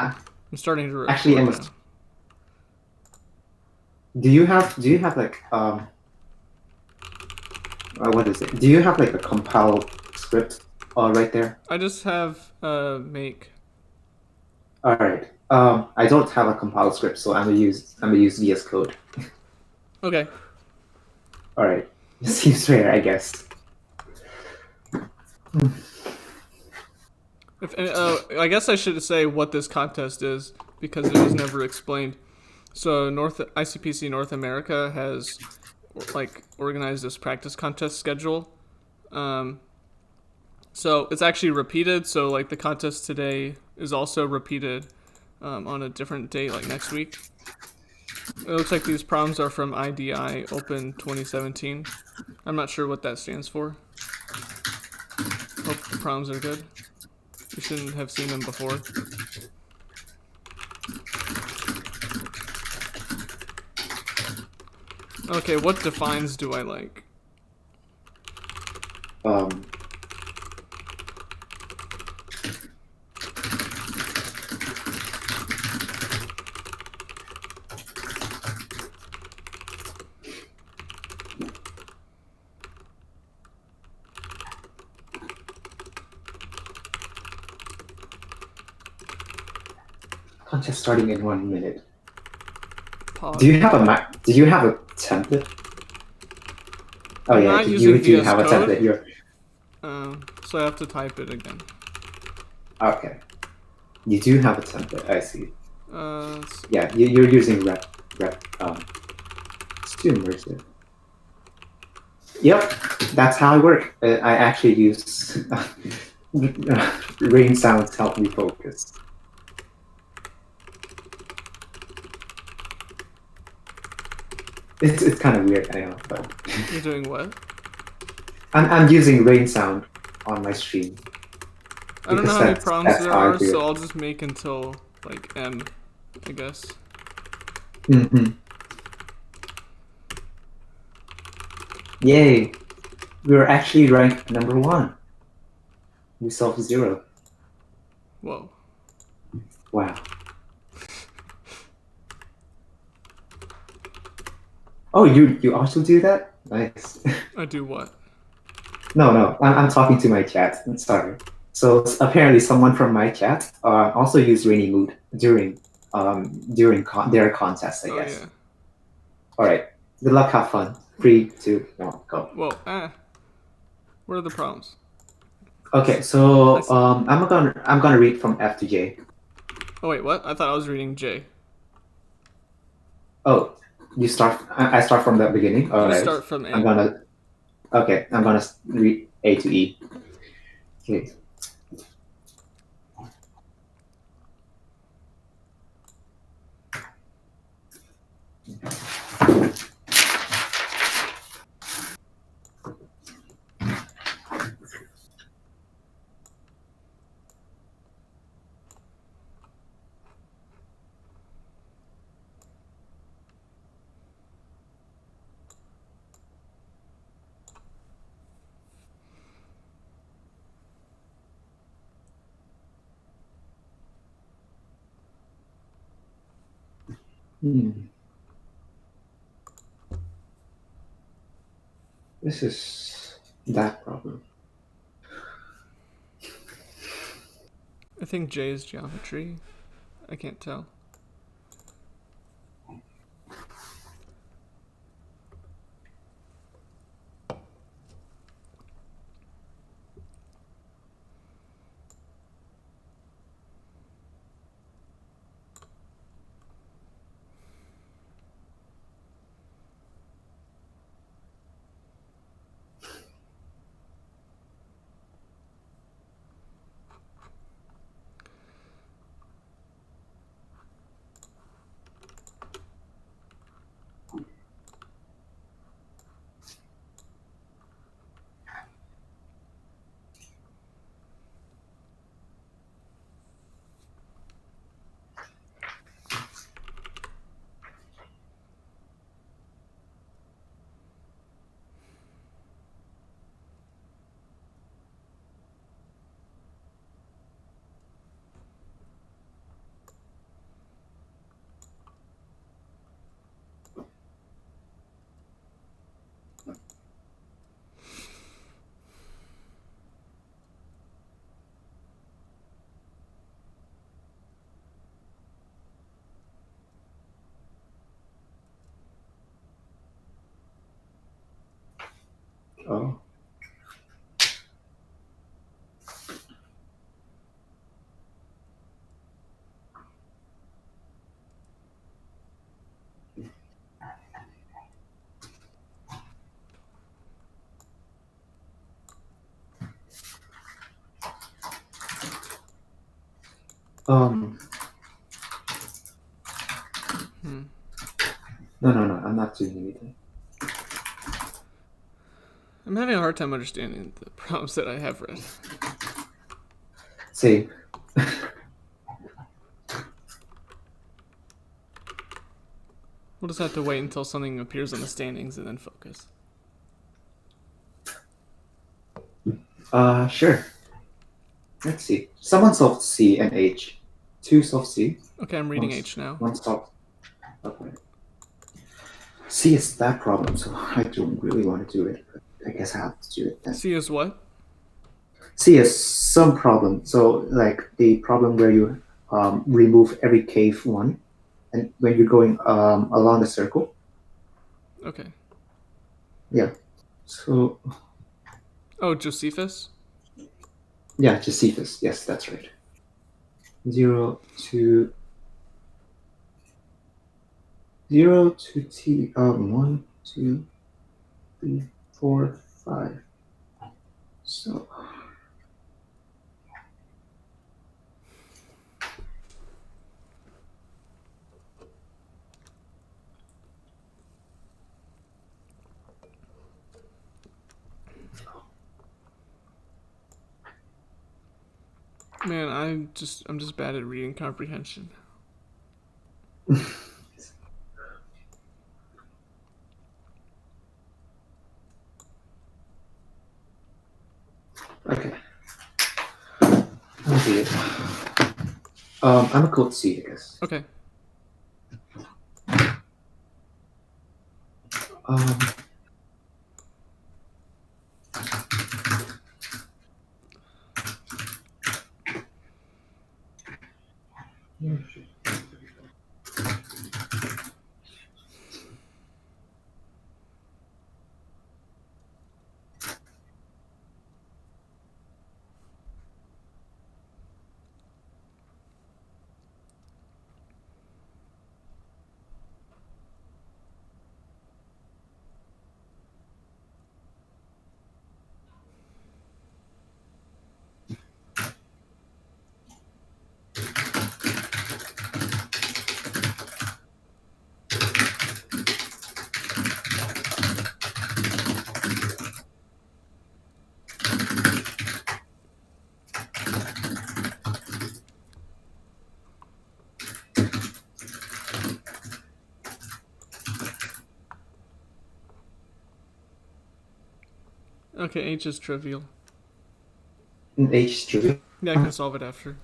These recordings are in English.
I'm starting to Actually, record now. do you have like what is it? Do you have like a compile script right there? I just have make. All right. I don't have a compile script, so I'm gonna use VS Code. Okay. All right. Seems fair, I guess. If I guess I should say what this contest is because it was never explained. So North ICPC North America has like organized this practice contest schedule. Um, so it's actually repeated. So like the contest today is also repeated on a different date, like next week. It looks like these problems are from IDI Open 2017. I'm not sure what that stands for. Hope the problems are good. You shouldn't have seen them before. Okay, what defines do I like? Um, Contest starting in 1 minute. Do Pog. you have a Mac? Do you have a template? Oh I'm yeah, not using you do VS have a Code, template here. so I have to type it again. Okay, you do have a template. I see. Let's see. Yeah, you're using rep. Student version. Yep, that's how I work. I actually use rain sounds to help me focus. It's kind of weird, I know, but You're doing what? I'm using rain sound on my stream I don't know because how many that's problems that's there how I are, do so it. I'll just make until like M, I guess. Mm-hmm. Yay! We were actually ranked number one. We solved zero. Whoa. Wow. Oh, you also do that? Nice. I do what? No, I'm talking to my chat. I'm sorry. So apparently, someone from my chat also used rainy mood during their contest, I Oh yeah. guess. All right. Good luck. Have fun. 3, 2, 1, go. Whoa. What are the problems? Okay. I So see. I'm gonna read from F to J. Oh wait, what? I thought I was reading J. Oh, you start. I start from the beginning. All You right. start from I'm A. gonna. Okay. I'm gonna read A to E. Okay. Hmm. This is that problem. I think J is geometry. I can't tell. Oh. Um. No, I'm not doing anything. I'm having a hard time understanding the prompts that I have read. Same. We'll just have to wait until something appears on the standings and then focus. Sure. Let's see. Someone solved C and H. Two solved C. Okay, I'm reading H now. One solved. Okay. C is that problem, so I don't really want to do it. But I guess I have to do it then. C is what? C is some problem. So like the problem where you remove every cave one, and when you're going along the circle. Okay. Yeah. So. Oh, Josephus? Yeah, Josephus. Yes, that's right. 0 to T. 1, 2, 3, 4, 5. So. Man, I'm just bad at reading comprehension. Okay. I'll do it. I'm a code C, I guess. Okay. Okay, H is trivial. H is trivial. Yeah, I can solve it after.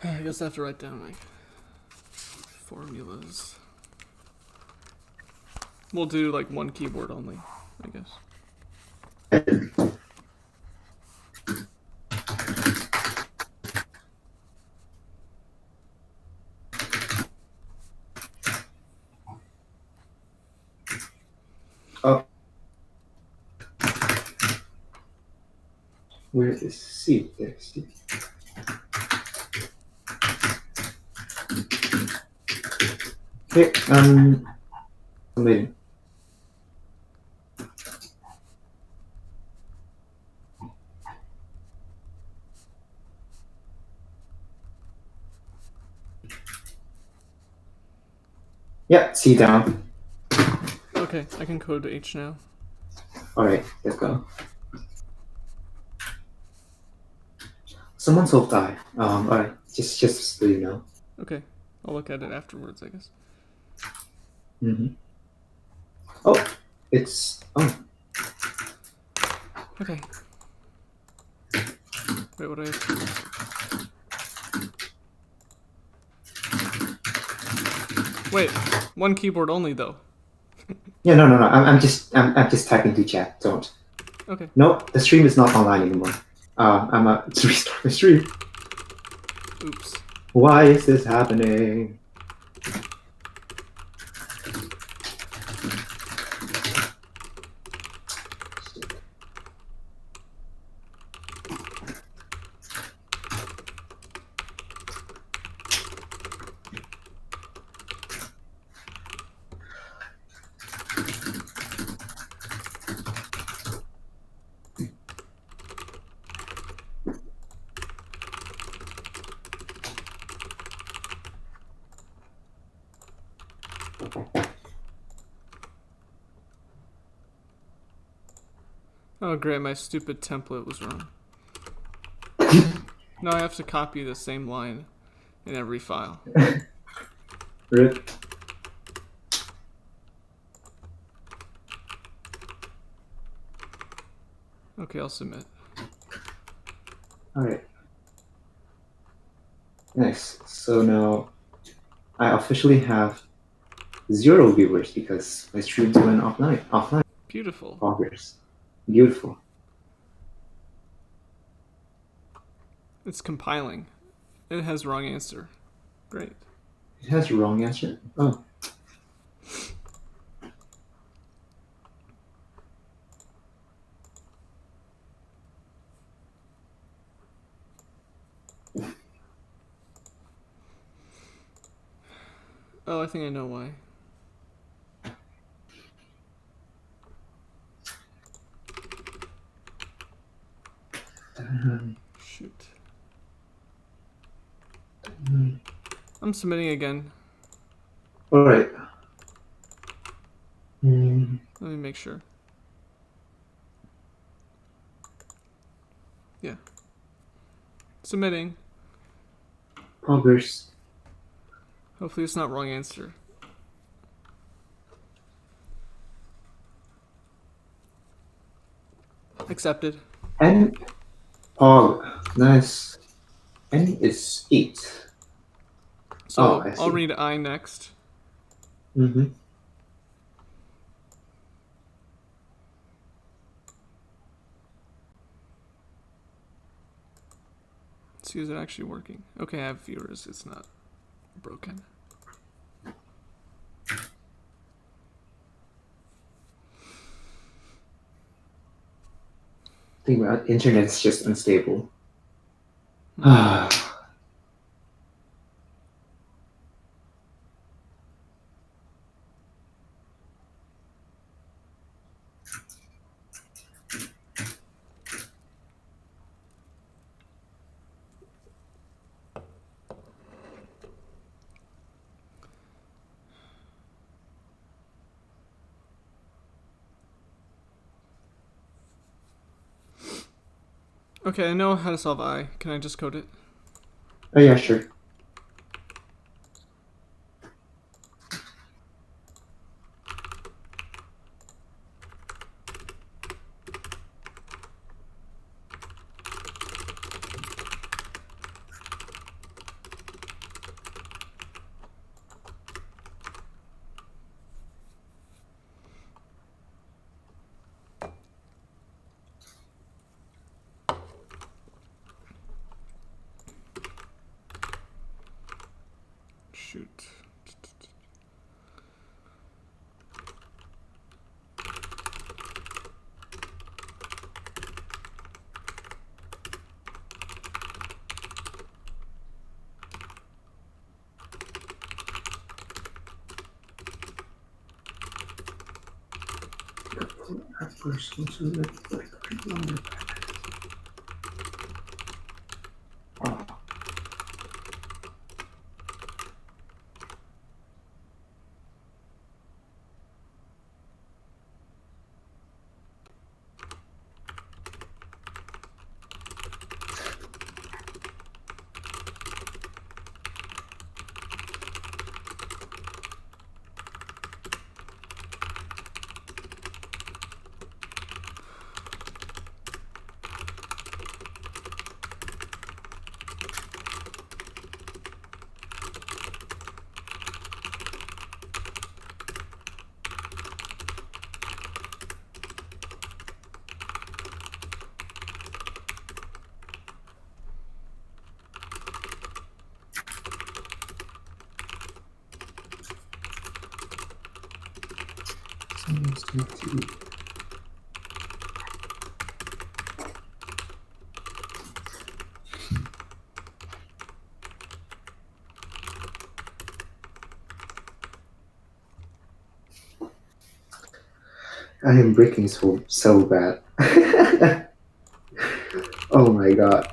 I guess I have to write down like formulas. We'll do like one keyboard only, I guess. Oh. Where is C? There's C. Okay, I'm waiting. Yeah, C down. Okay, I can code H now. Alright, let's go. Someone solved I. Alright, just so you know. Okay, I'll look at it afterwards, I guess. Oh, It's Okay. Wait, what do I have to do? Wait, one keyboard only though. yeah, no. I'm just typing to chat. Don't. Okay. No, the stream is not online anymore. I'm to restart the stream. Oops. Why is this happening? Oh great, my stupid template was wrong. Now I have to copy the same line in every file. Rip. Okay, I'll submit. All right. Nice. So now I officially have 0 viewers because my streams went offline. Offline. Beautiful. Progress. Beautiful. It's compiling. It has wrong answer. Great. It has the wrong answer. Oh. Oh, I think I know why. Shoot. I'm submitting again. All right. Let me make sure. Yeah. Submitting. Progress. Hopefully it's not wrong answer. Accepted. N. Oh, nice. N is 8. So I see. I'll read I next. Mm-hmm. See, is it actually working? Okay, I have viewers. It's not broken. Think about internet's just unstable. Okay, I know how to solve I. Can I just code it? Oh yeah, sure. Shoot. I am breaking so bad. Oh my god.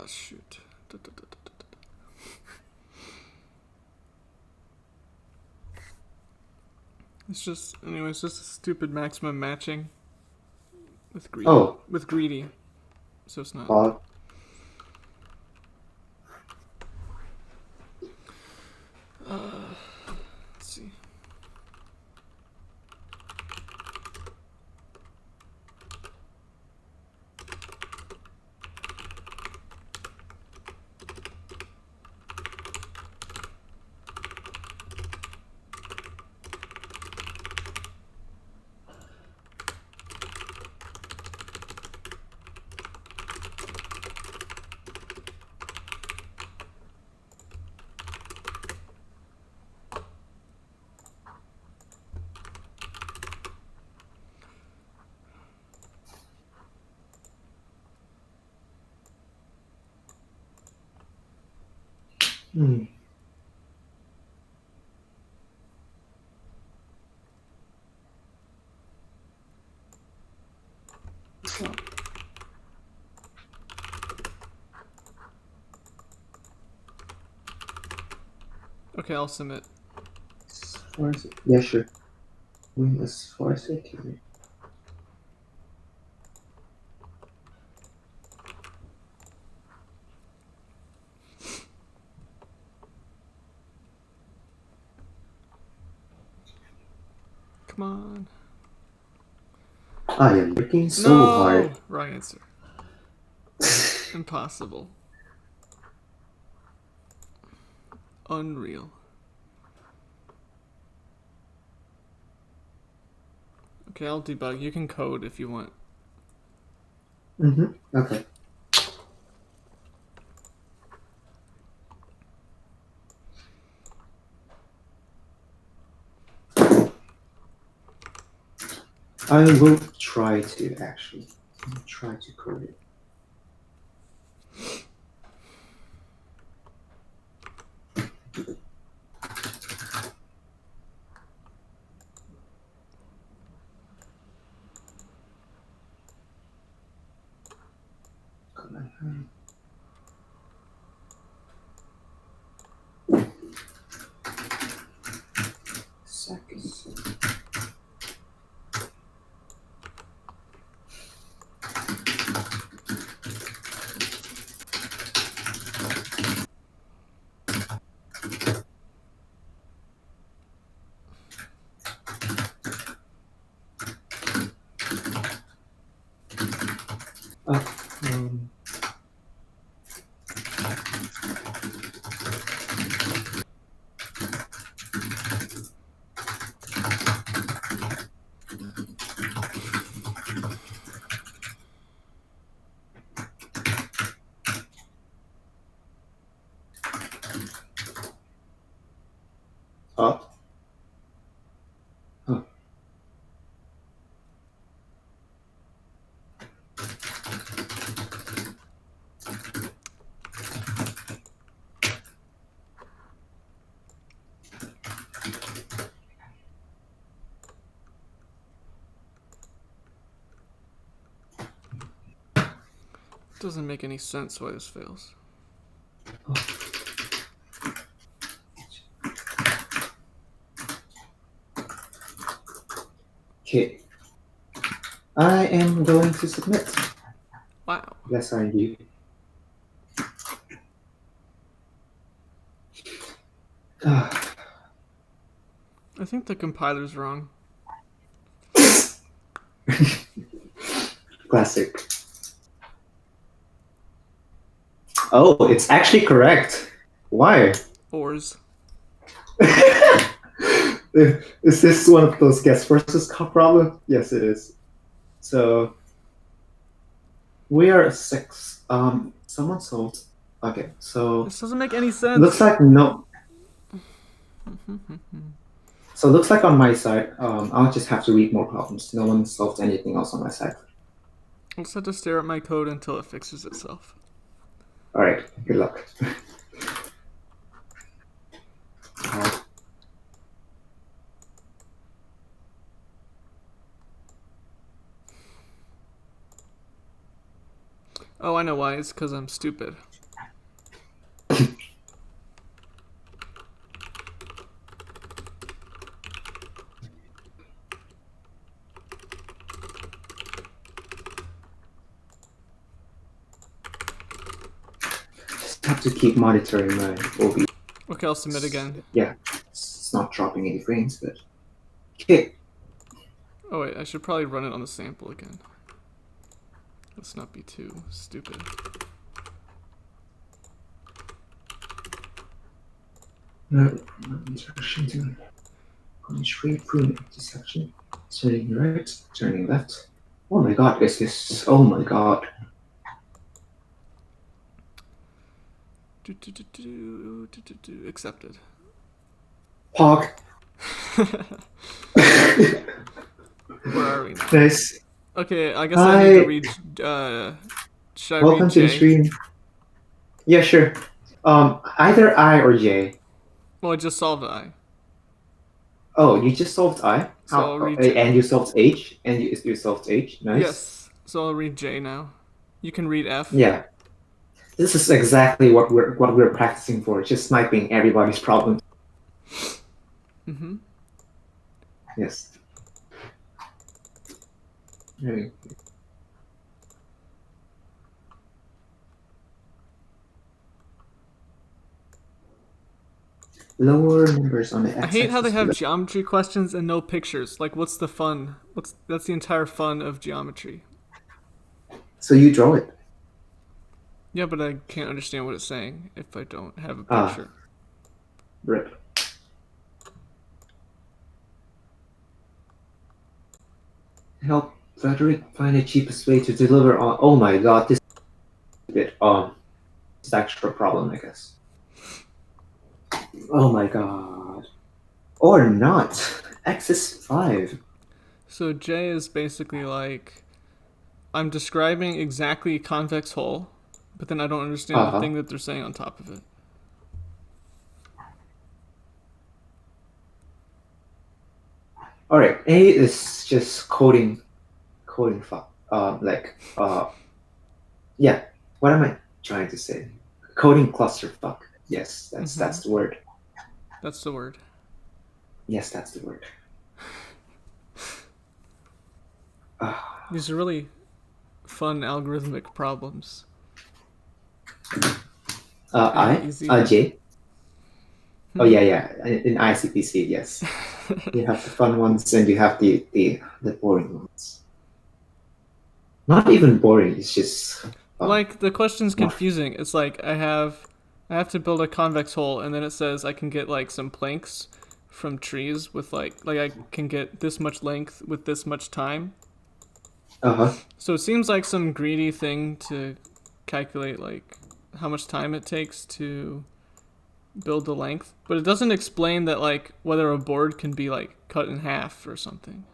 Shoot. It's just, anyway, it's just a stupid maximum matching with greedy. Oh. With greedy. So it's not. Let's see. Hmm. Okay, I'll submit. Yeah, sure. As far as I can. Come on. I am working so hard. Wrong answer. Impossible. Unreal. Okay, I'll debug. You can code if you want. Okay. I will try to actually. Try to code it. Seconds. Um, up. Huh. Doesn't make any sense why this fails. Okay. I am going to submit. Wow. Yes, I do. I think the compiler's wrong. Classic. Oh, it's actually correct. Why? Ors. Is this one of those guess versus problem? Yes, it is. So we are 6. Someone solved. Okay, so This doesn't make any sense. looks like no. So looks like on my side, I'll just have to read more problems. No one solved anything else on my side. I'll just have to stare at my code until it fixes itself. All right, good luck. Oh, I know why. It's because I'm stupid. Just have to keep monitoring my OB. Okay, I'll submit again. Yeah, it's not dropping any frames, but okay. Oh wait, I should probably run it on the sample again. Let's not be too stupid. Instruction to punish free prune intersection. Turning right, turning left. Oh my god, is this? Oh my god. Accepted. Park. Where are we now? Nice. Okay, I guess I need to read. Should I Welcome read to the J? stream. Yeah, sure. Either I or J. Well, I just solved I. Oh, you just solved I? So How? I'll read J. And you solved H? And you solved H? Nice. Yes. So I'll read J now. You can read F. Yeah. This is exactly what we're practicing for. Just sniping everybody's problem. Mm-hmm. Yes. Really. Lower numbers on the x-axis. I hate how they have geometry questions and no pictures. Like, what's the fun? That's the entire fun of geometry. So you draw it. Yeah, but I can't understand what it's saying if I don't have a picture. Rip. Help Frederick find the cheapest way to deliver on. Oh my god, this is a bit it's an extra problem, I guess. Oh my god. Or not. X is 5. So J is basically like, I'm describing exactly a convex hull, but then I don't understand the thing that they're saying on top of it. All right, A is just coding fuck. Yeah. What am I trying to say? Coding clusterfuck. Yes, that's the word. That's the word. Yes, that's the word. These are really fun algorithmic problems. J. Oh yeah. In ICPC, yes. You have the fun ones and you have the boring ones. Not even boring. It's just like the question's confusing. It's like I have to build a convex hull, and then it says I can get like some planks from trees with like I can get this much length with this much time. So it seems like some greedy thing to calculate like how much time it takes to build the length, but it doesn't explain that like whether a board can be like cut in half or something.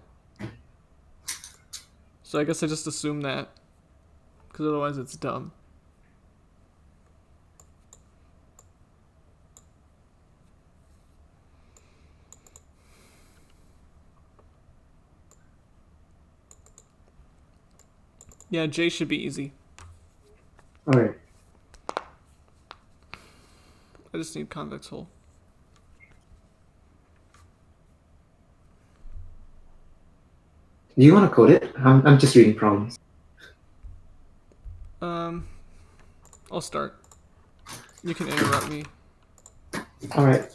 So I guess I just assume that, because otherwise it's dumb. Yeah, J should be easy. Alright. I just need convex hull. Do you want to code it? I'm just reading problems. I'll start. You can interrupt me. Alright.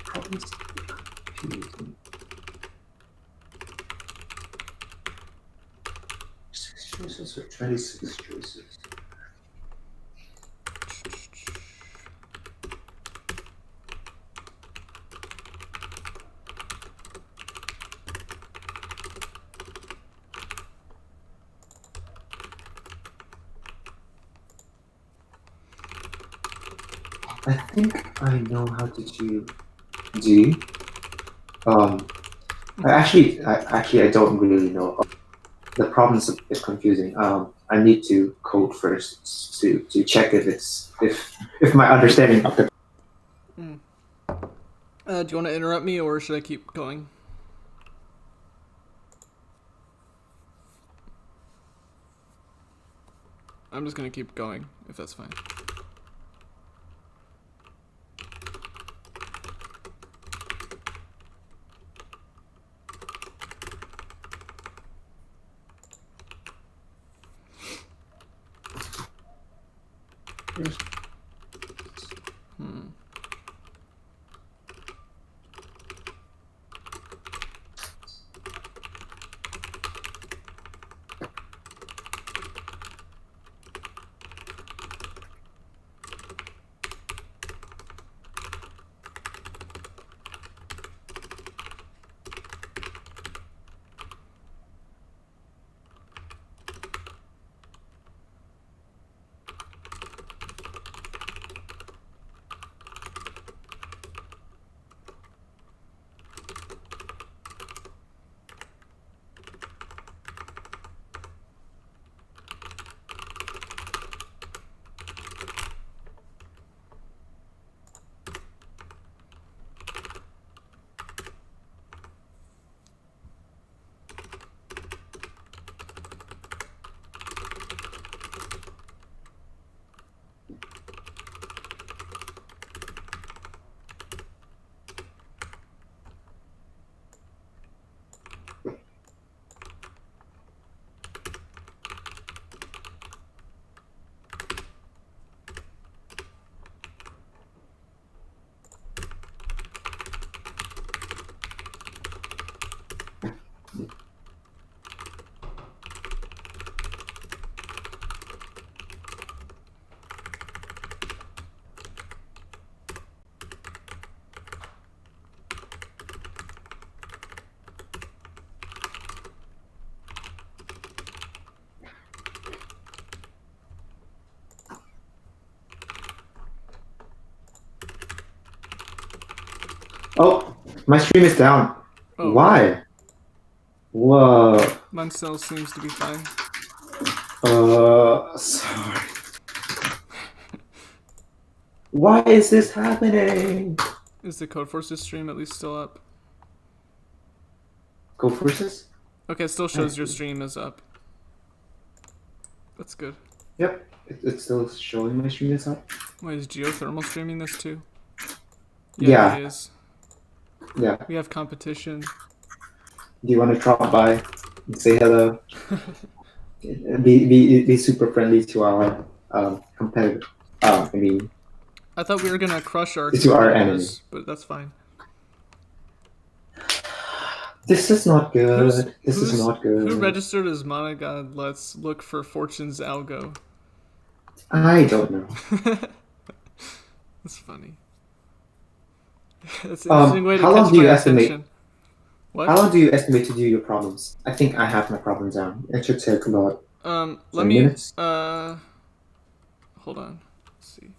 Problems confusing. 6 choices or 26 choices? I think I know how to do D. I don't really know. The problem is confusing. I need to code first to check if my understanding of the. Do you want to interrupt me, or should I keep going? I'm just gonna keep going, if that's fine. Oh, my stream is down. Oh, Why? really? Whoa. Mine still seems to be fine. Sorry. Why is this happening? Is the Codeforces stream at least still up? Go versus? Okay, it still shows your stream is up. That's good. Yep. It's still showing my stream is up. Wait, is Geothermal streaming this too? Yeah. He is. Yeah. We have competition. Do you want to drop by and say hello? be super friendly to our competitor. I thought we were gonna crush our to our enemy. competitors, but that's fine. This is not good. This is not good. Who registered as Monogod? Let's look for Fortune's algo. I don't know. That's funny. That's an interesting way to how long catch do you my estimate? attention. What? How long do you estimate to do your problems? I think I have my problems down. It should take about let me minutes. hold on. Let's see.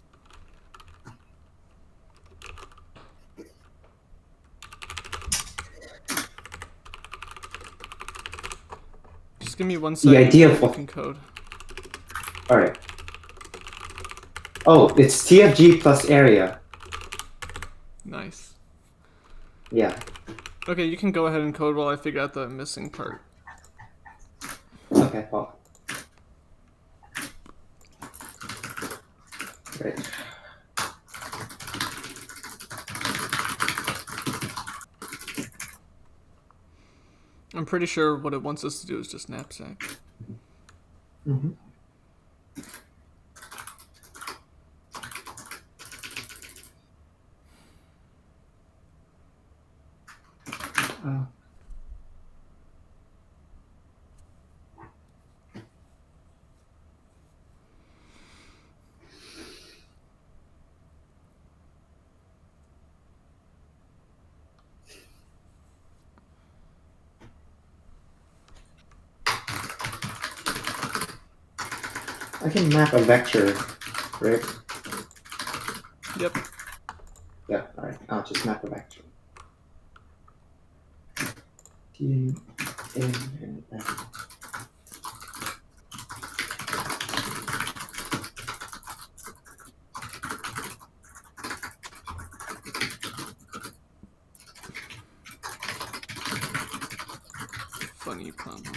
Just give me 1 second. The idea of you can code. All right. Oh, it's TFG plus area. Nice. Yeah. Okay, you can go ahead and code while I figure out the missing part. Okay, Paul. Great. I'm pretty sure what it wants us to do is just knapsack. Mm-hmm. I can map a vector, right? Yep. Yeah, alright. I'll just map a vector. T, N, and F. Funny problem.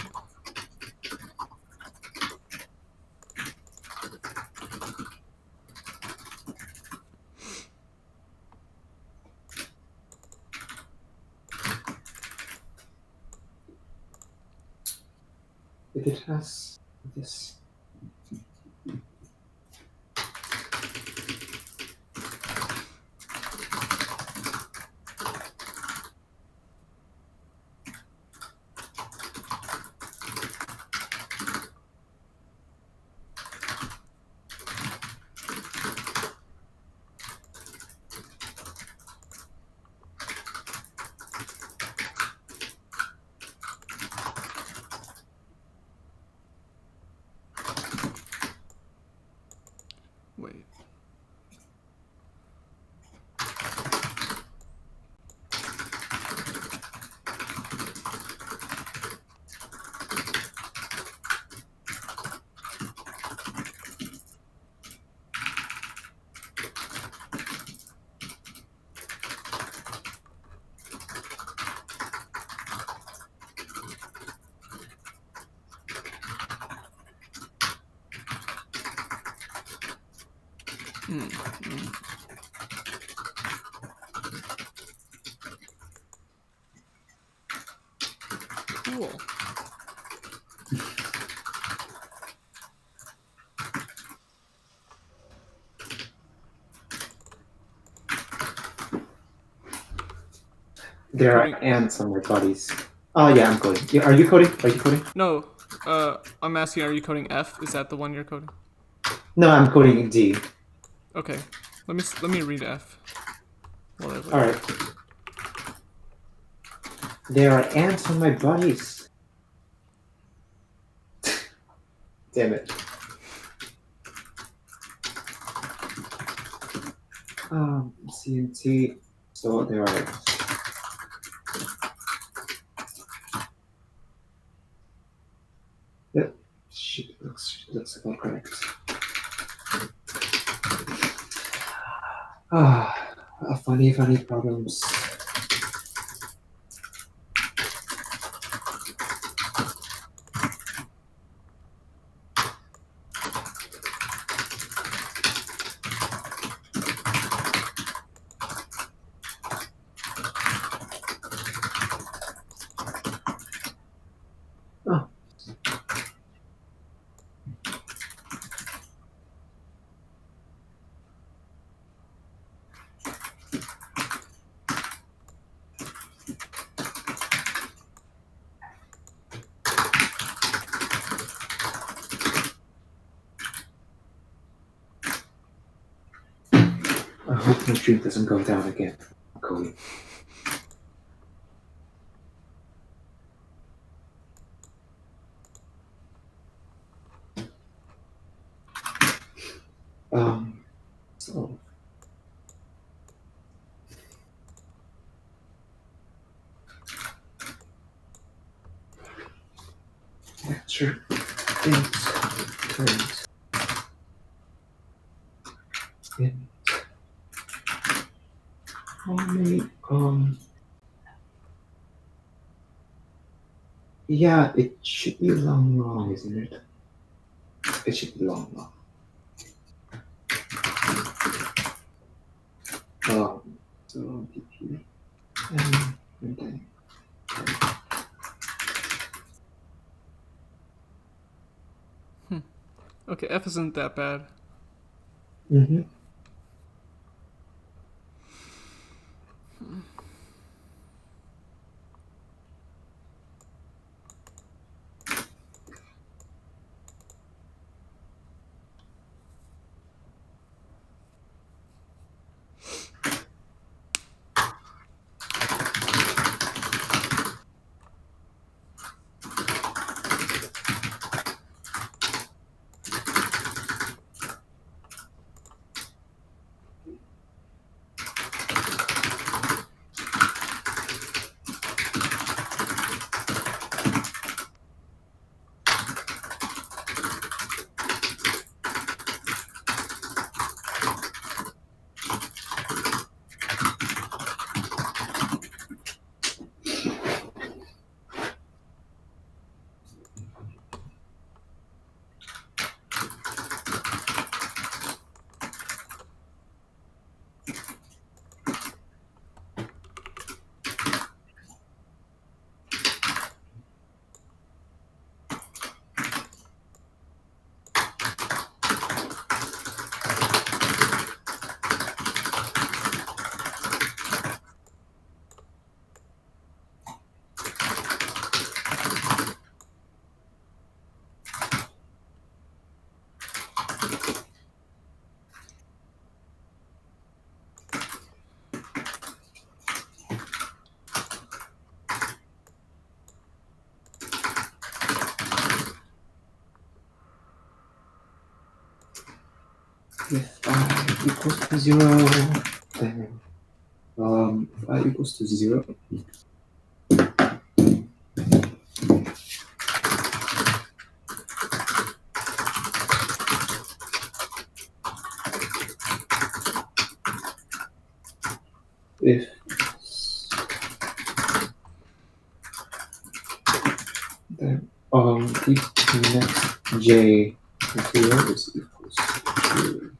If it has this. Wait. Cool. There are ants on my bodies. Oh yeah, I'm coding. Yeah, are you coding? Are you coding? No. I'm asking, are you coding F? Is that the one you're coding? No, I'm coding D. Okay. Let me read F. All right. There are ants on my bodies. Damn it. CNC. So there are. Yep. Shit, looks about correct. Funny problems. Oh. I hope my drink doesn't go down again, Cody. So. Yeah, sure. Turns. Yeah, it should be long, isn't it? It should be long. So DP and then. Okay, F isn't that bad. Mm-hmm. If I equals to 0, then if I equals to 0, if then if next j 0 is equals to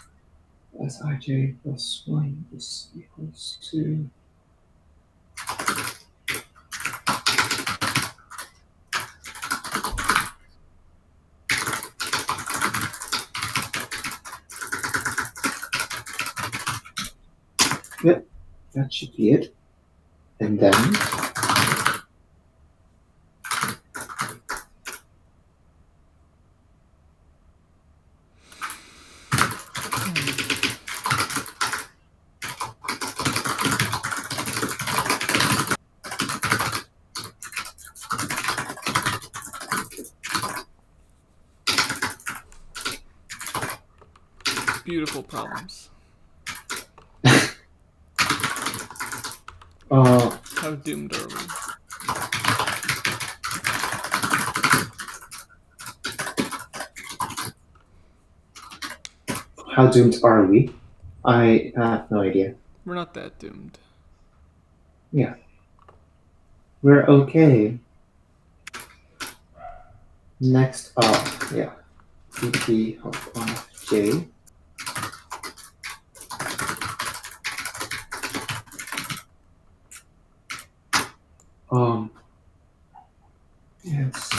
else. Sij plus 1 is equals to Yep, that should be it. And then Beautiful problems. How doomed are we? How doomed are we? I have no idea. We're not that doomed. Yeah. We're okay. Next up, yeah. CP of J. Yes.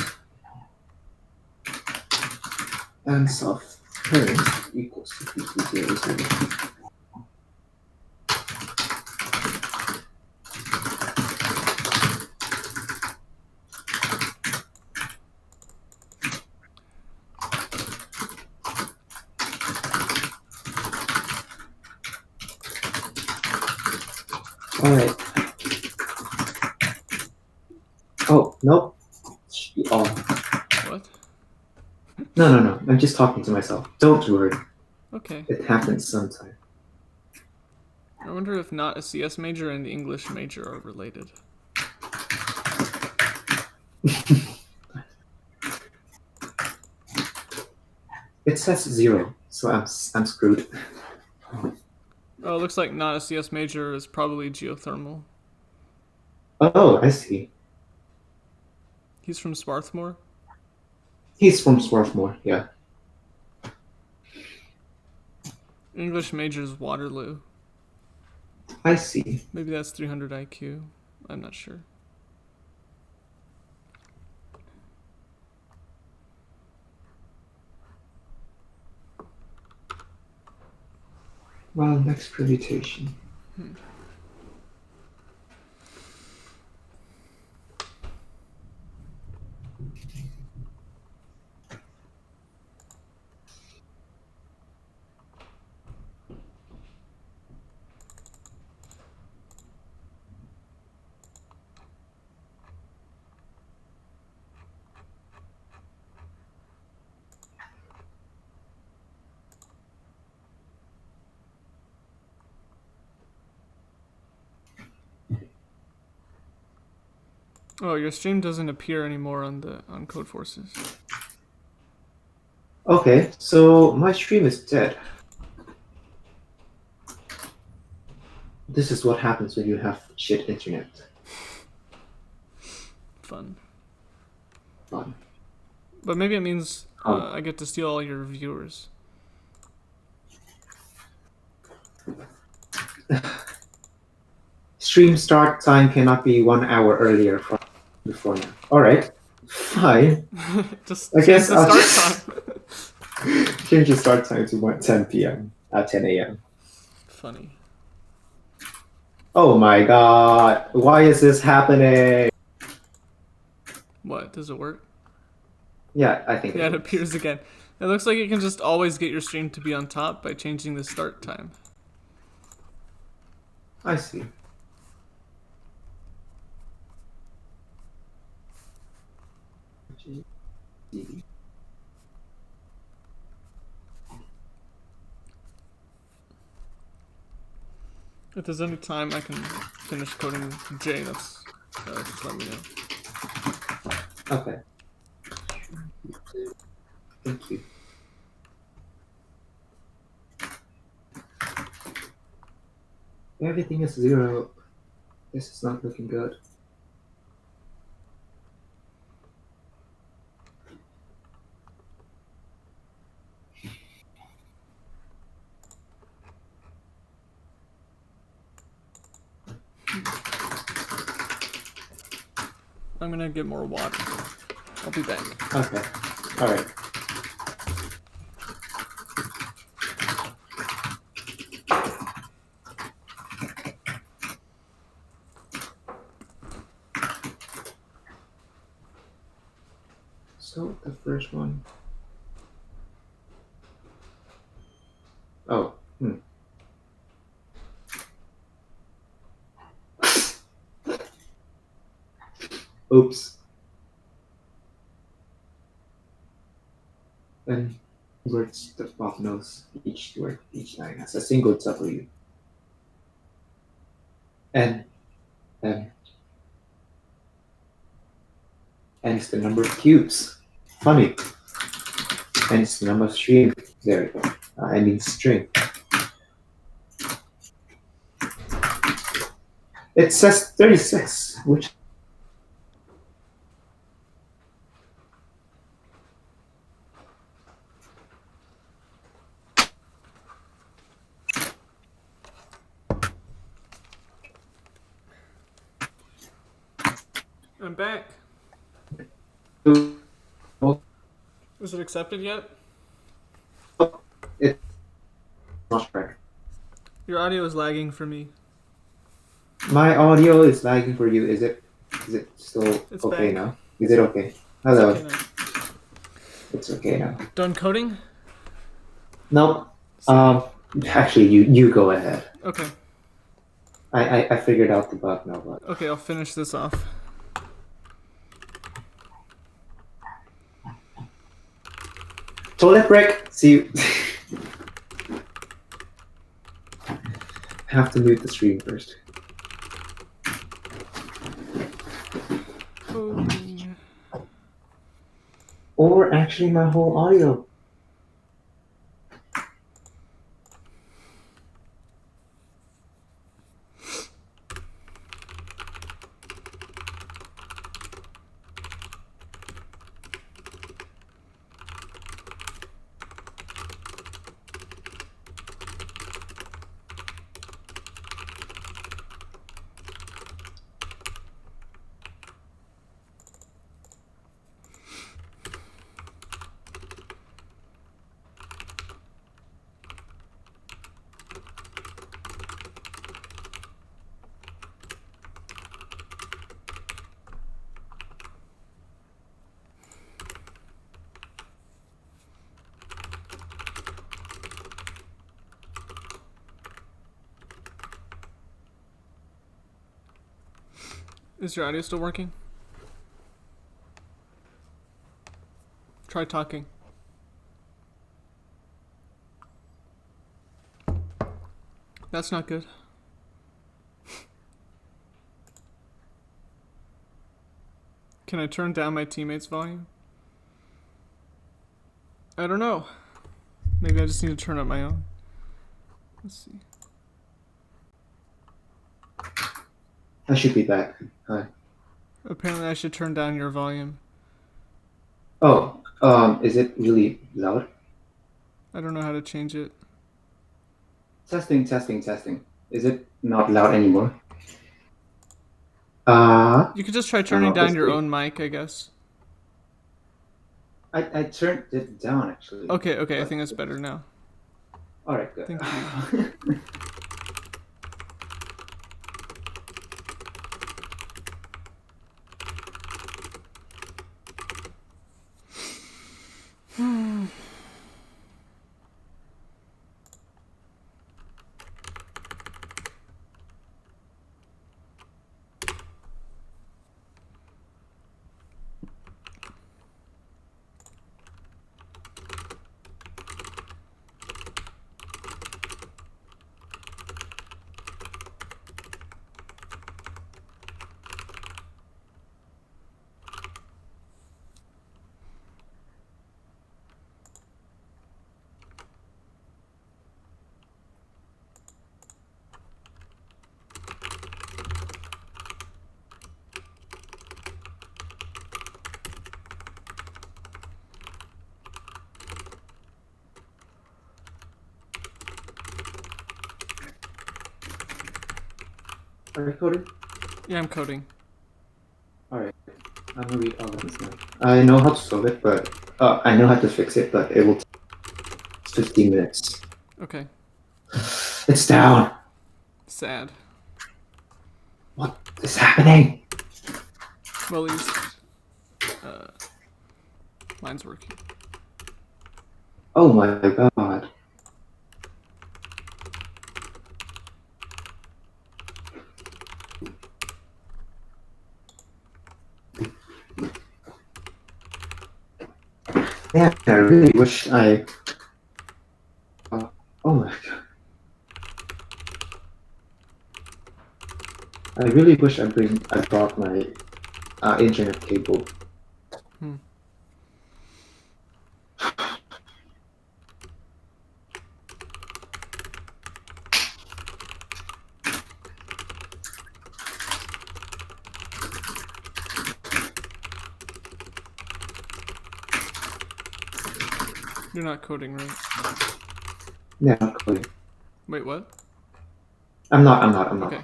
And soft current equals to PT0. Alright. Oh, nope. Should be all. What? No. I'm just talking to myself. Don't worry. Okay. It happens sometime. I wonder if not a CS major and the English major are related. It says 0, so I'm screwed. Oh, it looks like not a CS major is probably geothermal. Oh, I see. He's from Swarthmore? He's from Swarthmore, yeah. English major is Waterloo. I see. Maybe that's 300 IQ. I'm not sure. Well, next permutation. Oh, your stream doesn't appear anymore on Codeforces. Okay, so my stream is dead. This is what happens when you have shit internet. Fun. Fun. But maybe it means I get to steal all your viewers. Stream start time cannot be 1 hour earlier from before now. Alright, fine. Just I guess the start time. Change the start time to 10 p.m. 10 a.m. Funny. Oh my god, why is this happening? What? Does it work? Yeah, I think it appears again. It looks like you can just always get your stream to be on top by changing the start time. I see. If there's any time I can finish coding J, that's just let me know. Okay. Thank you. Everything is 0. This is not looking good. I'm gonna get more water. I'll be back. Okay. Alright. So the first one. Oh. Oops. And words the Bob knows each word, each line has a single W. N. M. N is the number of cubes. Funny. N is the number of string. There we go. I mean string. It says 36, which I'm back. is Was it accepted yet? not correct. Your audio is lagging for me. My audio is lagging for you. Is it still It's okay back. now? Is it okay? Hello. It's okay now. It's okay now. Done coding? No. Actually, you go ahead. Okay. I figured out the bug now. But Okay, I'll finish this off. toilet break. See you. I have to mute the stream first. Coding. Or actually, my whole audio. Is your audio still working? Try talking. That's not good. Can I turn down my teammates' volume? I don't know. Maybe I just need to turn up my own. Let's see. I should be back. Hi. Apparently I should turn down your volume. Oh, is it really loud? I don't know how to change it. Testing. Is it not loud anymore? You could just try turning down your wait. own mic, I guess. I turned it down actually. Okay, I think that's better now. All right, good. Thank you. Are you coding? Yeah, I'm coding. All right. I'm gonna read all of this now. I know how to solve it, but I know how to fix it, but it will take 15 minutes. Okay. It's down. Sad. What is happening? Well, at least Mine's working. Oh my god. Man, I really wish I. Oh my god. I really wish I brought my internet cable. You're not coding, right? Yeah, I'm coding. Wait, what? I'm not. Okay.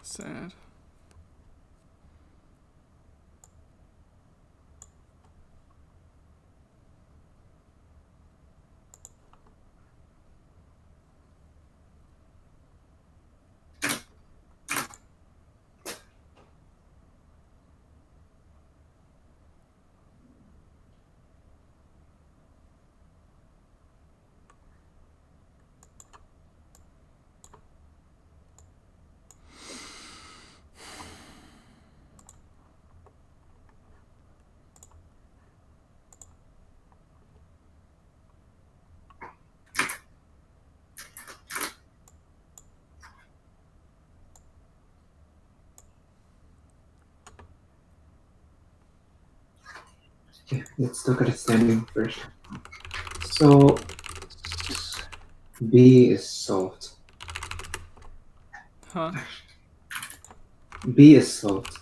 Sad. Okay, let's look at the standing first. So B is solved. Huh? B is solved.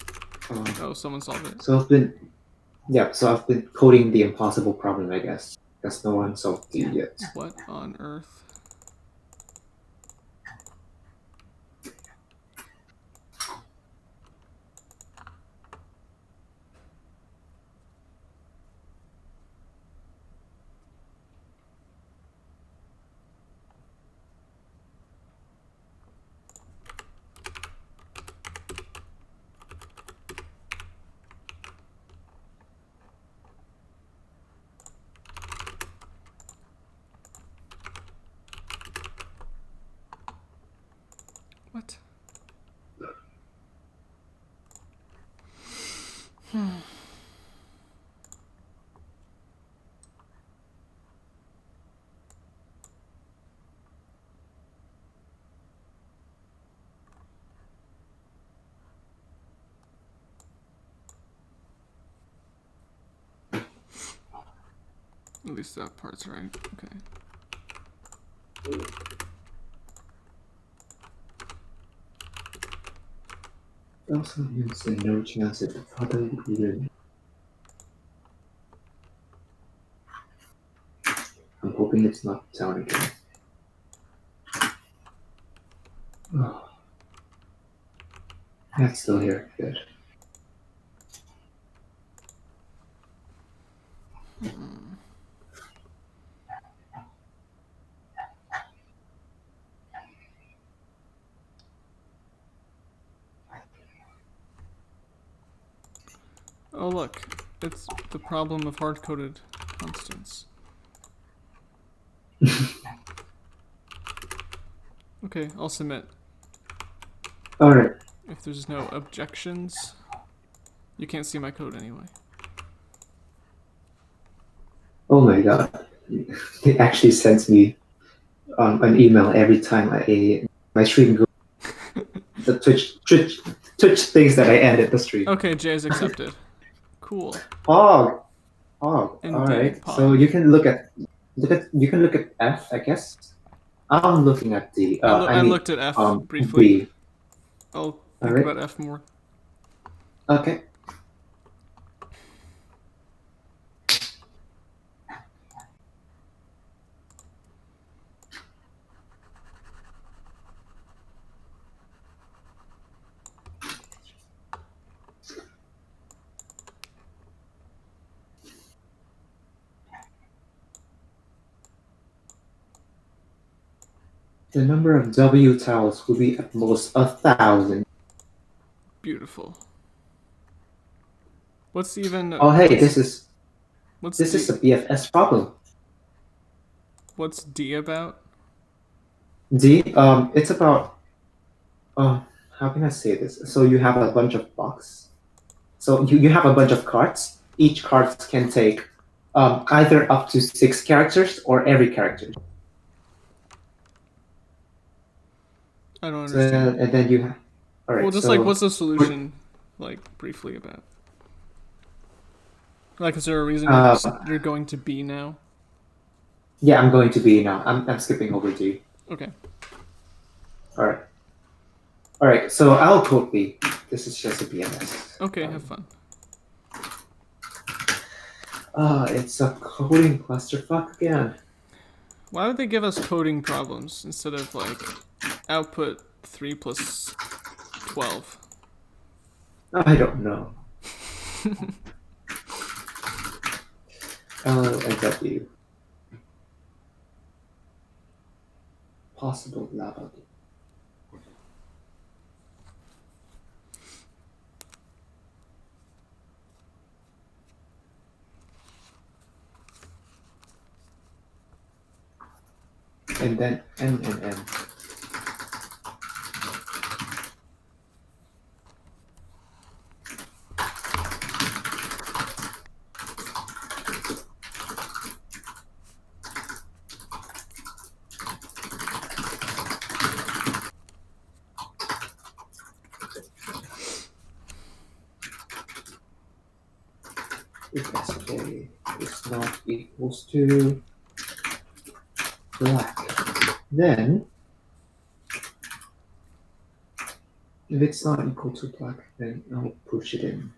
Oh, someone solved it. So I've been coding the impossible problem, I guess, because no one solved D yet. What on earth? What? At least that part's right. Okay. Also means there's no chance that the father would be there. I'm hoping it's not down again. Oh. That's still here. Good. Oh look, it's the problem of hard-coded constants. Okay, I'll submit. All right. If there's no objections, you can't see my code anyway. Oh my god. It actually sends me an email every time my stream goes. The Twitch thinks that I ended the stream. Okay, J is accepted. Cool. Pog. All Indeed, right. Pog. So you can look at F, I guess. I'm looking at the. I looked at F briefly. B. I'll think right. about F more. Okay. The number of W tiles will be at most 1,000. Beautiful. What's even? Oh hey, this is What's this D? is a BFS problem. What's D about? D. It's about. How can I say this? So you have a bunch of blocks. So you have a bunch of cards. Each card can take either up to 6 characters or every character. I don't understand. And then you have. All right. Well, just so, like, what's the solution? Like, briefly about. Like, is there a reason you're going to B now? Yeah, I'm going to B now. I'm skipping over D. Okay. All right. All right. So I'll code B. This is just a BMS. Okay, have fun. It's a coding clusterfuck again. Why would they give us coding problems instead of like output 3 plus 12? I don't know. LW. Possible lava. And then N and N. If SJ is not equals to black, then if it's not equal to black, then I'll push it in.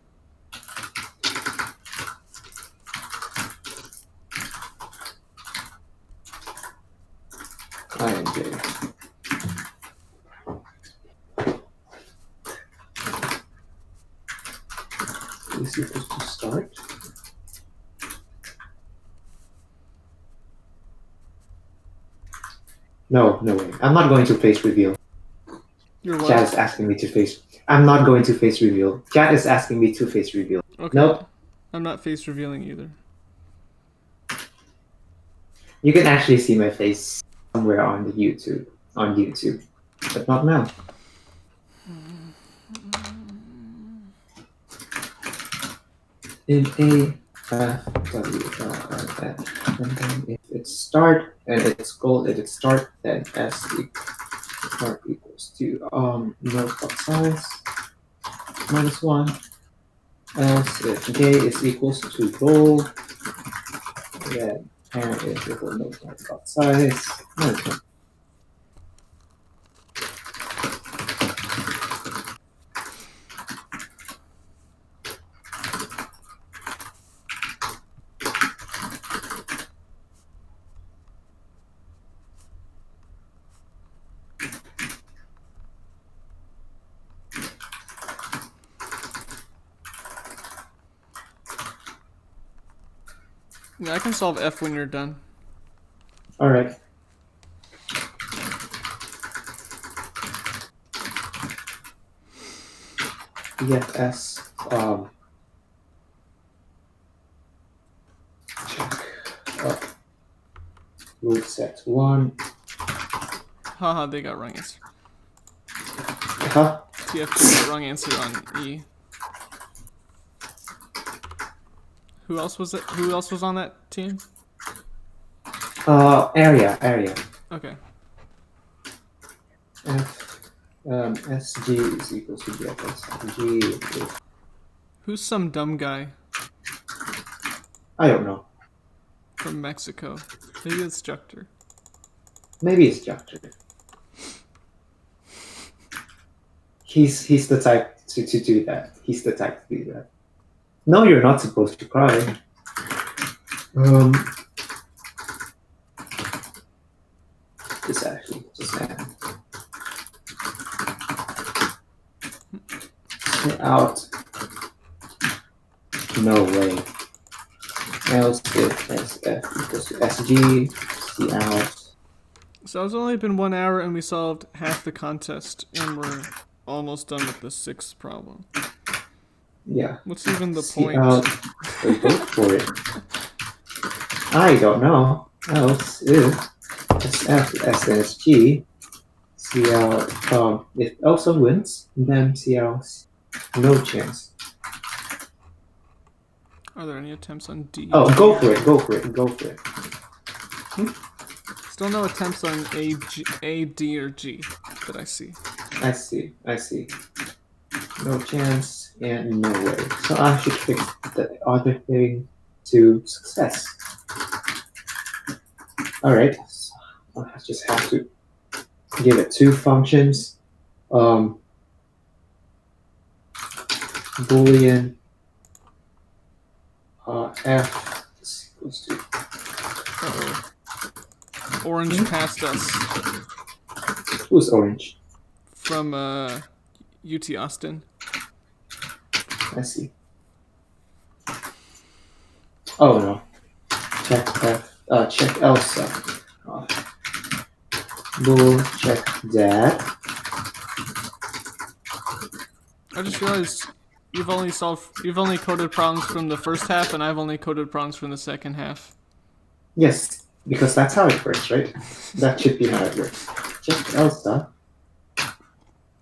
I and J. Is equals to start. No way. I'm not going to face reveal. You're what? Chat is asking me to face. I'm not going to face reveal. Chat is asking me to face reveal. Okay. Nope. I'm not face revealing either. You can actually see my face somewhere on the YouTube. But not now. In A F W L R F, and then if it's start and it's goal, if it's start, then S start equals to no font size -1. Else if J is equals to goal, then and if it will no font size -1. Yeah, I can solve F when you're done. All right. BFS check. root set 1. Haha, they got wrong answer. Huh? TF2 got wrong answer on E. Who else was it? Who else was on that team? Area. Okay. SG is equals to BFS. G. Who's some dumb guy I don't know. from Mexico? Maybe it's Structure. Maybe it's structure. He's the type to do that. He's the type to do that. No, you're not supposed to cry. Just out. No way. Else if SF equals to SG, C out. So it's only been 1 hour and we solved half the contest and we're almost done with the 6th problem. Yeah. What's even the C point? out. So go for it. I don't know. Else if SF SSG, C out. It also wins, then C out. No chance. Are there any attempts on D? Oh, go for it. Still no attempts on A, D, or G that I see. I see. No chance and no way. So I should fix the other thing to success. Alright. So I just have to give it 2 functions. Boolean f is equals to. Orange passed us Who's orange? from UT Austin. I see. Oh no. Check Elsa. Bool check that. I just realized you've only coded problems from the first half, and I've only coded problems from the second half. Yes, because that's how it works, right? That should be how it works. Check Elsa.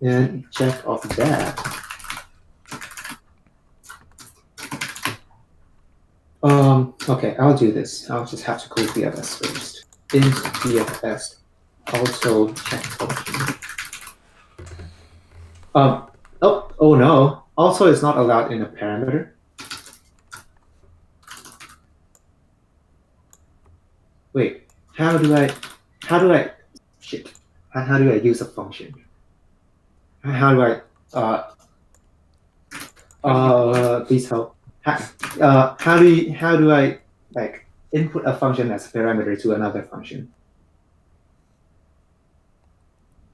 And check off that. Okay, I'll do this. I'll just have to code BFS first. In BFS, also check function. Oh no. Also is not allowed in a parameter. Wait, how do I use a function? How do I, please help. How do I like input a function as a parameter to another function?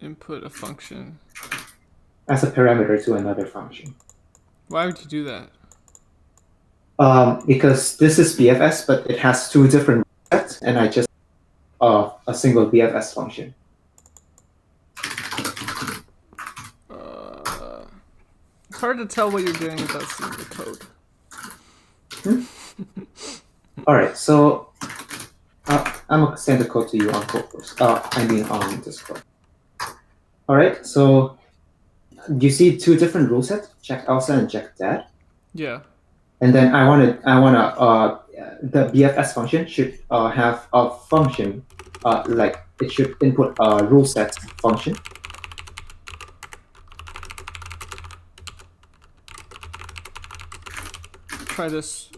Input a function as a parameter to another function. Why would you do that? Because this is BFS, but it has 2 different sets, and I just a single BFS function. It's hard to tell what you're doing without seeing the code. All right, so I'm gonna send the code to you on code first. On Discord. All right, so you see 2 different rule sets: check Elsa and check that. Yeah. And then the BFS function should have a function like it should input a rule set function. Try this.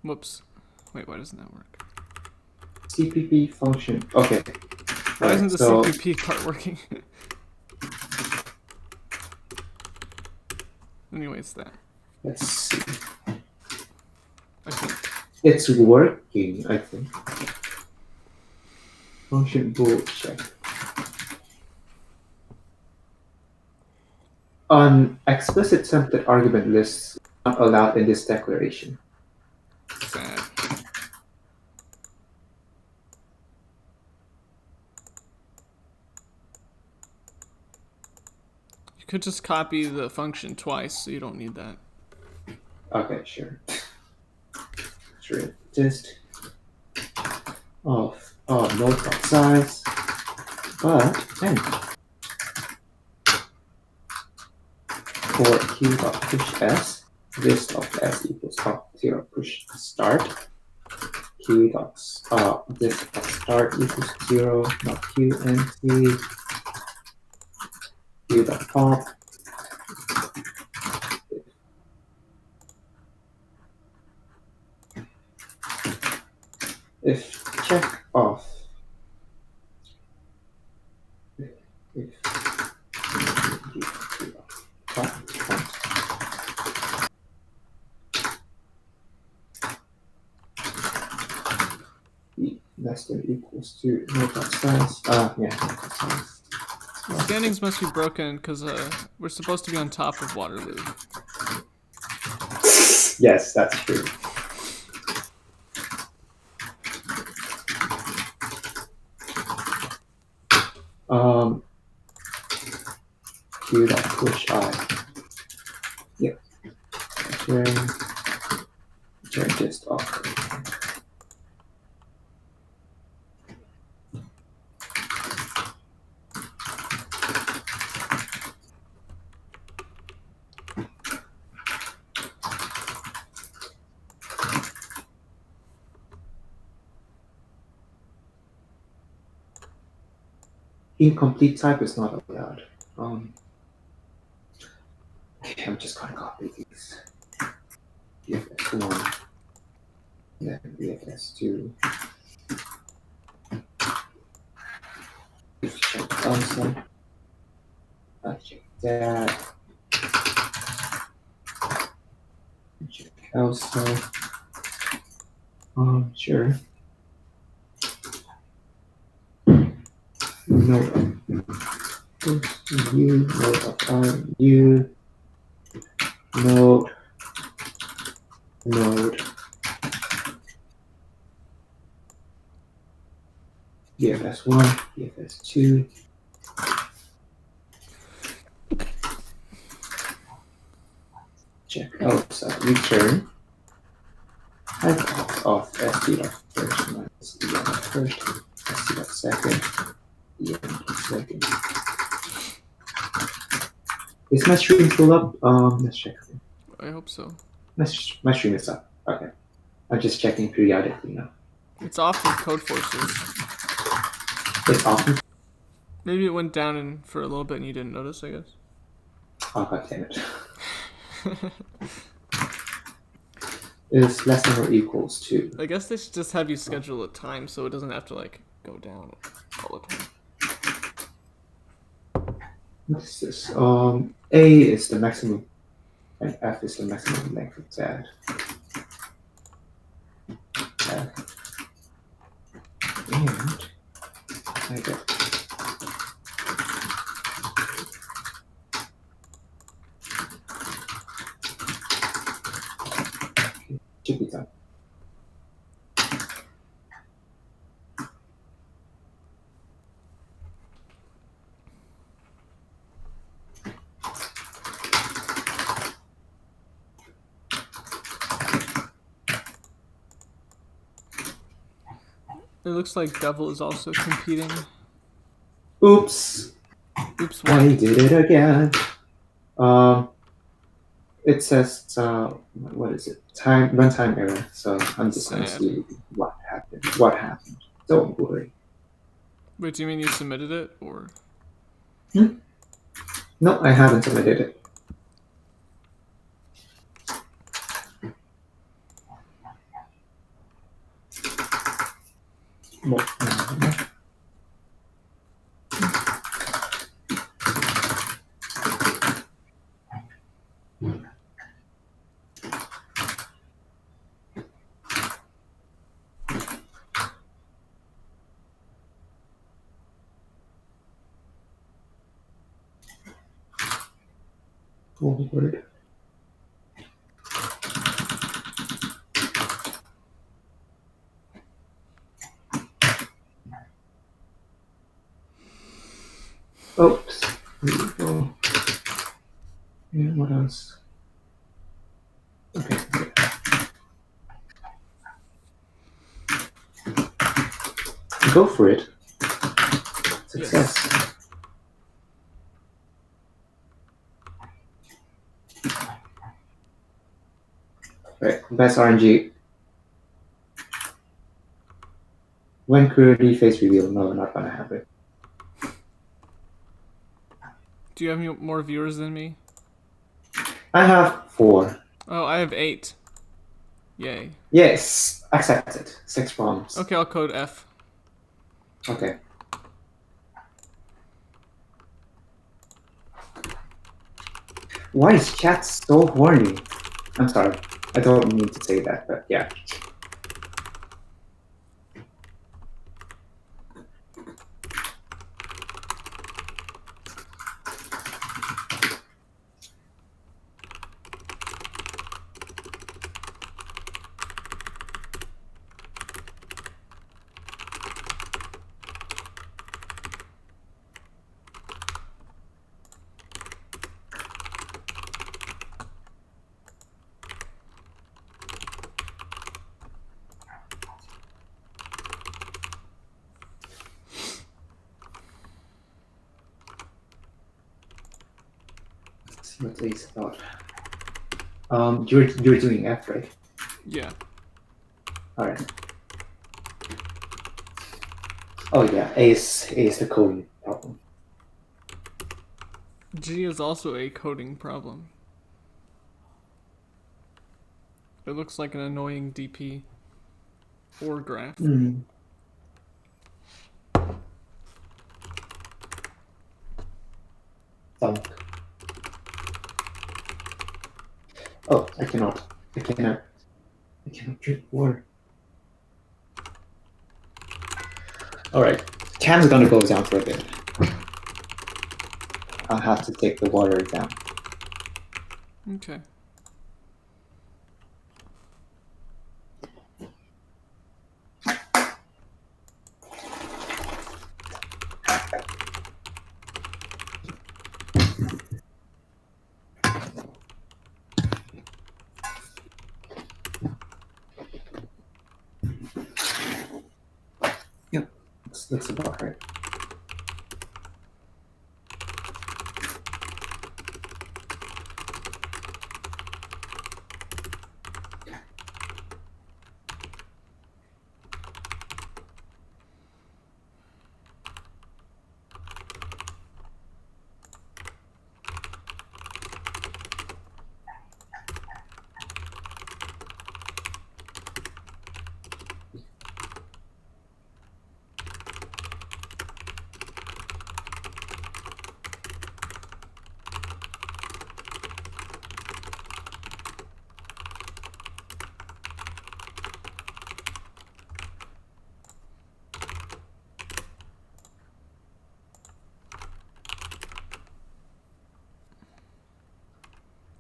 Whoops. Wait, why doesn't that work? CPP function. Okay. Why isn't the CPP part working? Anyway, it's that. Let's see. I think. It's working, I think. Function bool check. An explicit template argument list not allowed in this declaration. Sad. You could just copy the function twice, so you don't need that. Okay, sure. Sure. Just of node dot size, but then for q dot push s, this of s equals top 0 push start. Q dot this dot start equals 0, not q empty. Q dot pop. If check off, if less than equals to node dot size. Yeah, node dot size. Scannings must be broken because we're supposed to be on top of Waterloo. Yes, that's true. Q dot push I. Yep. Turn just off. Incomplete type is not allowed. Okay, I'm just gonna copy these. VFS1, then VFS2. Check also. Check that. Check also. Sure. Node of U, node of R, U, node, VFS1, VFS2. Check also return type of SD dot first minus EN dot first, SD dot second, EN dot second. Is my stream full up? Let's check. I hope so. My stream is up. Okay. I'm just checking periodically now. It's off with Code Forces. It's off. Maybe it went down and for a little bit and you didn't notice, I guess. Oh, god damn it. Is less than or equals to. I guess they should just have you schedule a time so it doesn't have to like go down all the time. What is this? A is the maximum, and F is the maximum length of that. And I get. Should be done. It looks like Devil is also competing. Oops. Oops, what? I did it again. It says what is it? Runtime error. So I'm just gonna see what happened. Don't worry. Wait, do you mean you submitted it or? No, I haven't submitted it. Forward. Oops. Here we go. And what else? Okay. Go for it. Success. Yes. Right. Best RNG. When Kuroni face reveal? No, not gonna happen. Do you have more viewers than me? I have 4. Oh, I have 8. Yay. Yes, accepted. 6 problems. Okay, I'll code F. Okay. Why is chat so horny? I'm sorry. I don't mean to say that, but yeah. Let's see what A's about. You're doing F, right? Yeah. All right. Oh yeah, A is the coding problem. G is also a coding problem. It looks like an annoying DP or graph. Thunk. Oh, I cannot drink water. All right, cam's gonna go down for a bit. I'll have to take the water down. Okay. Yep, looks about right.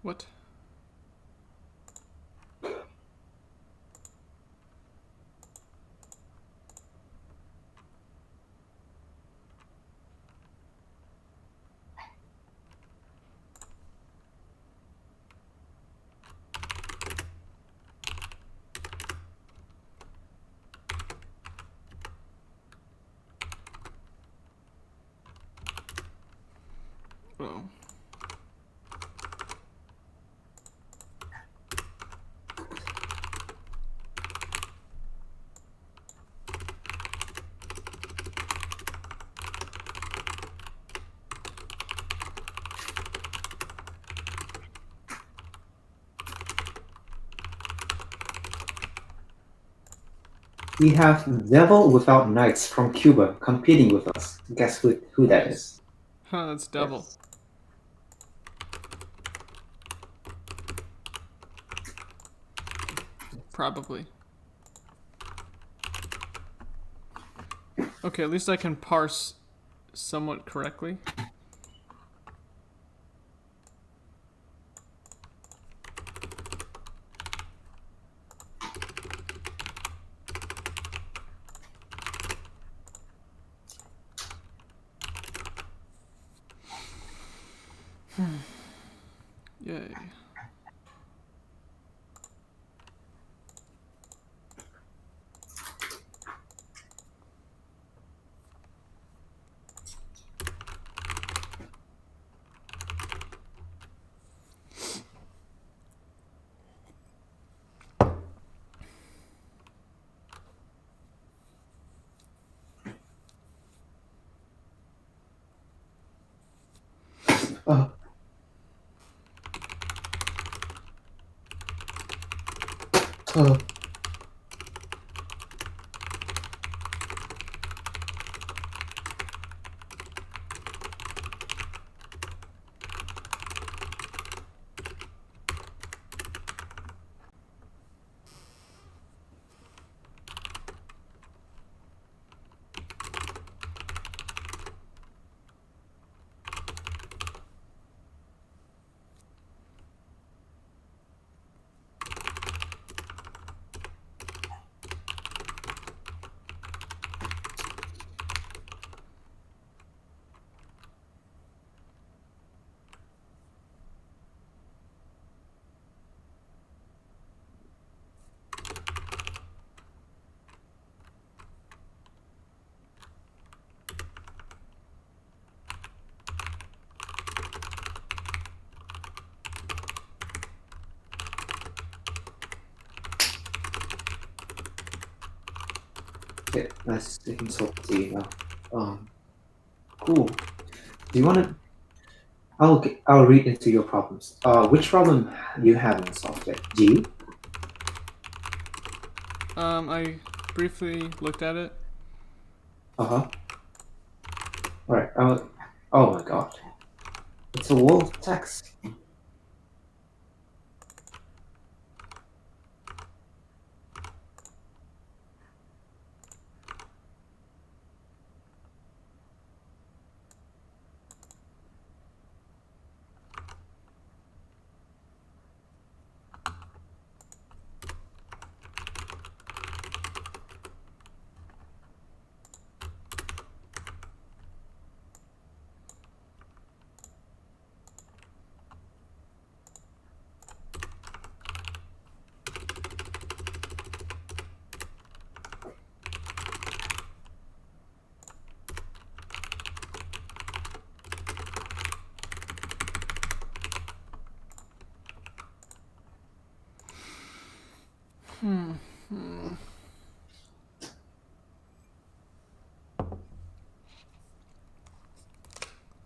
What? Oh. We have Devil Without Knights from Cuba competing with us. Guess who that is? Huh, that's Devil. Yes. Probably. Okay, at least I can parse somewhat correctly. Yay. Oh. Oh. Okay, nice to consult to you now. Cool. Do you want to? I'll read into your problems. Which problem you haven't solved yet? G? I briefly looked at it. Uh-huh. Alright, oh my god. It's a wall of text.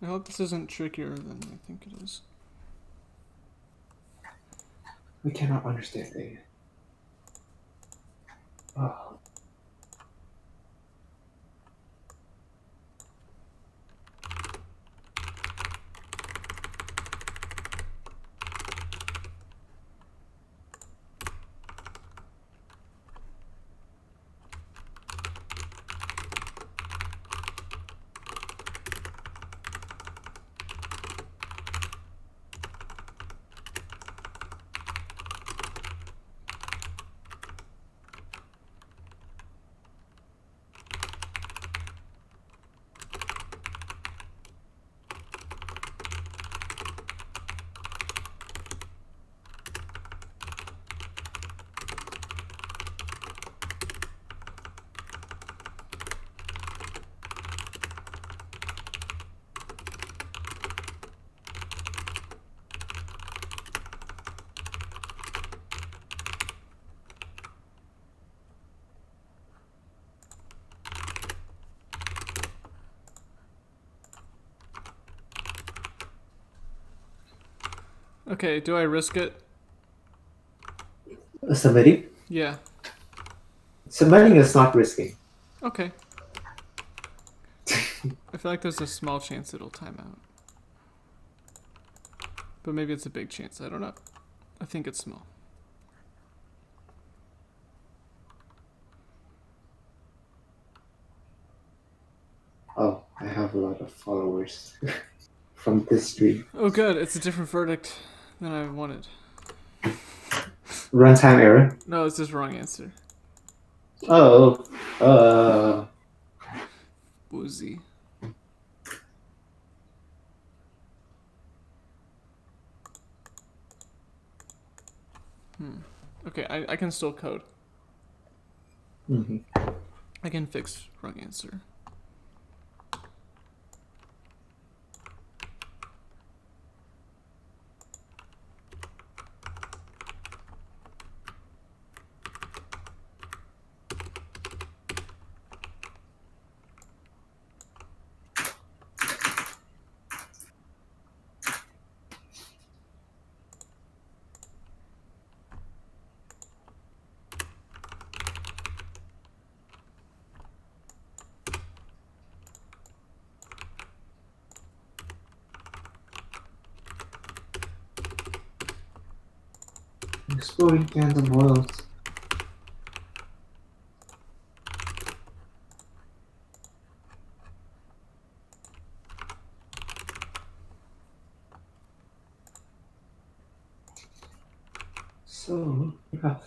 I hope this isn't trickier than I think it is. We cannot understand it. Oh. Okay, do I risk it? Submitting? Yeah. Submitting is not risky. Okay. I feel like there's a small chance it'll time out. But maybe it's a big chance. I don't know. I think it's small. Oh, I have a lot of followers from this stream. Oh, good. It's a different verdict than I wanted. Runtime error? No, it's just wrong answer. Oh, Woozy. Okay, I can still code. I can fix wrong answer. Exploding tandem oils. So we have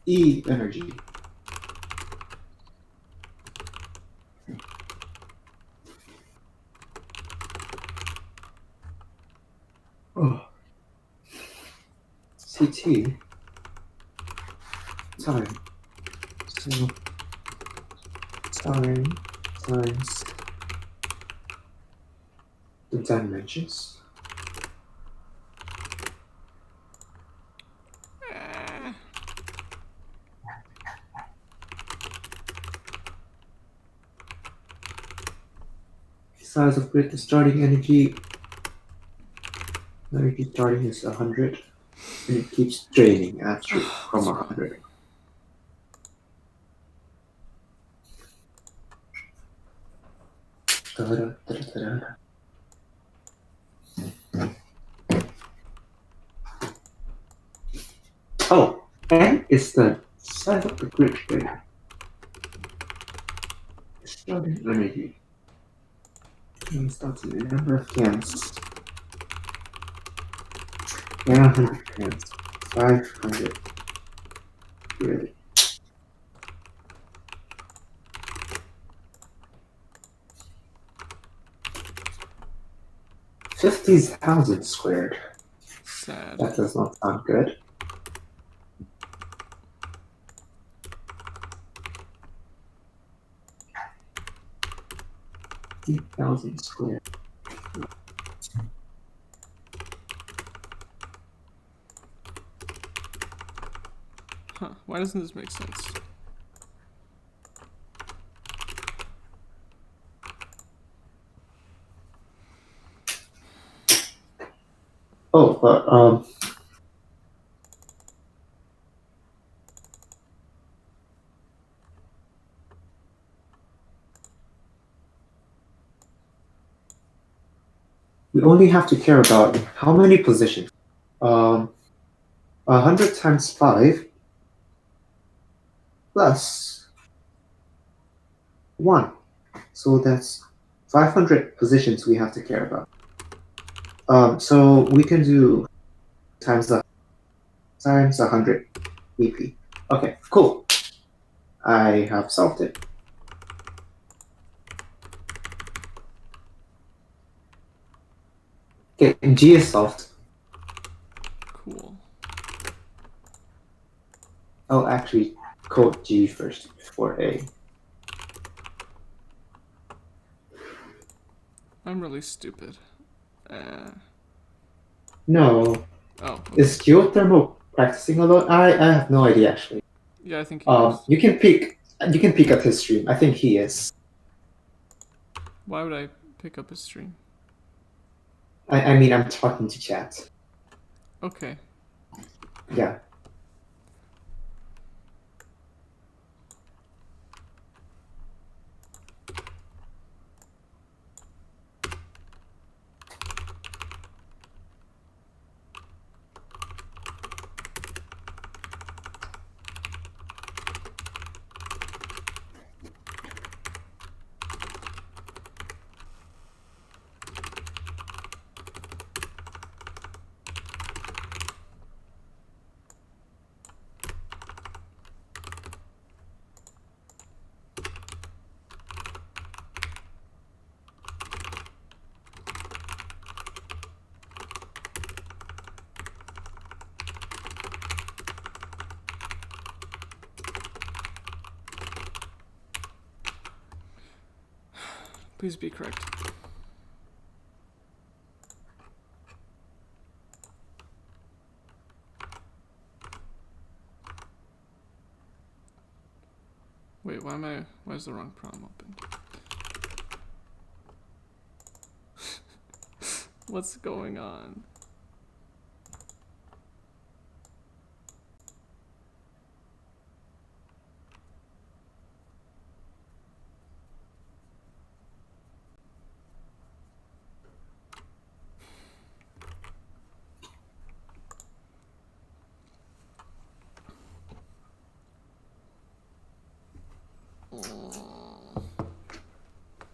E energy. Oh. CT time. So time times the dimensions. Size of grid, the starting energy starting is 100, and it keeps draining after from 100. Oh, N is the size of the grid there. Starting energy. And starts in the number of cans. 100 cans. 500. Really? 50,000 squared. Sad. That does not sound good. $50,000 squared. Huh, why doesn't this make sense? Oh, but we only have to care about how many positions. 100 times 5 plus 1. So that's 500 positions we have to care about. So we can do times 100 EP. Okay, cool. I have solved it. Okay, G is solved. Cool. I'll actually code G first before A. I'm really stupid. No. Oh. Okay. Is geothermal practicing a lot? I have no idea actually. Yeah, I think he is. You can peek at his stream. I think he is. Why would I pick up his stream? I mean, I'm talking to chat. Okay. Yeah. Please be correct. Wait, why is the wrong problem open? What's going on?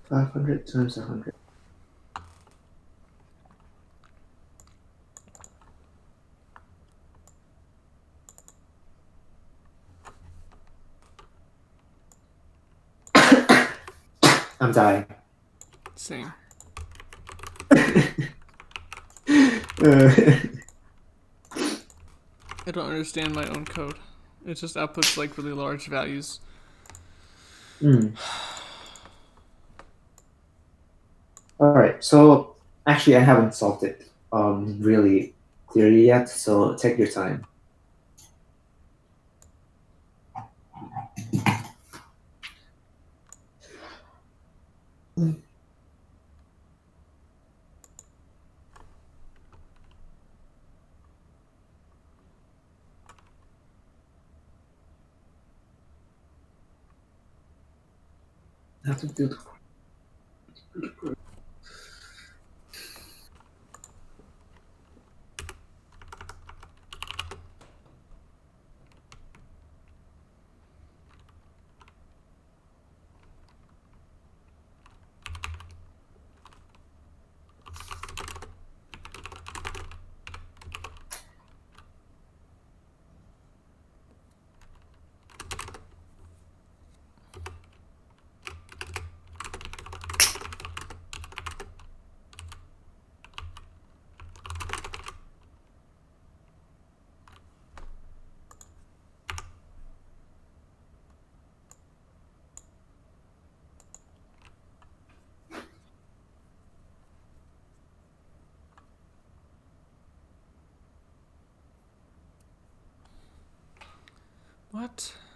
500 times 100. I'm dying. Same. I don't understand my own code. It just outputs like really large values. Alright, so actually I haven't solved it really clearly yet, so take your time. I have to do the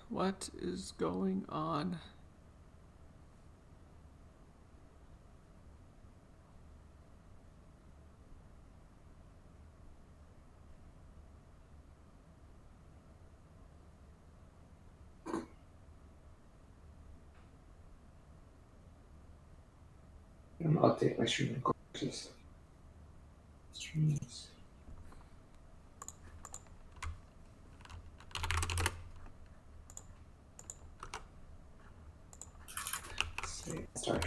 What is going on? I'll update my streaming courses. Streams. Start.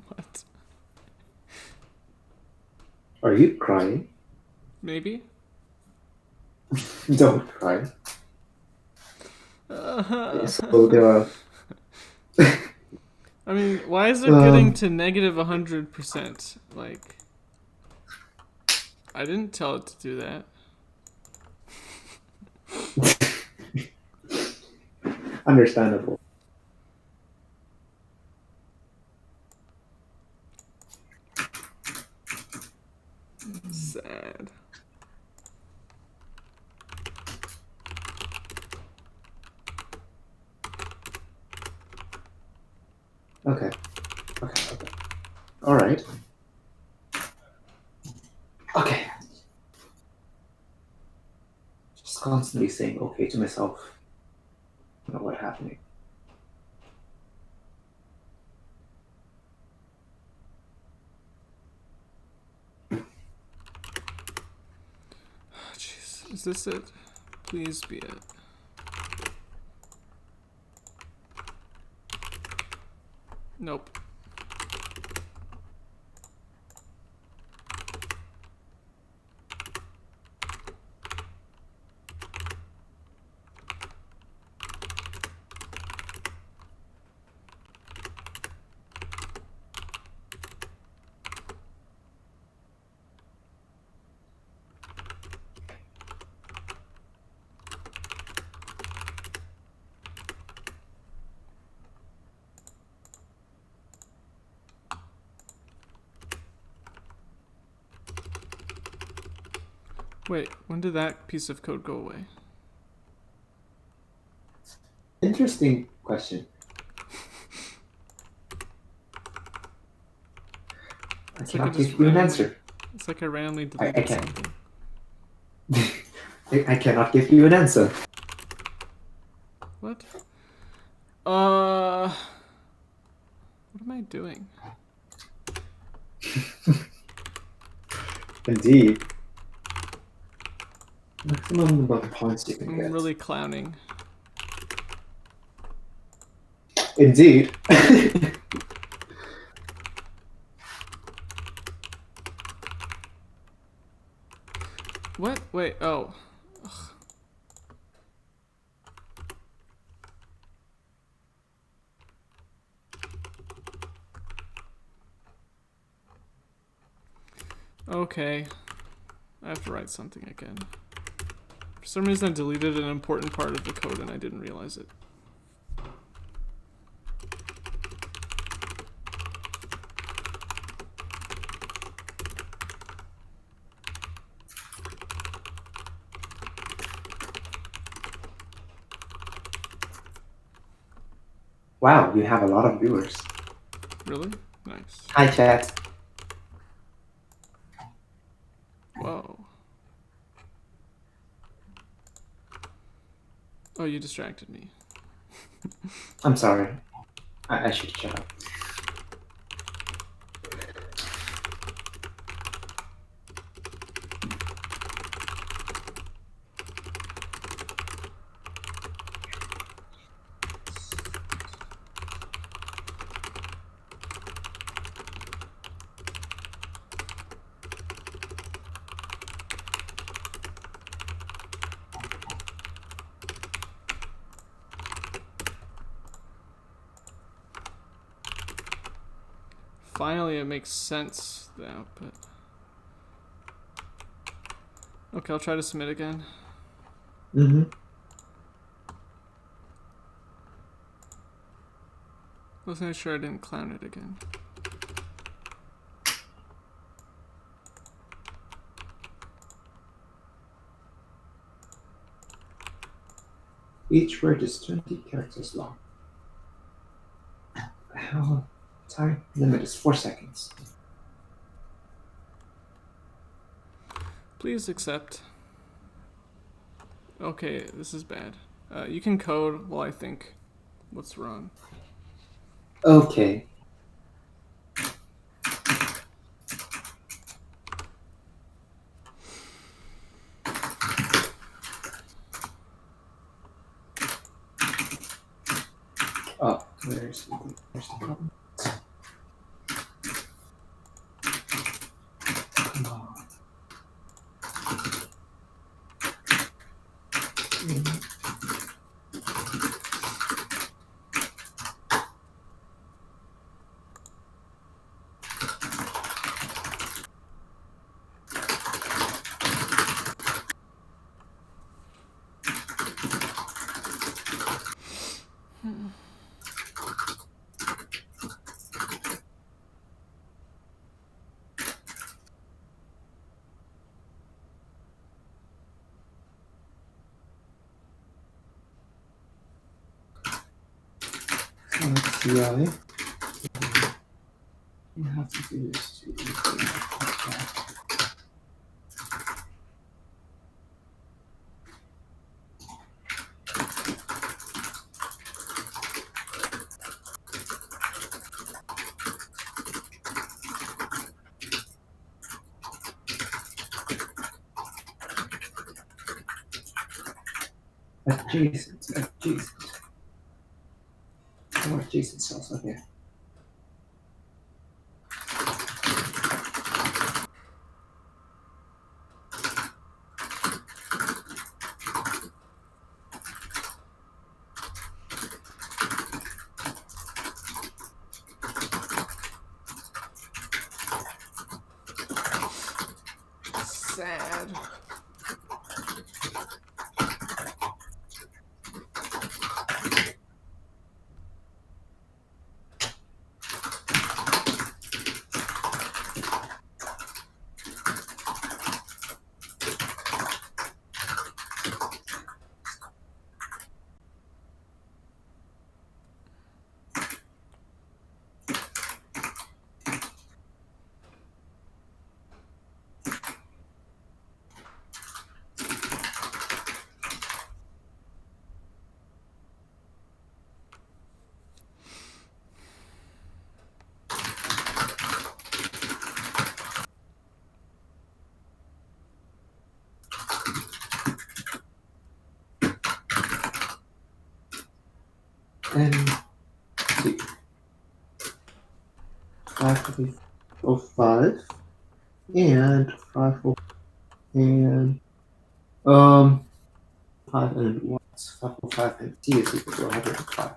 What? Are you crying? Maybe? Don't cry. So there are. I mean, why is it getting to negative 100%? Like, I didn't tell it to do that. Understandable. Sad. Okay. All right. Okay. Just constantly saying okay to myself. I don't know what's happening. Jeez, is this it? Please be it. Nope. Wait, when did that piece of code go away? Interesting question. I cannot give you an answer. It's like I randomly deleted something. I cannot give you an answer. What? What am I doing? Indeed. Maximum number of points you can I'm get. really clowning. Indeed. What? Wait, oh. Ugh. Okay. I have to write something again. For some reason I deleted an important part of the code and I didn't realize it. Wow, you have a lot of viewers. Really? Nice. Hi, chat. Whoa. Oh, you distracted me. I'm sorry. I should shut up. Finally, it makes sense, the output. Okay, I'll try to submit again. Mm-hmm. Wasn't I sure I didn't clown it again? Each word is 20 characters long. How time limit is 4 seconds. Please accept. Okay, this is bad. You can code while I think what's wrong. Okay. Oh, where's the problem? Come on. So let's see how you have to do this to adjacent. More adjacent cells, okay. Sad. and see, 505 and 505 and 5 and 505 and t is equal to 105.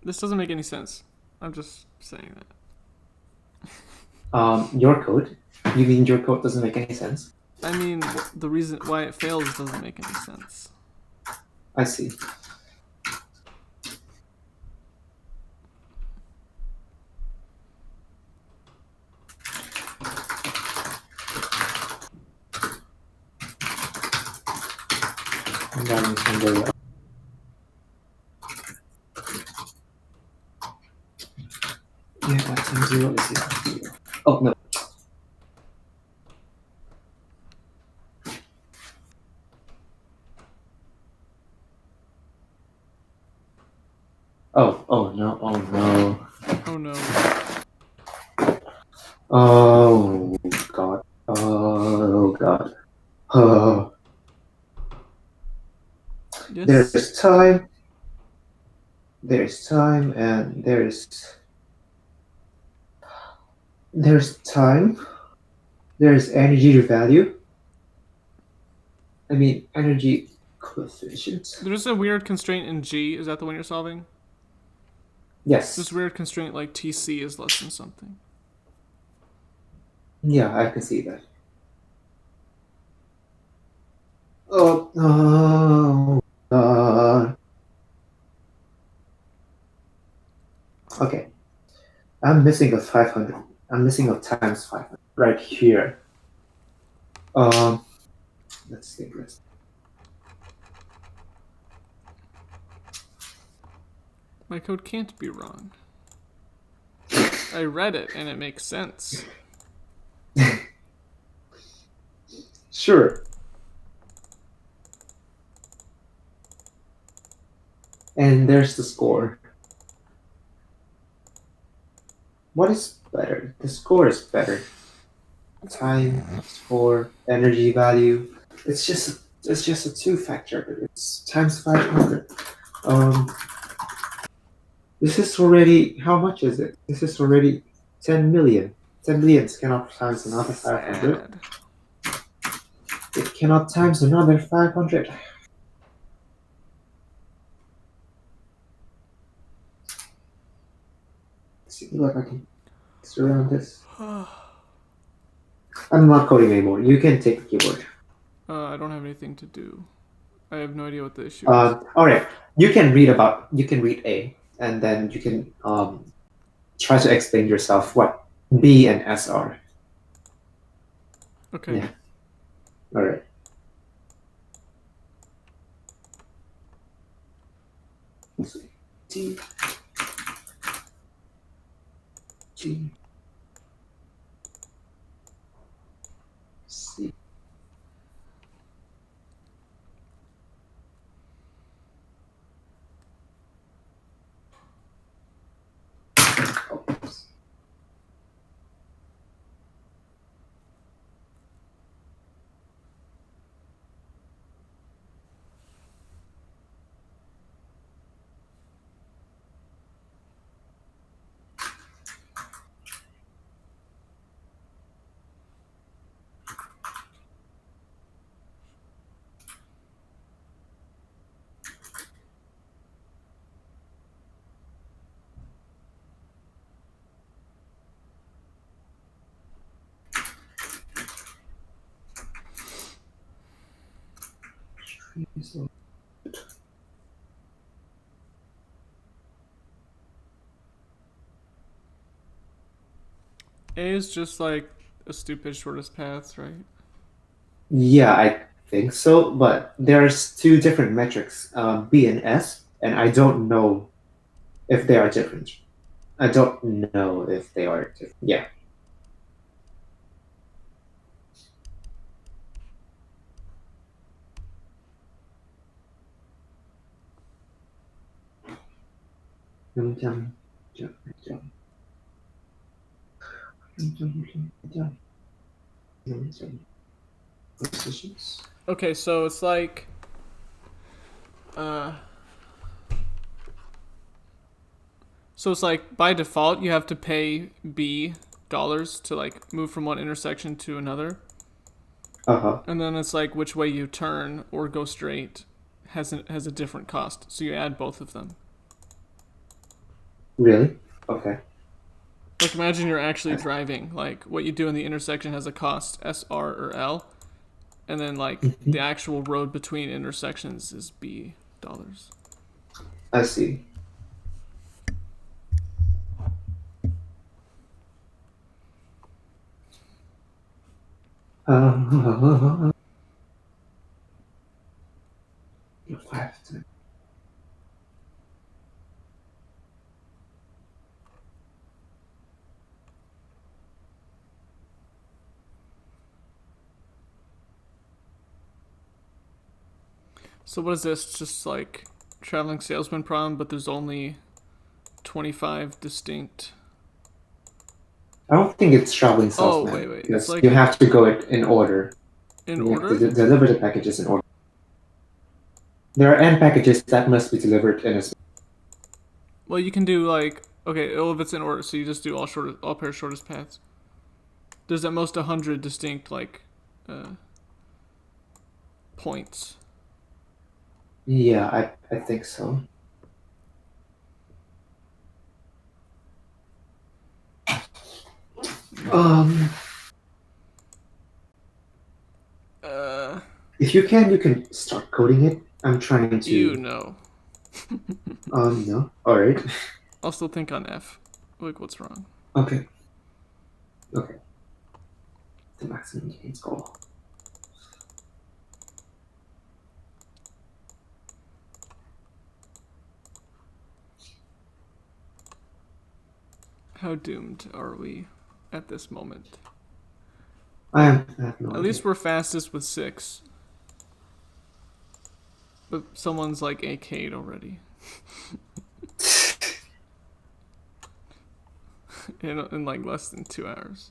This doesn't make any sense. I'm just saying that. Your code? You mean your code doesn't make any sense? I mean, the reason why it fails doesn't make any sense. I see. And then you can go yeah, x times 0 is equal to 0. Oh, no. Oh no, oh no. Oh no. Oh god. Oh god. Oh. Yes. There's time. There's time and there's time. There's energy to value. I mean energy coefficient. There's a weird constraint in G. Is that the one you're solving? Yes. This weird constraint like TC is less than something. Yeah, I can see that. Oh, God. Okay. I'm missing a 500. I'm missing a times 500 right here. Let's take this. My code can't be wrong. I read it and it makes sense. Sure. And there's the score. What is better? The score is better. Time, score, energy value. It's just a two-factor, but it's times 500. This is already, how much is it? This is already 10 million. 10 millions cannot times another 500. It cannot times another 500. Let's see what I can surround this. I'm not coding anymore. You can take the keyboard. I don't have anything to do. I have no idea what the issue is. All right. You can read A, and then you can try to explain yourself what B and S are. Okay. Yeah. All right. Let's see. T. G. C. Oops. So, A is just like a stupid shortest path, right? yeah, I think so, but there's two different metrics, B and S, and I don't know if they are different. I don't know if they are different. Yeah. Yum, yum. Positions. Okay, so it's like, by default you have to pay B dollars to like move from one intersection to another, and then it's like which way you turn or go straight has a different cost. So you add both of them. Really? Okay. Like imagine you're actually driving. Like what you do in the intersection has a cost S, R, or L, and then like the actual road between intersections is B dollars. I see. You have to. So what is this? Just like traveling salesman problem, but there's only 25 distinct. I don't think it's traveling Oh salesman. wait, Because it's like you have to go it in order. in You have to order. deliver the packages in order. There are n packages that must be delivered in a. Well, you can do like okay, well if it's in order, so you just do all pair shortest paths. There's at most 100 distinct like points. Yeah, I think so. If you can start coding it. I'm trying to. You know. No. All right. I'll still think on F. Like what's wrong? Okay. Okay. The maximum gains goal. How doomed are we at this moment? I have no idea. At least we're fastest with 6. But someone's like AK'd already. in like less than 2 hours.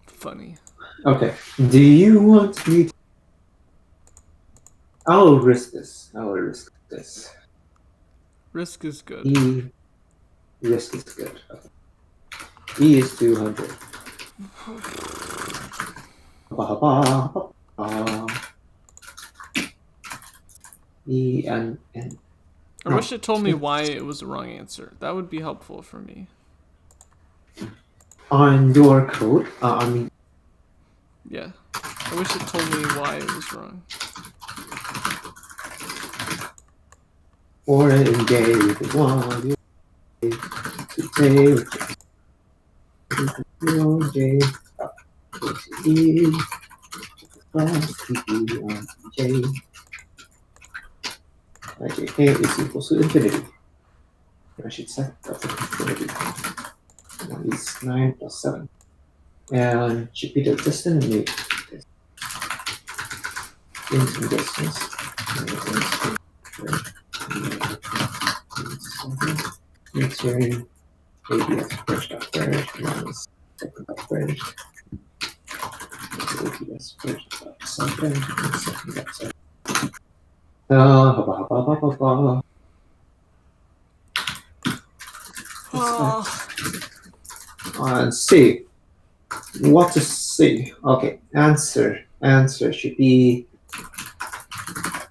Funny. Okay. Do you want me to... I'll risk this. Risk is good. Risk is good. Okay. E is 200. E and I wish it told me why it was the wrong answer. That would be helpful for me. On your code, I mean... Yeah. I wish it told me why it was wrong. Or engage with one, today, J, E, J, J is equal to infinity. I should set that to infinity. That is 9 plus 7. And should be the distance make this into distance. Return ABS first up first minus second up first. ABS first up second and second up second. C. What is C? Okay, answer should be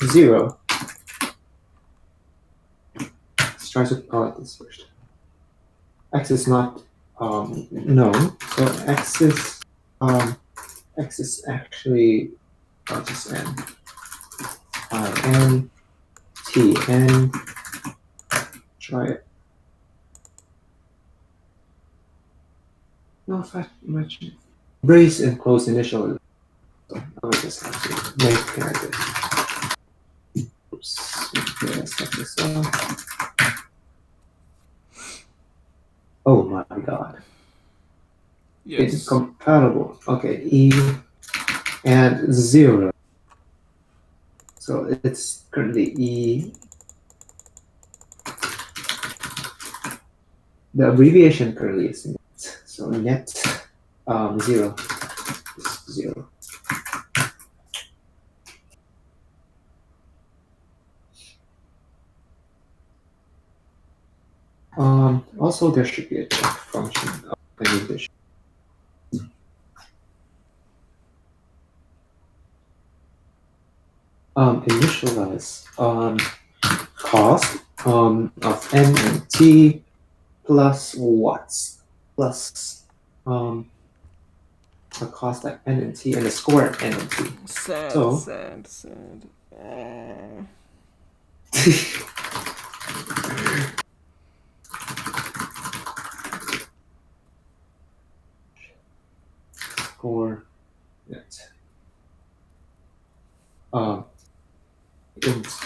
0. Let's try to call this first. X is not known, so X is actually just N. N, T, N. Try it. No, much. Brace and close initial. So I will just have to make this. Oops. Okay, let's set this up. Oh my god. Yes. It's compatible. Okay, E and 0. So it's currently E. the abbreviation currently is net. So net 0 is 0. Also, there should be a check function. I mean, there should initialize cost of n and t plus watts plus a cost at n and t and a score at n and t. Sad. Score that index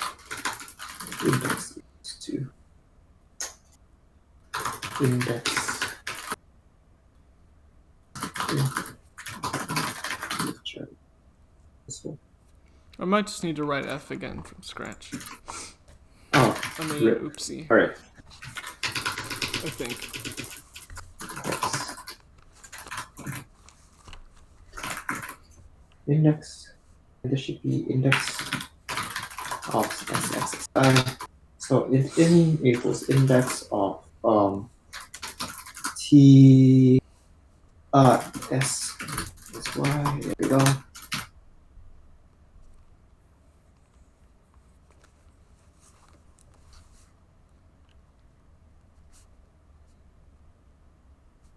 equals to index this one. I might just need to write f again from scratch. Oh, I mean, oopsie. all right. I think. Index, and there should be index of SXXI. So if n equals index of T S Y, there we go.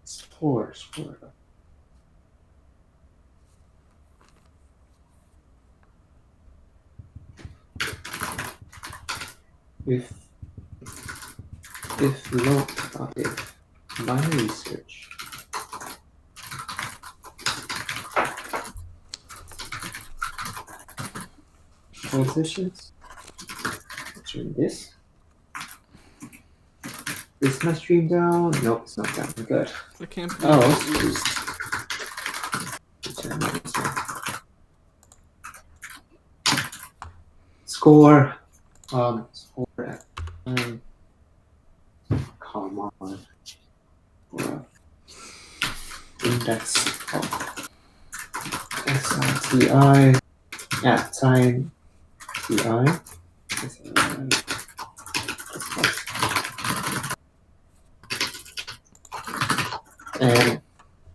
Score. If binary search positions, turn this. Is my stream down? Nope, it's not down. Good. I can't be Turn this one. Score. Score at come on. Index of SITI at time TI. And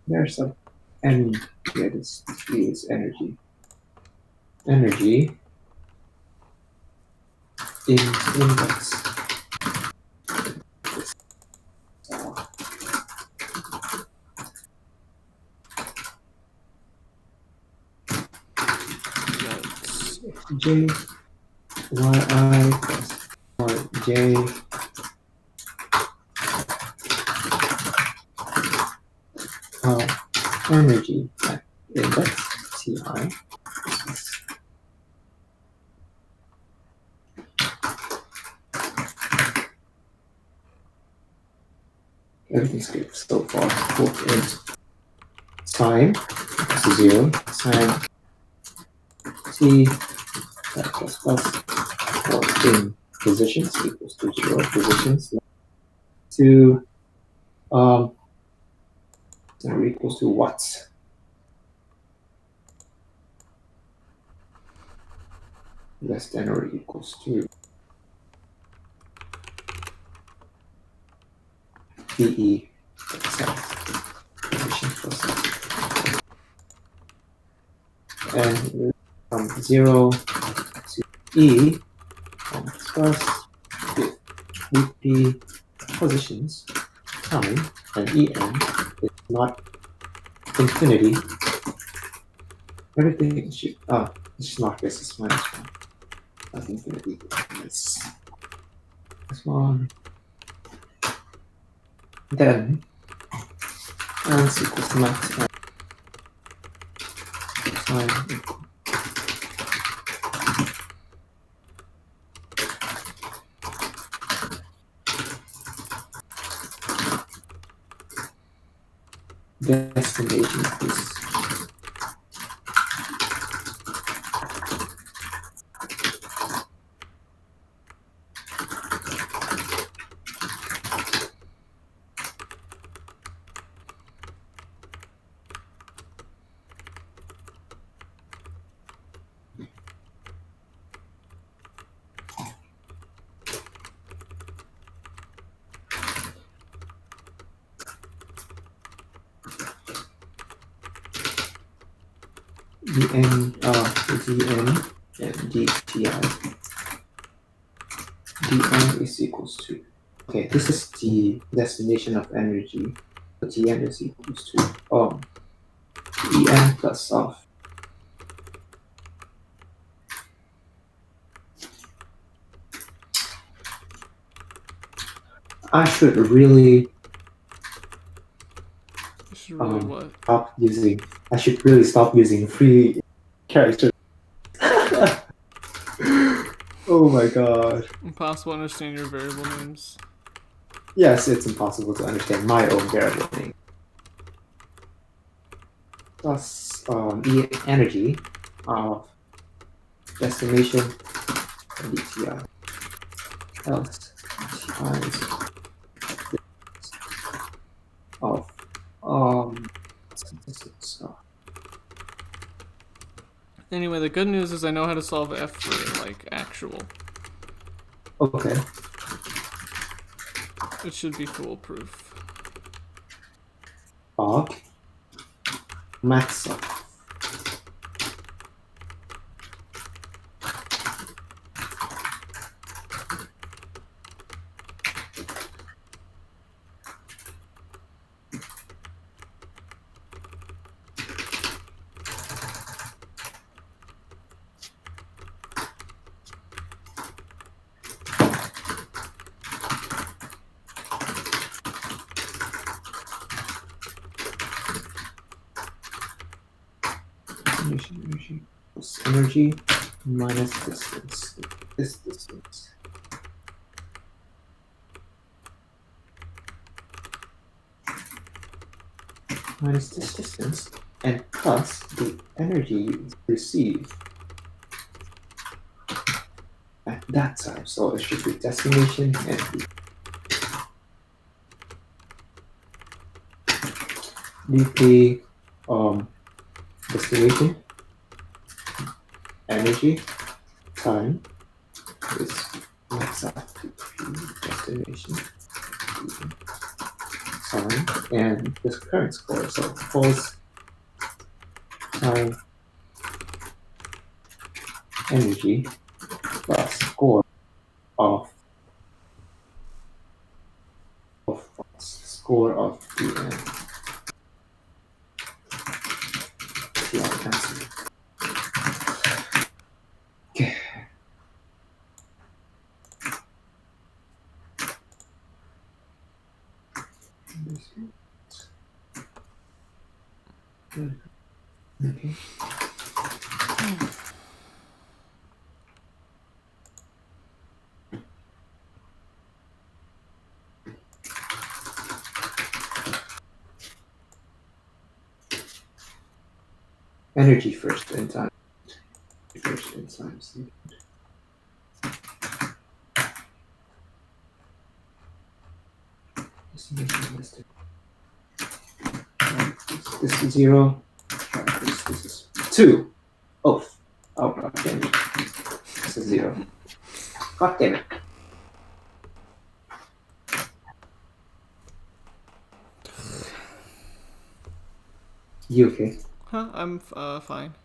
there's some N here. This is energy. Energy in index. J yi plus j energy at index ti. Everything's good so far. Put in time to 0, time t plus or in positions equals to 0 positions to or equals to watts. Less than or equals to PE position plus and from 0 to E plus with the positions time and En is not infinity. Everything should it's not this is minus 1. Not infinity. This one. Then is equals to max time destination is dn and dti. dn is equals to, okay, this is the destination of energy. So dn is equals to en plus of I should really what? I should really stop using free characters. Oh my god. Impossible to understand your variable names. Yes, it's impossible to understand my own variable name. Plus E energy of destination dti else times of Anyway, the good news is I know how to solve f for like actual. okay. It should be foolproof. Of max of energy plus energy minus distance. This distance. Minus this distance and plus the energy you receive at that time. So it should be destination and the destination energy time is max up to destination time and this current score. So false time energy plus score of the answer. Okay. Okay. Energy first and time. First and time. This is 0. This is 2. Oh, god damn it. This is 0. God damn it. You okay? Huh? I'm fine.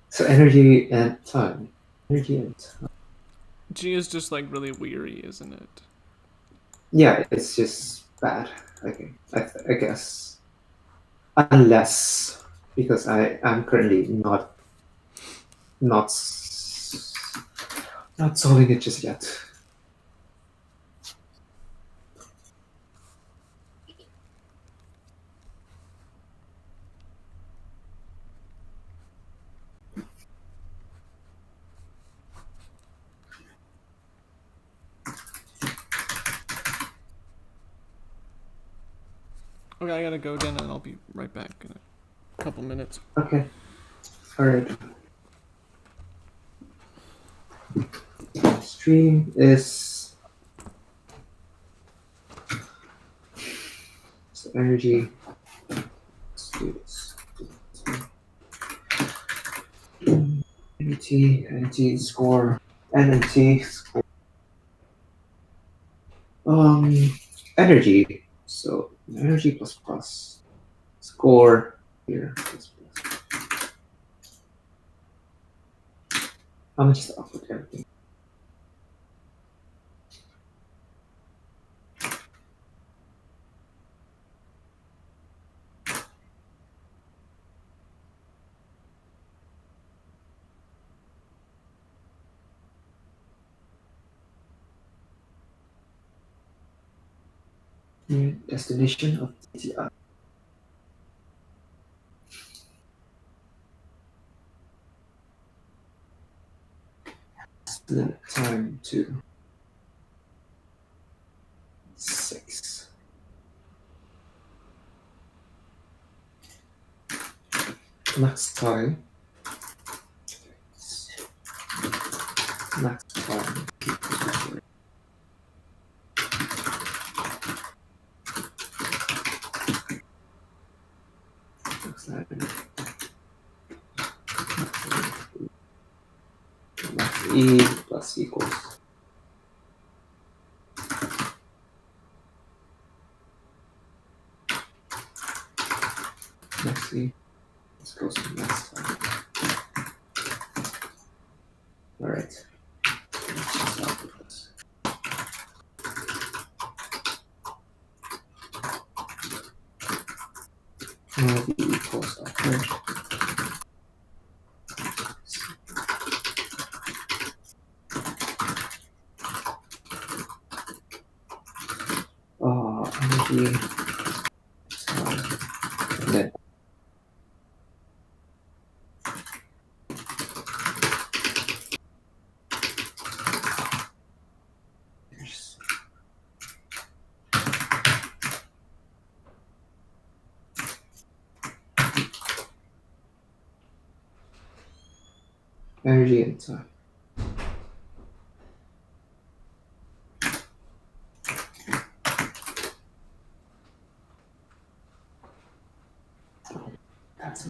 So energy and time. Energy and time. G is just like really weary, isn't it? Yeah, it's just bad. Okay, I guess. Unless because I'm currently not solving it just yet. Okay, I gotta go again and I'll be right back in a couple minutes. Okay. Alright. Stream is so energy. Let's do this. NT score. NT score. Energy. So energy plus plus. score here. I'm just output everything. New destination of IDI. Limit time to 6. Max time. Max time. Max E plus equals. Max E. Let's go to max time. All right. Let's just output this. Now the equals output. Energy. And then energy and time. That's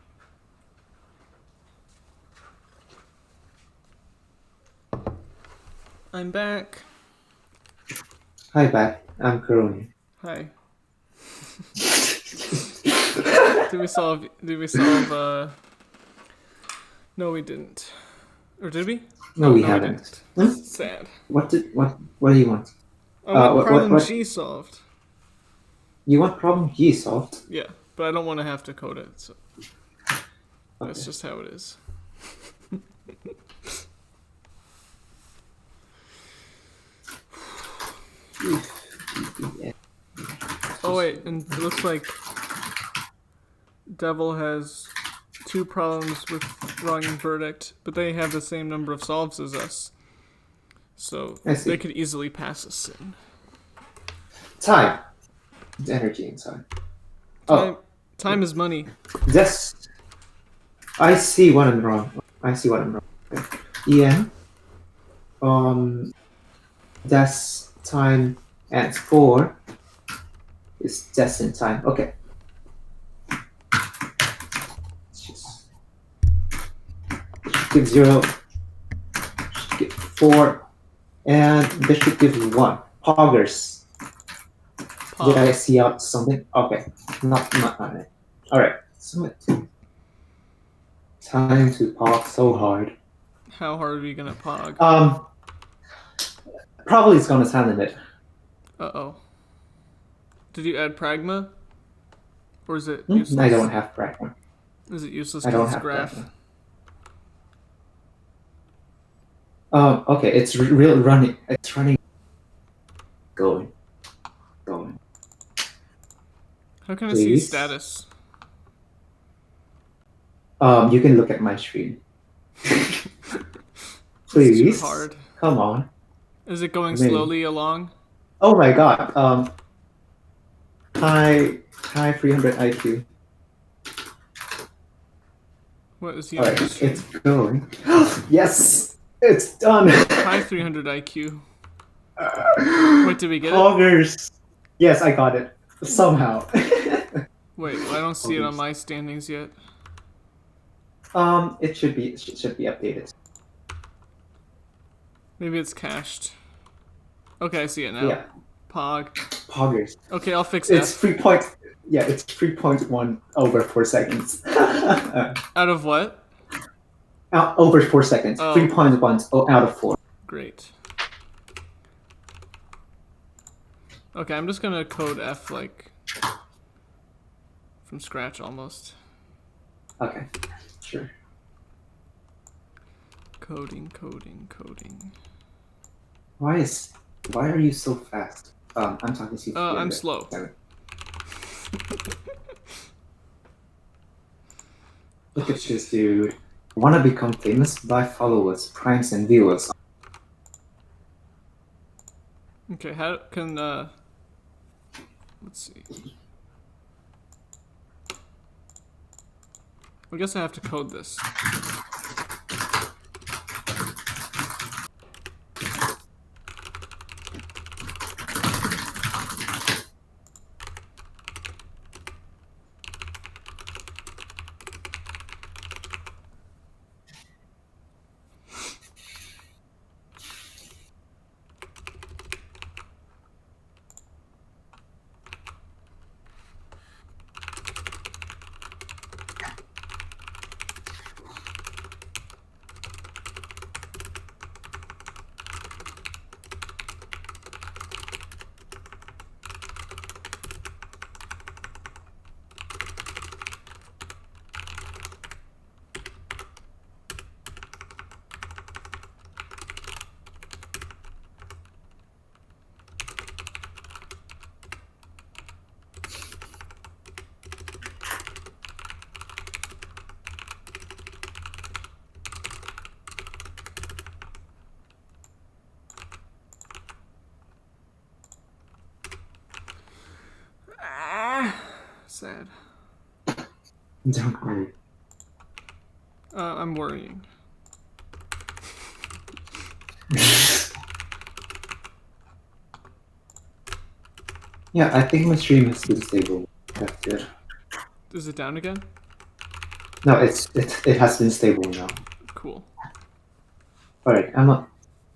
I'm back. Hi, back. I'm Kuroni. Hi. Did we solve? No, we didn't. Or did we? No, we we haven't. didn't. Sad. What do you want? I want what- problem what- G solved. You want problem G solved? Yeah, but I don't want to have to code it, so that's Okay. just how it is. Yeah. Oh wait, and it looks like Devil has 2 problems with wrong verdict, but they have the same number of solves as us. So I see. they could easily pass us soon. Time. It's energy and time. Time is money. This. I see what I'm wrong. Okay. That's time and score is just in time. Okay. Let's just give 0, give 4, and this should give 1. Poggers. Pog. Did I see out something? Okay. Not it. Alright. So time to pog so hard. How hard are you gonna pog? Probably it's gonna time limit. Uh-oh. Did you add pragma? Or is it useless? I don't have pragma. Is it useless I don't because it's have graph? pragma. Okay, it's real running. It's running. Going. How can I see Please. status? You can look at my screen. It's Please. too hard. Come on. Is it going Maybe. slowly along? Oh my god. High 300 IQ. What is he on your Alright, screen? it's going. Yes! It's done! High 300 IQ. Wait, did we get it? Poggers! Yes, I got it. Somehow. Wait, I don't see it on my standings yet. It should be updated. Maybe it's cached. Okay, I see it now. Yeah. Pog. Poggers. Okay, I'll fix It's F. 3 point. Yeah, it's 3.1 over 4 seconds. Out of what? Over 4 seconds. Oh. 3.1 out of 4. Great. Okay, I'm just gonna code F like from scratch almost. Okay, sure. Coding, coding, coding. Why are you so fast? I'm talking to you. I'm slow. Look at this dude. Wanna become famous? Buy followers, pranks, and viewers. Okay, how can let's see. I guess I have to code this. Sad. Don't worry. I'm worrying. Yeah, I think my stream has been stable. That's good. Is it down again? No, it has been stable now. Cool. Alright, I'm not.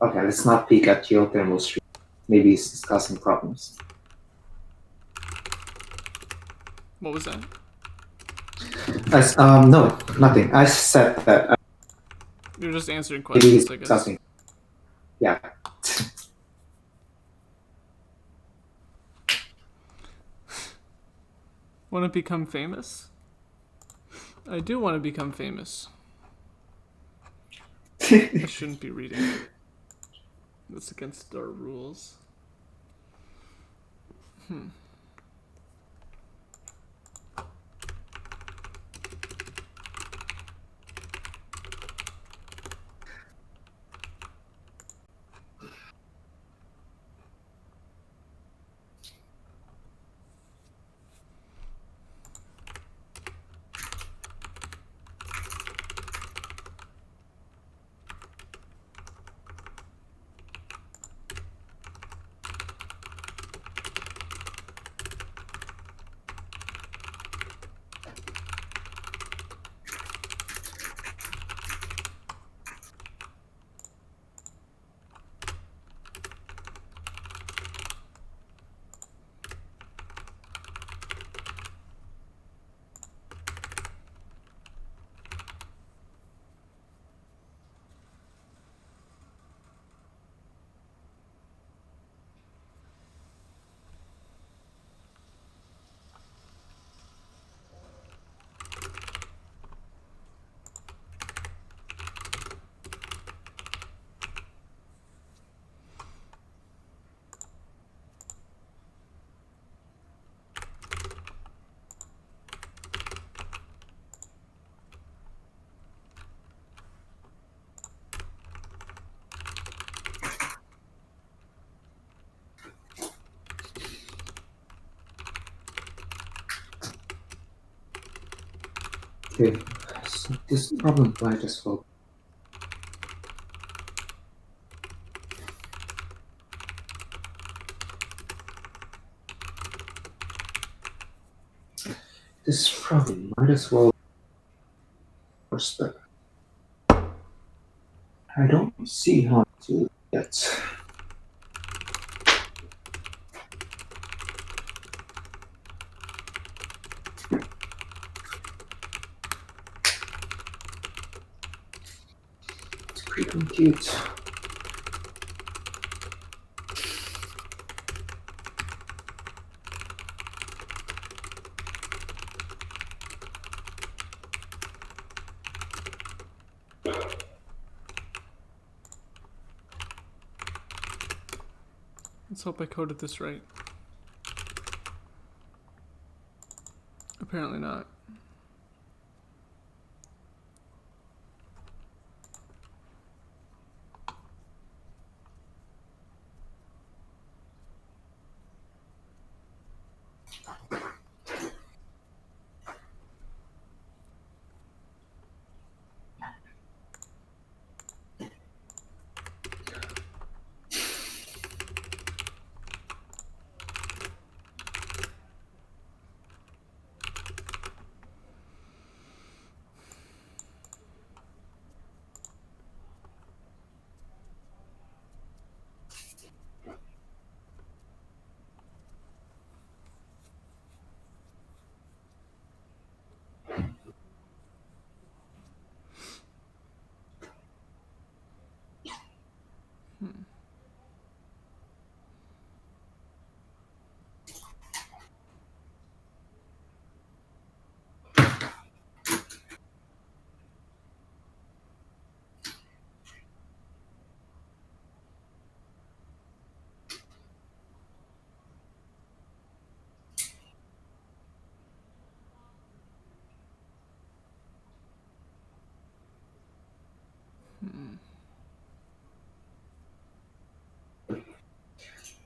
Okay, let's not peek at geothermal stream. Maybe it's causing problems. What was that? No, nothing. I said that. You're just answering Maybe questions, he's I guess. discussing. Yeah. Want to become famous? I do want to become famous. I shouldn't be reading. That's against our rules. Okay, so this problem might as well. This problem might as well. But I don't see how to get. Pre-compute. Let's hope I coded this right. Apparently not.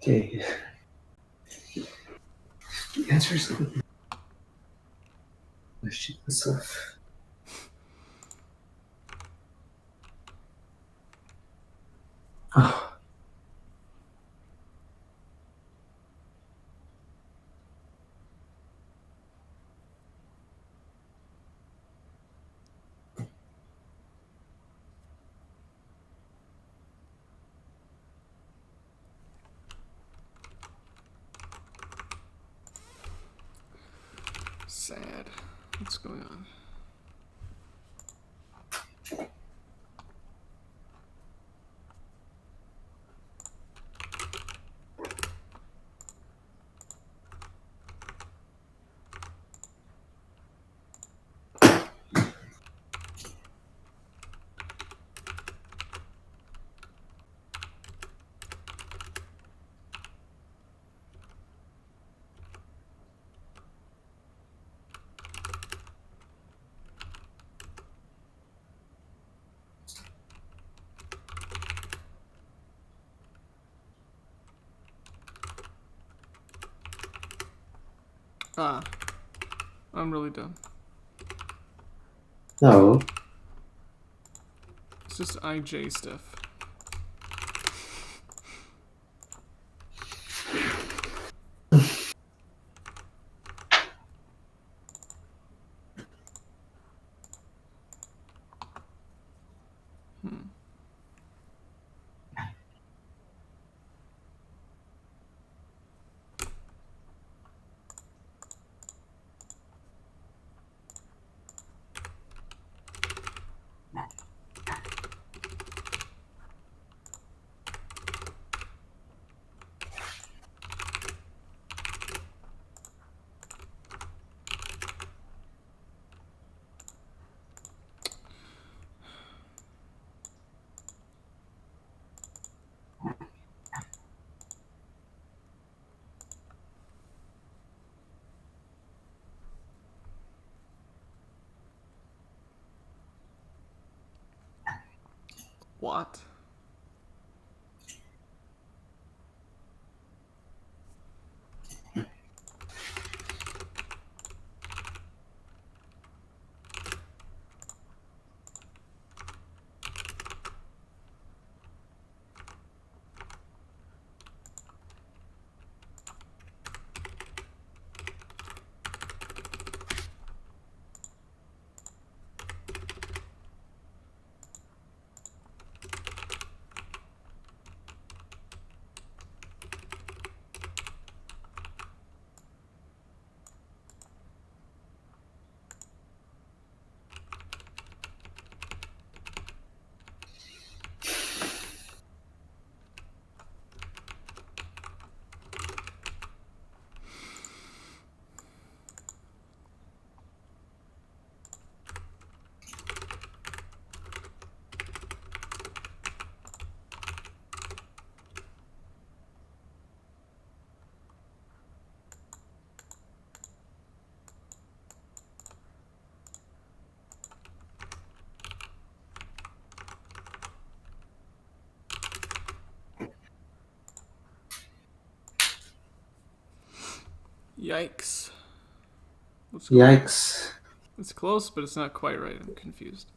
Okay. The answer is good. I shoot myself. Oh. Sad. What's going on? Ah, I'm really dumb. No. It's just IJ stuff. What? Yikes. What's going on? Yikes. It's close, but it's not quite right. I'm confused.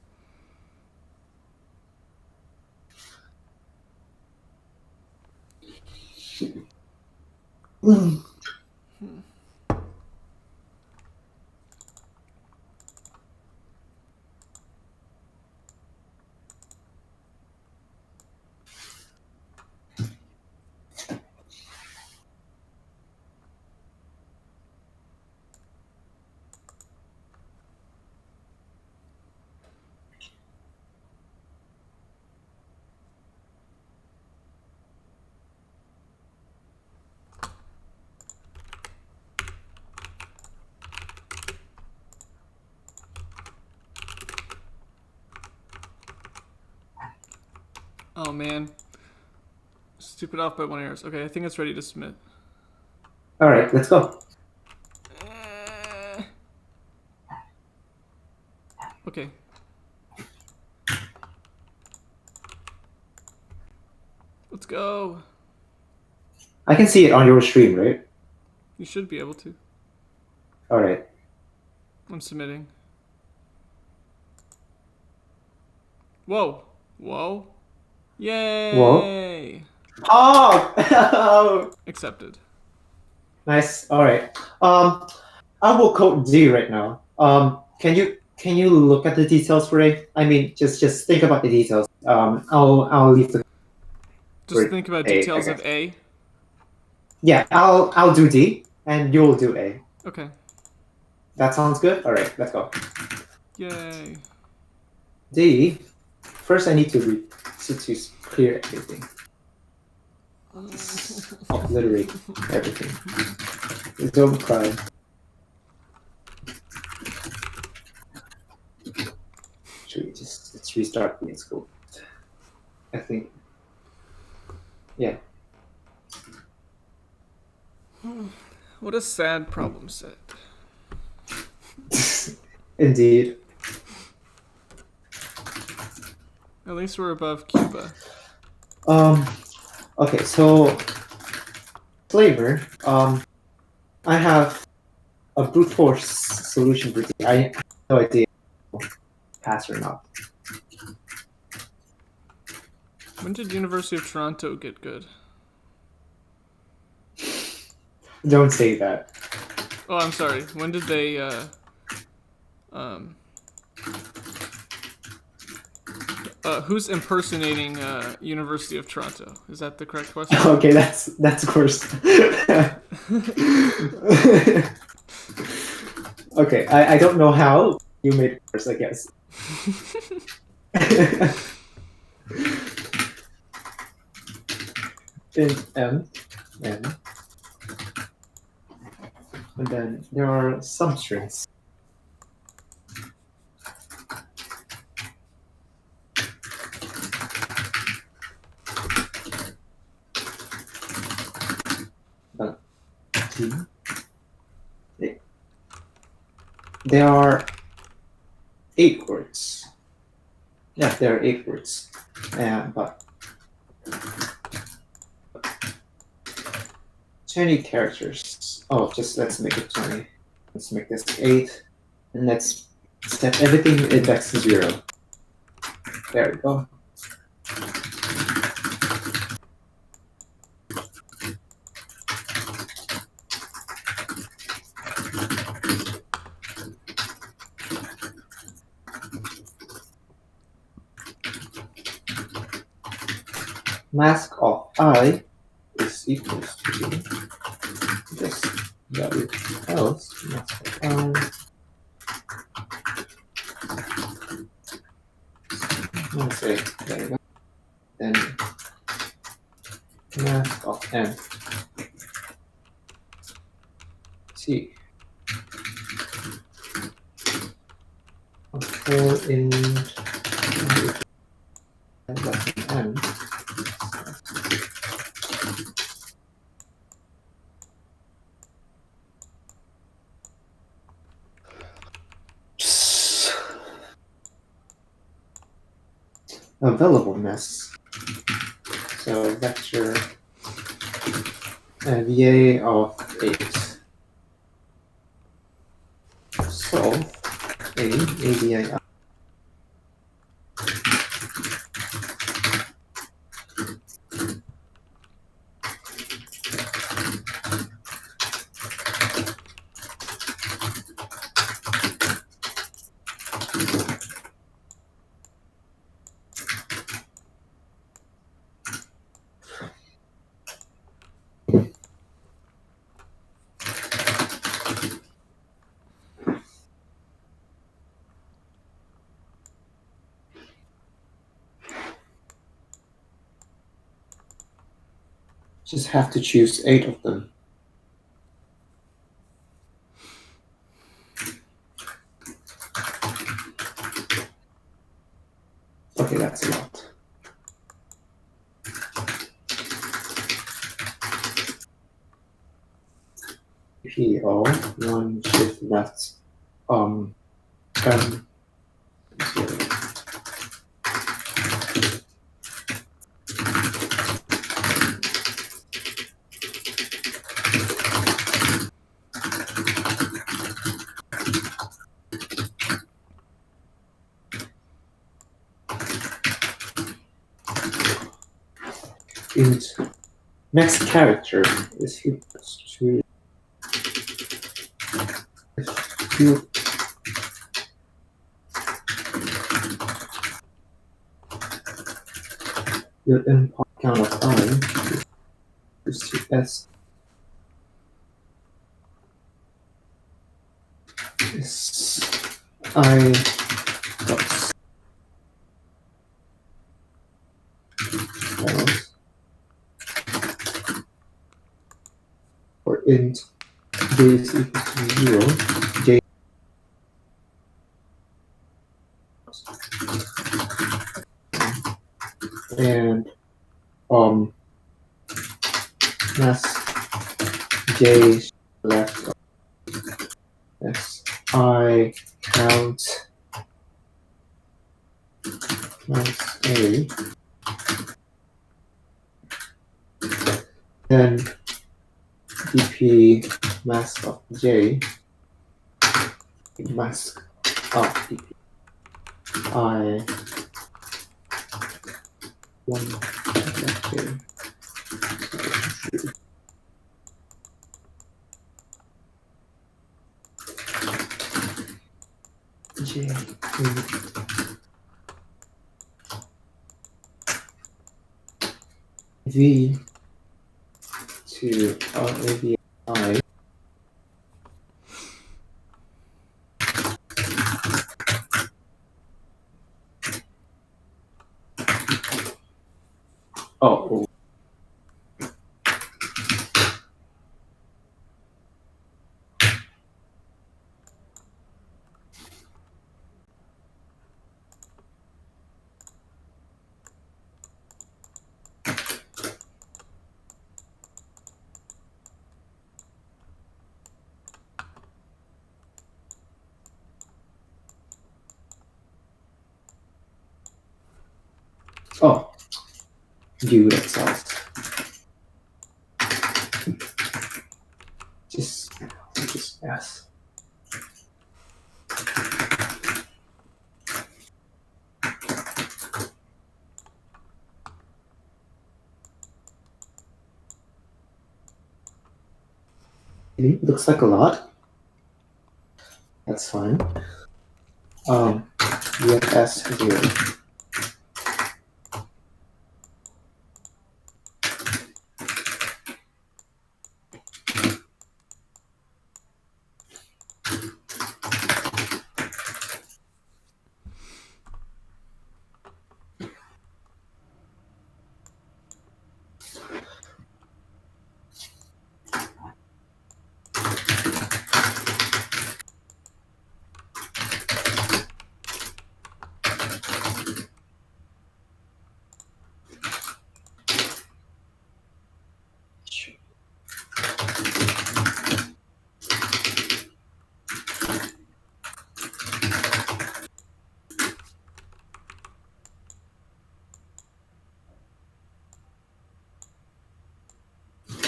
Oh man. Stupid off by 1 errors. Okay, I think it's ready to submit. All right, let's go. Okay. Let's go. I can see it on your stream, right? You should be able to. All right. I'm submitting. Whoa. Whoa. Yay. Oh! Accepted. Nice. All right. I will code D right now. Can you look at the details for A? I mean, just think about the details. I'll leave the Just for think about A, I details of guess. A. Yeah, I'll do D and you'll do A. Okay. That sounds good. All right, let's go. Yay. D. First, I need to clear everything. Obliterate everything. Don't cry. Let's restart the school. I think. Yeah. What a sad problem set. Indeed. At least we're above Cuba. Okay, so flavor. I have a brute force solution for D. I have no idea pass or not. When did University of Toronto get good? Don't say that. Oh, I'm sorry. When did they, who's impersonating, University of Toronto? Is that the correct question? Okay, that's course. Okay, I don't know how you made it first, I guess. In M, and then there are substrings. There are 8 words. Yeah, there are 8 words. But 20 characters. Oh, just let's make it 20. Let's make this 8. And let's set everything index to 0. There we go. Mask of I is equals to this value else mask of I. Let's say there we go. Then mask of M. C. Control in M. Availableness. So vector VA of 8. A, ADI. Just have to choose 8 of them. Okay, that's a lot. PO, 1 shift left, M, 0. And next character is equals to Q. Your input count of I is to S is I dot else for int j is equal to 0, j and mass j left s I count mass a, then dp mask of j mask of dp I 1 j j v to AVI oh oh view itself just yes. It looks like a lot. That's fine. VFS 0.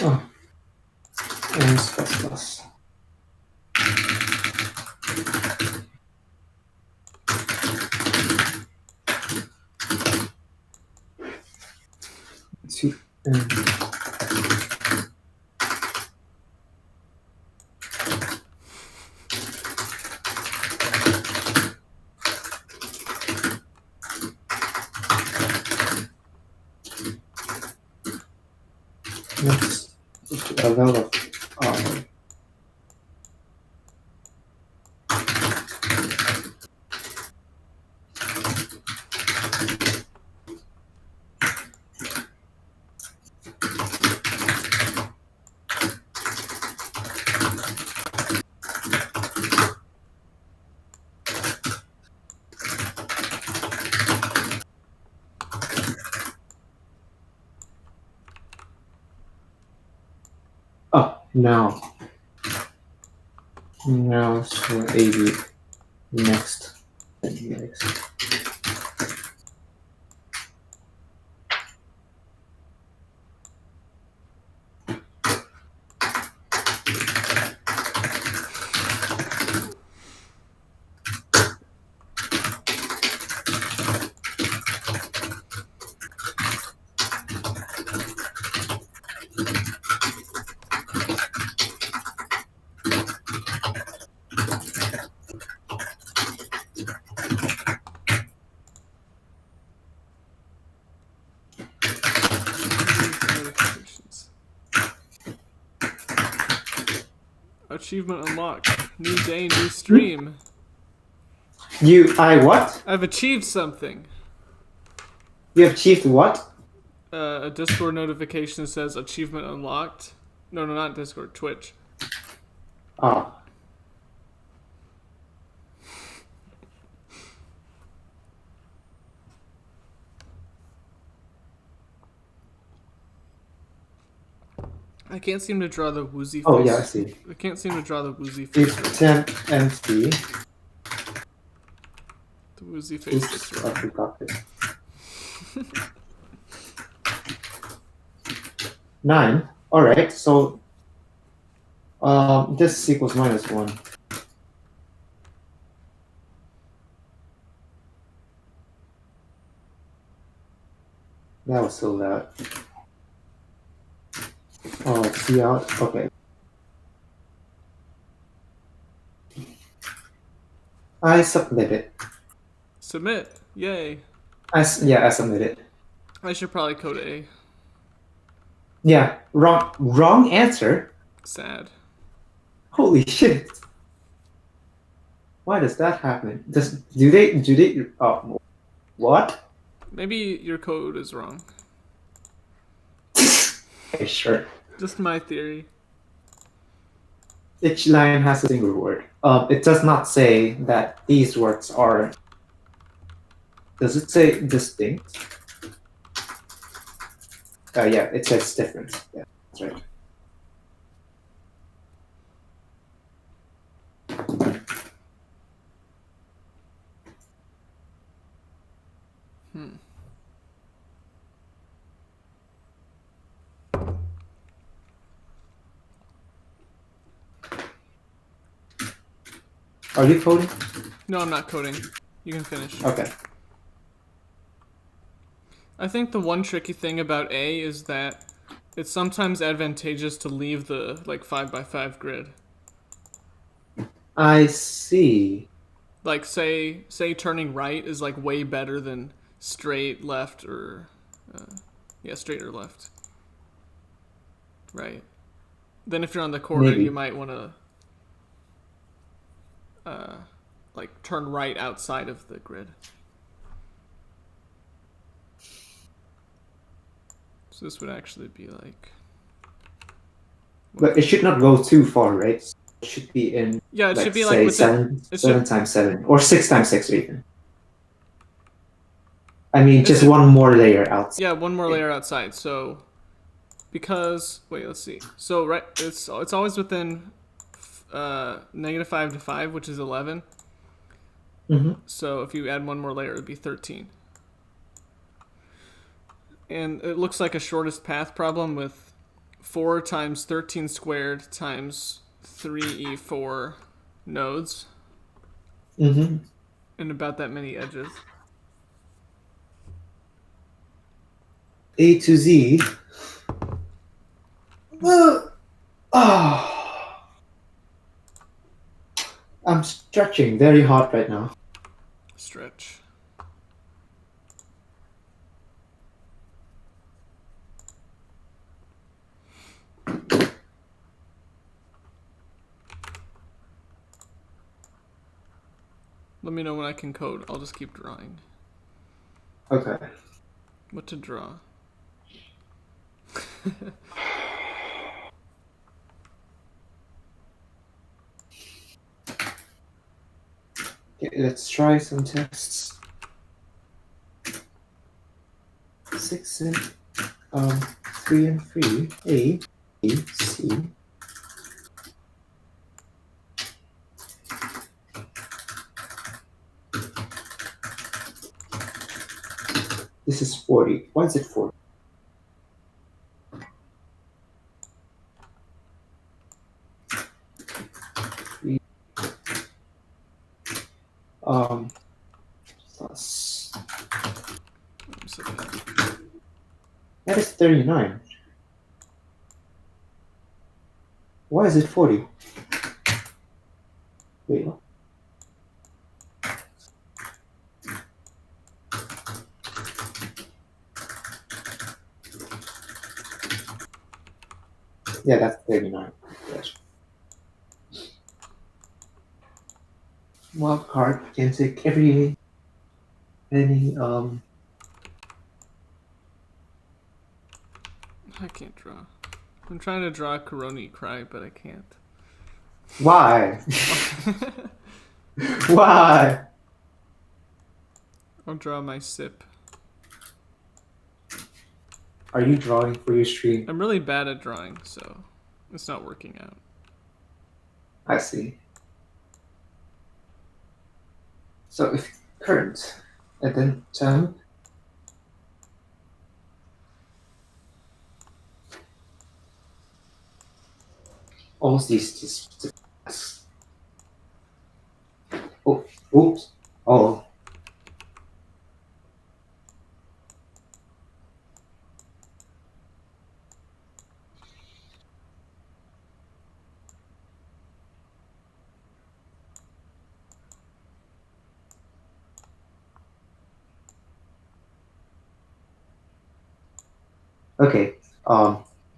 Oh, and plus plus. Next, a lot of now for 80 next. Notifications. Achievement unlocked. New day, new stream. What? I've achieved something. You achieved what? A Discord notification says achievement unlocked. No, not Discord, Twitch. Oh. I can't seem to draw the woozy face. Oh yeah, I see. I can't seem to draw the woozy face. If temp empty. The woozy face. Oops, I forgot it. 9. All right. So this equals -1. That was so loud. Oh, see out. Okay. I submitted. Submit. Yay. I submitted. I should probably code A. Yeah, wrong answer. Sad. Holy shit! Why does that happen? Do they? Oh, what? Maybe your code is wrong. Okay, sure. Just my theory. Each line has a single word. It does not say that these words are. Does it say distinct? Yeah, it says different. Yeah, that's right. Are you coding? No, I'm not coding. You can finish. Okay. I think the one tricky thing about A is that it's sometimes advantageous to leave the 5x5 grid. I see. Like say turning right is way better than straight left or straight or left. Right. Then if you're on the corner, Maybe. you might want to turn right outside of the grid. So this would actually be like. But it should not go too far, right? It should be in. Yeah, it should be say within, 7 times 7 or 6 times 6 even. I mean, just one more layer outside. Yeah, one more layer outside. So, because let's see. So right, it's always within -5 to 5, which is 11. Mm-hmm. So if you add one more layer, it would be 13. And it looks like a shortest path problem with 4 times 13 squared times 3e4 nodes. Mm-hmm. And about that many edges. A to Z. Oh, I'm stretching very hard right now. Stretch. Let me know when I can code. I'll just keep drawing. Okay. What to draw? Okay, let's try some tests. 6 and 3 and 3. A, B, C. This is 40. Why is it 40? Plus. That is 39. Why is it 40? Wait. Yeah, that's 39. Yes. Wild card can take any I can't draw. I'm trying to draw Kuroni cry, but I can't. Why? Why? I'll draw my sip. Are you drawing for your stream? I'm really bad at drawing, so it's not working out. I see. So if current and then temp. Almost these. Oh, oops. Oh. Okay.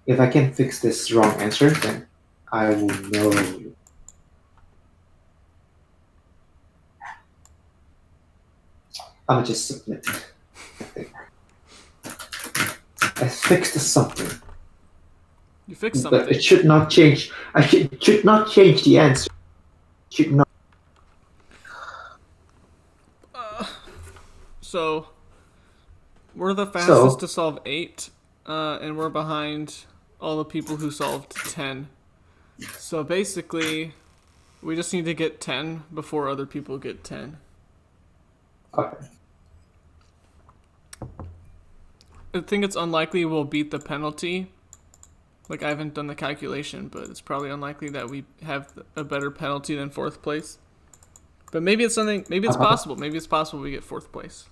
If I can fix this wrong answer, then I will know. I'll just submit. I fixed something. You fixed something. But it should not change. Should not change the answer. Should not. So we're the fastest to solve 8, and we're behind all the people who solved 10. So basically, we just need to get 10 before other people get 10. Okay. I think it's unlikely we'll beat the penalty. Like, I haven't done the calculation, but it's probably unlikely that we have a better penalty than 4th place. But maybe it's something. Maybe it's possible. Maybe it's possible we get 4th place.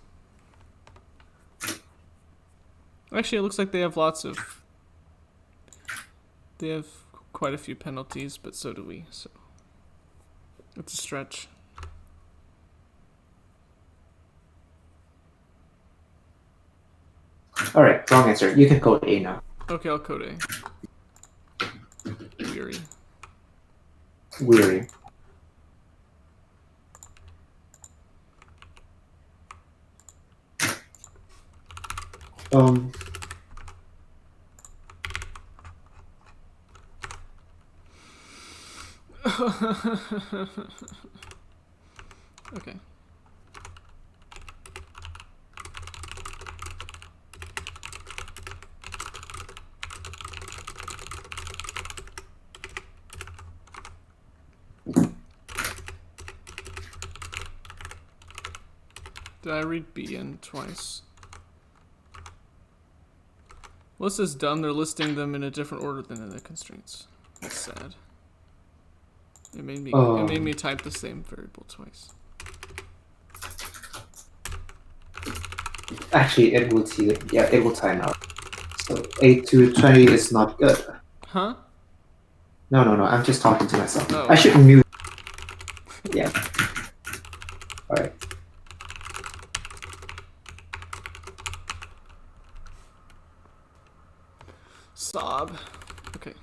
Actually, it looks like they have They have quite a few penalties, but so do we. So it's a stretch. All right, wrong answer. You can code A now. Okay, I'll code A. Weary. Weary. Okay. Did I read BN twice? Well, this is dumb. They're listing them in a different order than in the constraints. That's sad. It made me type the same variable twice. Actually, it will see. Yeah, it will time out. So 8 to 20 is not good. Huh? No, no, no. I'm just talking to myself. Oh, I should mute. Yeah. All right. Sob. Okay.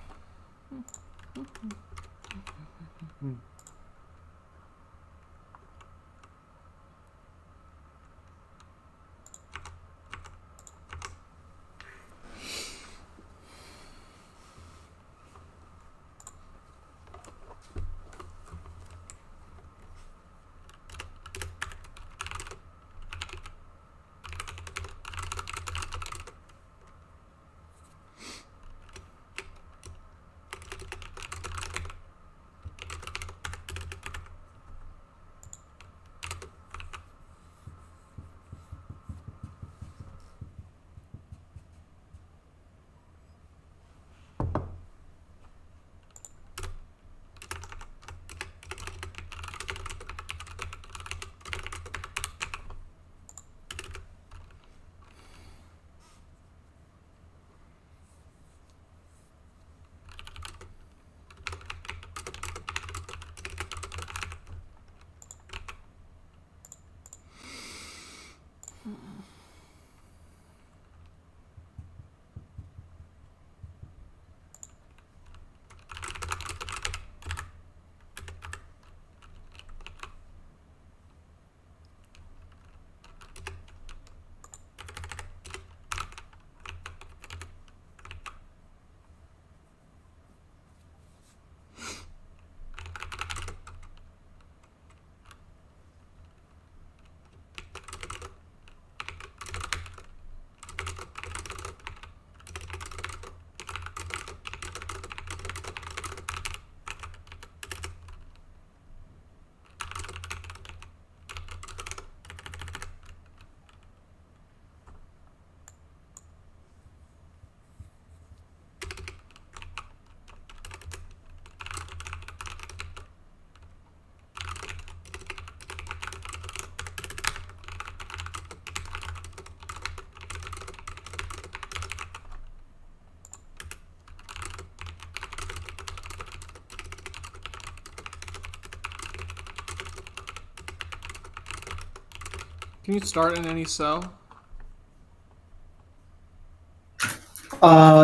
Can you start in any cell?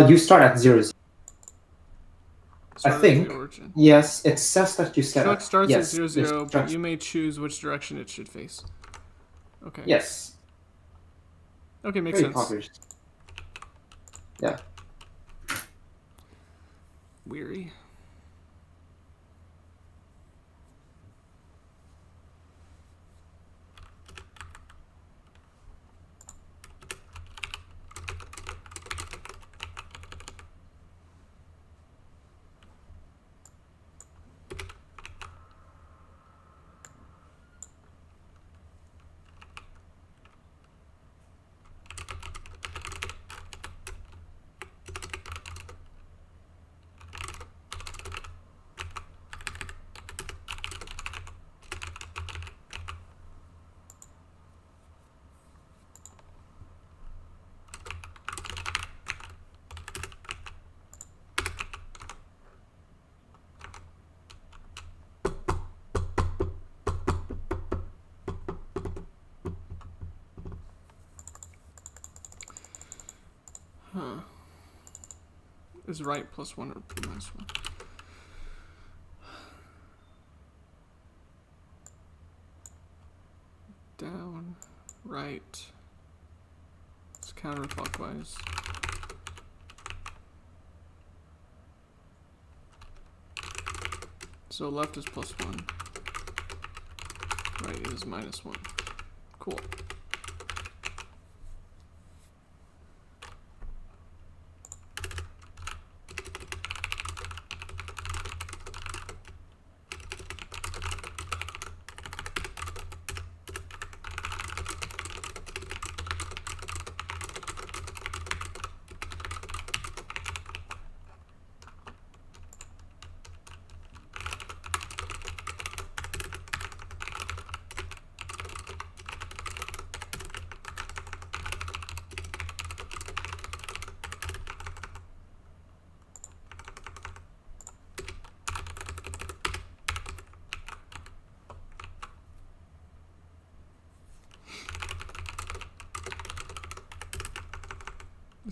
You start at 0, 0. Start I at think. the origin. Yes, it says that you set Struct up. starts Yes, at 0, 0, but struct- you may choose which direction it should face. Okay. Yes. Okay, makes Very sense. popular. Yeah. Weary. Huh. Is right plus 1 or minus 1? Down, right. It's counterclockwise. So left is plus 1. Right is minus 1. Cool.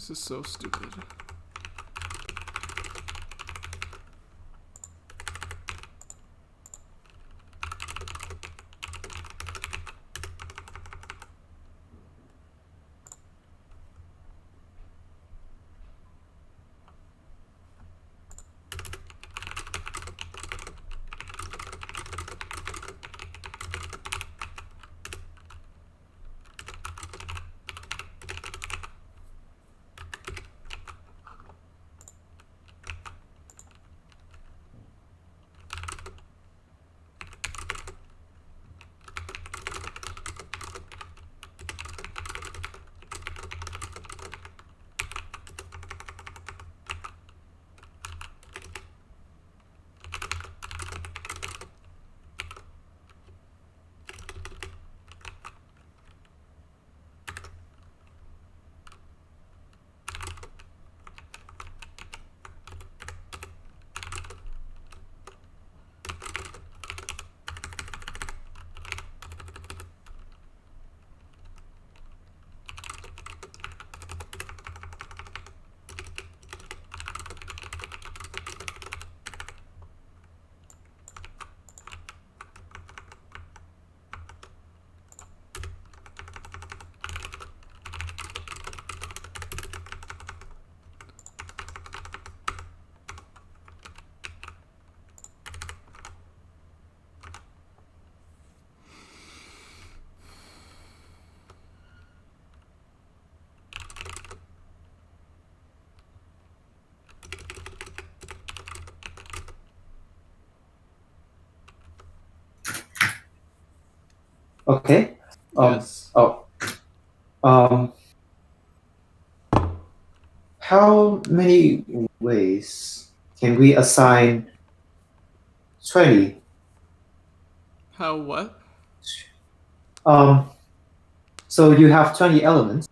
This is so stupid. Okay. Yes. Um, how many ways can we assign 20? How what? Um, so you have 20 elements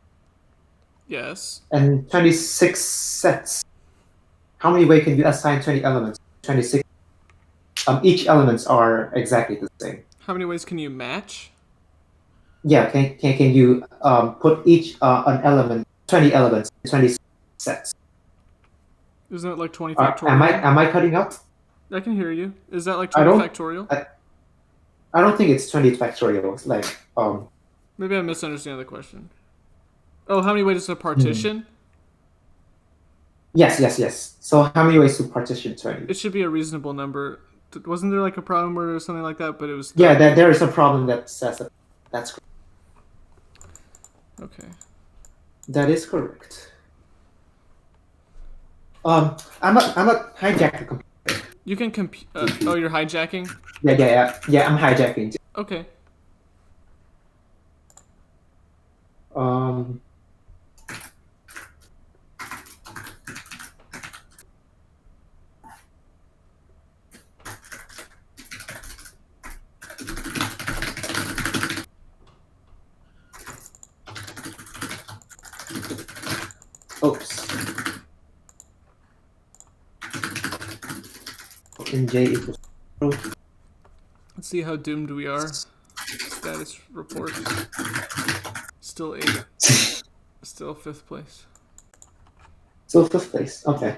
Yes. and 26 sets. How many ways can you assign 20 elements? 26. Each elements are exactly the same. How many ways can you match? Yeah, can you put each an element, 20 elements, 20 sets? Isn't it like 20 Am factorial? I cutting out? I can hear you. Is that like I 20 don't factorial? I don't think it's 20 factorial. It's like Maybe I'm misunderstanding the question. Oh, how many ways is a hmm. partition? Yes. So how many ways to partition 20? It should be a reasonable number. Wasn't there like a problem or something like that? But it was Yeah, 30. there is a problem that says that. That's correct. Okay. That is correct. I'm not hijack the computer. You can oh, you're hijacking? Yeah. I'm hijacking. Okay. Um, oops. J equals 0. Let's see how doomed we are. Status report. Still 8. Still 5th place. So fifth place. Okay.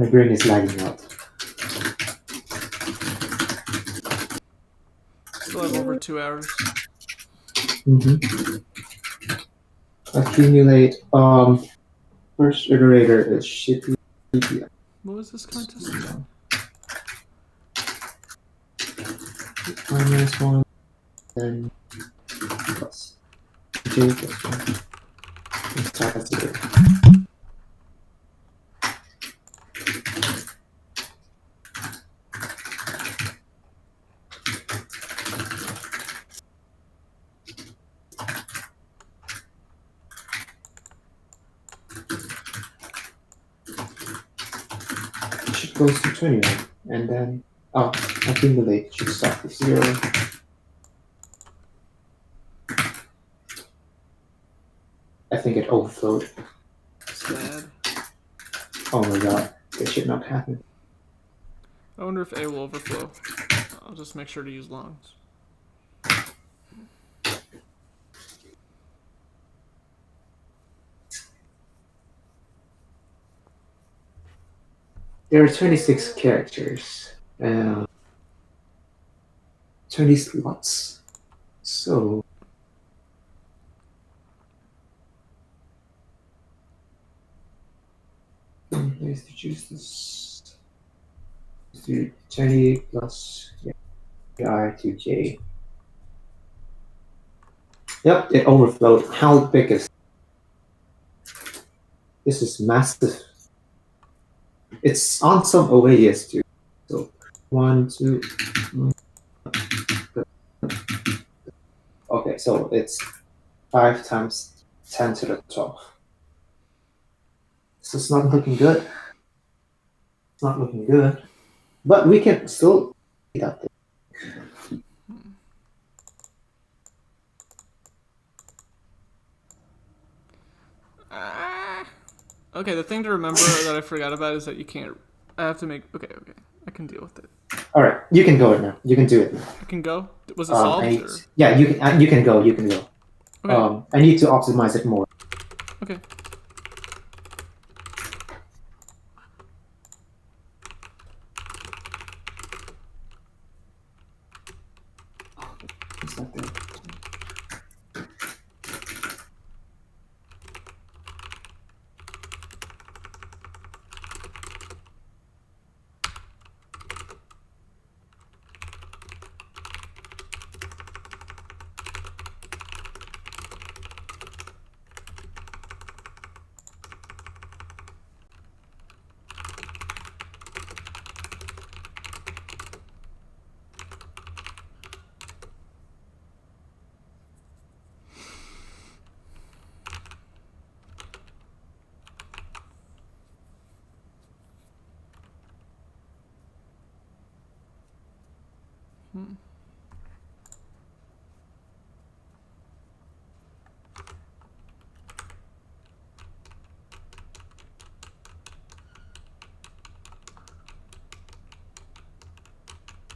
My brain is lagging out. Still have over 2 hours. Mm-hmm. Accumulate. First iterator is shitty. What was this contest again? Minus 1, then plus j plus 1. Inside 0. should go to 21. And then, accumulate should start with 0. I think it overflowed. Sad. Oh my god, this should not happen. I wonder if A will overflow. I'll just make sure to use longs. There are 26 characters. 20 slots. So place to choose this. Do 20 plus R to J. Yep, it overflowed. How big is this? Is massive. It's on some OAS too. So 1, 2. Okay, so it's 5 times 10 to the 12. So it's not looking good. It's not looking good. But we can still beat that thing. Okay, the thing to remember that I forgot about is that you can't. I have to make. Okay. I can deal with it. All right, you can go now. You can do it now. I can go. Was it solved? Yeah, you can. You can go. You can go. Okay. I need to optimize it more. Okay. It's not there.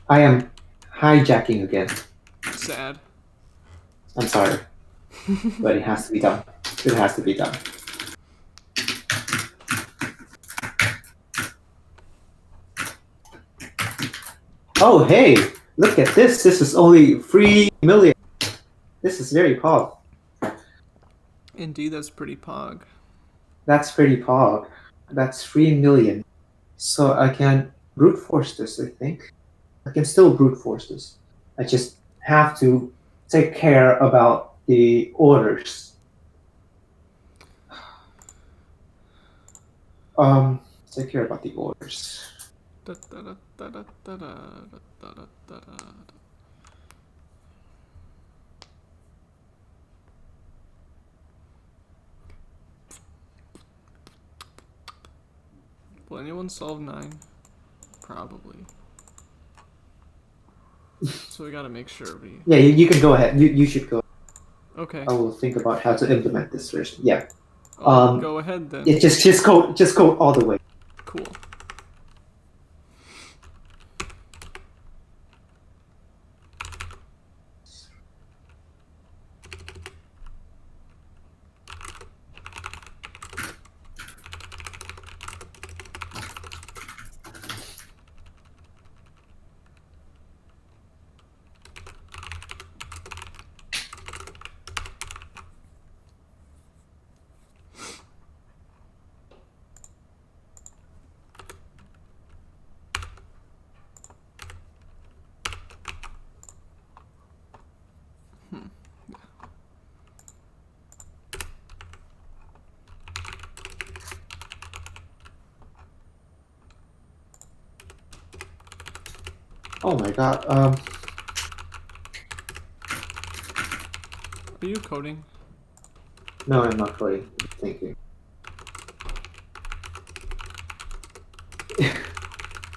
I am hijacking again. Sad. I'm sorry, but it has to be done. It has to be done. Oh, hey, look at this. This is only 3 million. This is very pog. Indeed, that's pretty pog. That's pretty pog. That's 3 million. So I can brute force this, I think. I can still brute force this. I just have to take care about the orders. Take care about the orders. Will anyone solve 9? Probably. So we gotta make sure we... Yeah, you can go ahead. You should go. Okay. I will think about how to implement this first. Yeah. Go ahead then. Yeah, just go all the way. Cool. Oh my god. Are you coding? No, I'm not coding. Thank you.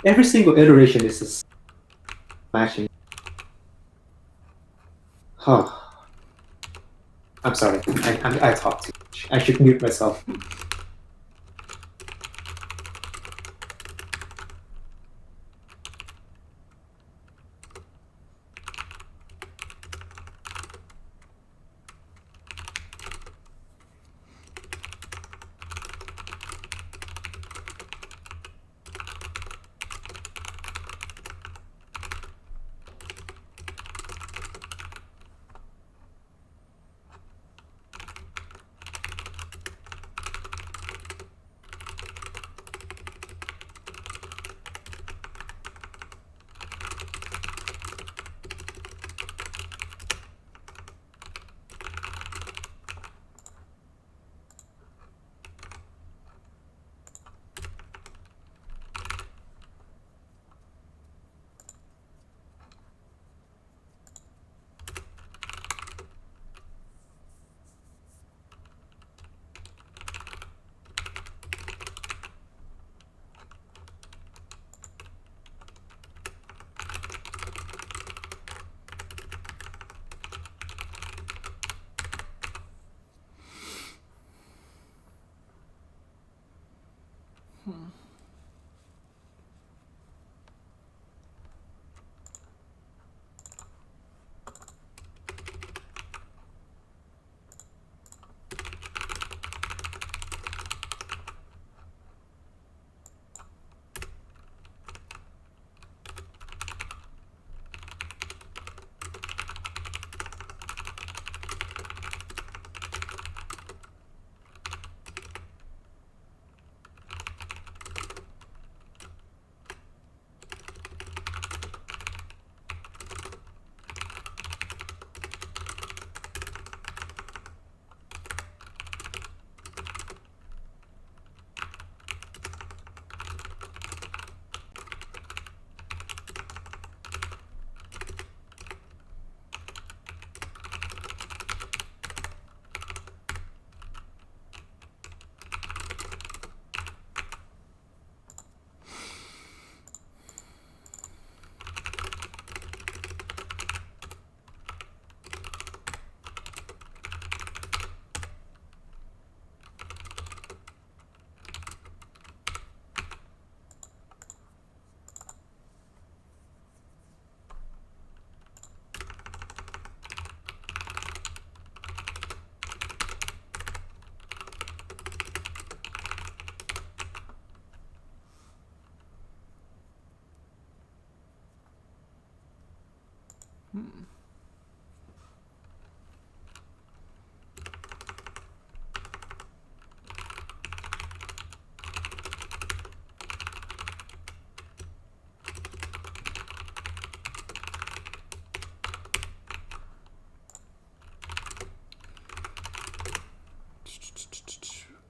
every single iteration is just smashing. Oh, I'm sorry. I talk too much. I should mute myself.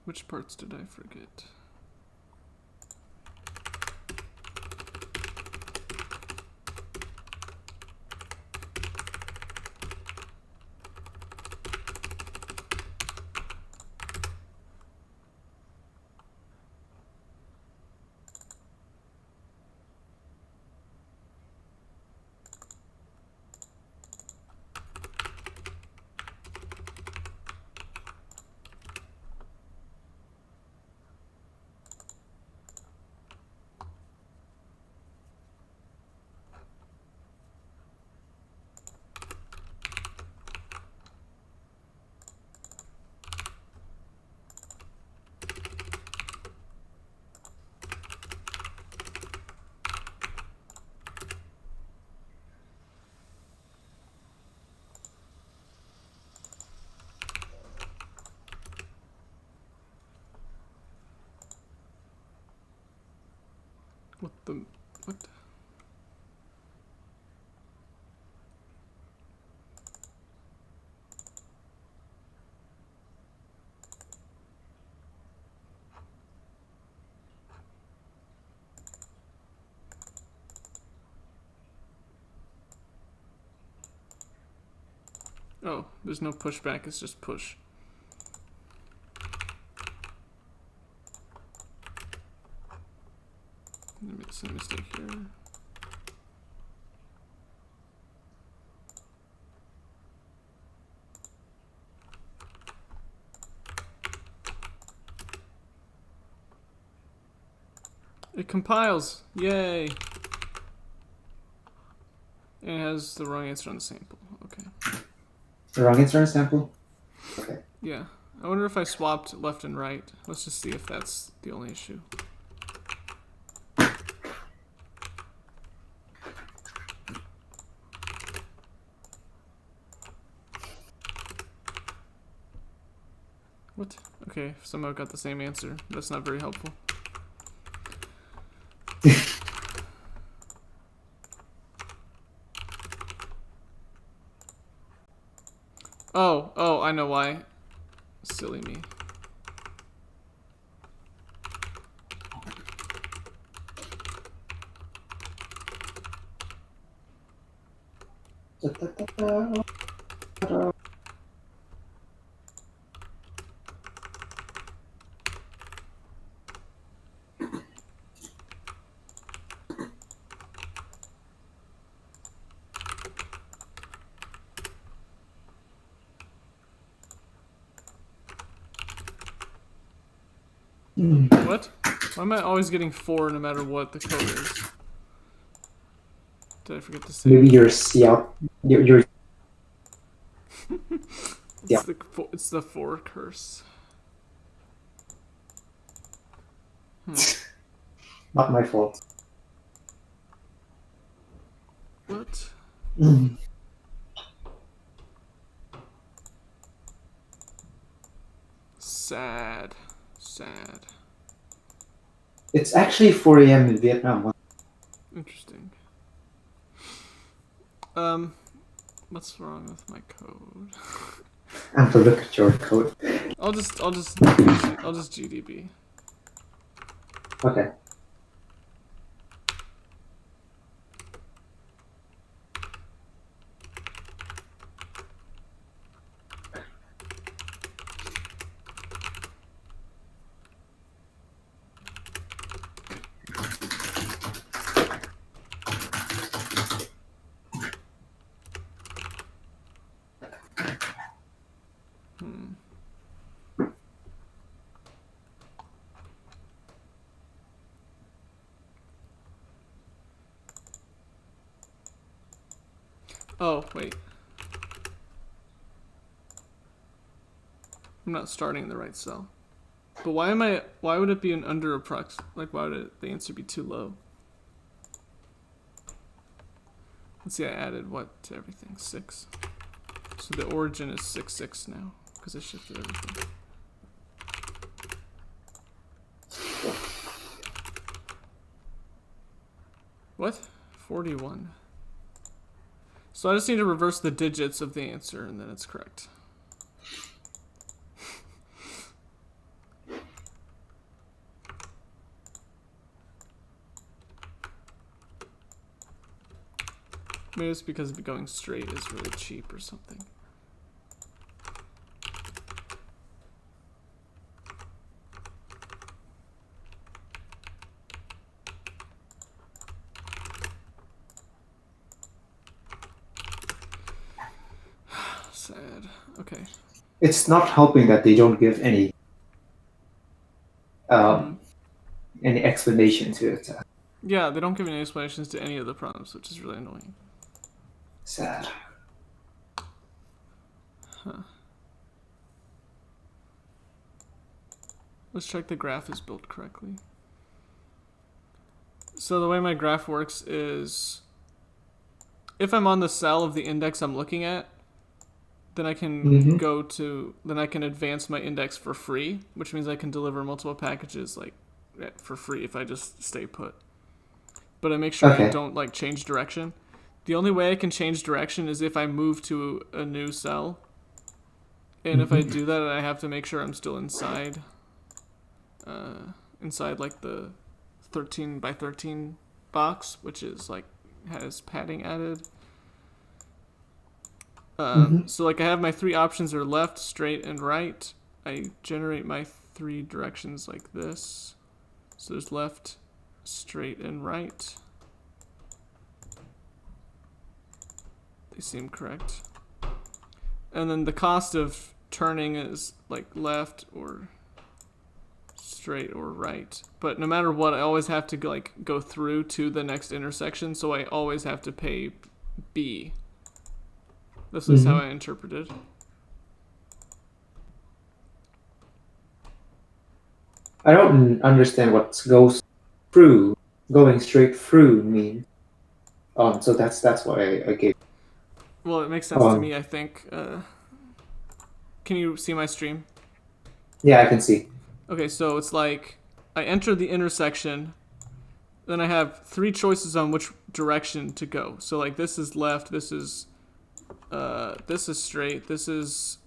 Which parts did I forget? What? Oh, there's no pushback, it's just push. Let me see a mistake here. It compiles. Yay. And it has the wrong answer on the sample. Okay. The wrong answer on the sample? Okay. Yeah. I wonder if I swapped left and right. Let's just see if that's the only issue. What? Okay, somehow got the same answer. That's not very helpful. Oh, I know why. Silly me. What? Why am I always getting 4 no matter what the code is? Did I forget to say? Maybe you're you're It's the 4 curse. not my fault. What? Sad. It's actually 4 a.m. in Vietnam. Interesting. What's wrong with my code? I have to look at your code. I'll just GDB. Okay. Oh, wait. I'm not starting in the right cell. But why would it be an under approx? Like, why would the answer be too low? Let's see, I added what to everything? 6. So the origin is 6, 6 now, because I shifted everything. What? 41. So I just need to reverse the digits of the answer, and then it's correct. Maybe it's because going straight is really cheap or something. Sad. Okay. It's not helping that they don't give any explanation to it. Yeah, they don't give any explanations to any of the problems, which is really annoying. Sad. Huh. Let's check the graph is built correctly. So the way my graph works is, if I'm on the cell of the index I'm looking at, then I can then I can advance my index for free, which means I can deliver multiple packages like for free if I just stay put. But I make sure I don't like change direction. The only way I can change direction is if I move to a new cell. And if I do that, I have to make sure I'm still inside like the 13 by 13 box, which is like has padding added. So like I have my 3 options are left, straight, and right. I generate my 3 directions like this. So there's left, straight and right. They seem correct. And then the cost of turning is like left or straight or right. But no matter what, I always have to like go through to the next intersection, so I always have to pay B. This is how I interpreted. I don't understand what goes through, going straight through means. So that's why I gave. Well, it makes sense to me, I think. Can you see my stream? Yeah, I can see. Okay, so it's like I enter the intersection, then I have 3 choices on which direction to go. So like this is left, this is straight, this is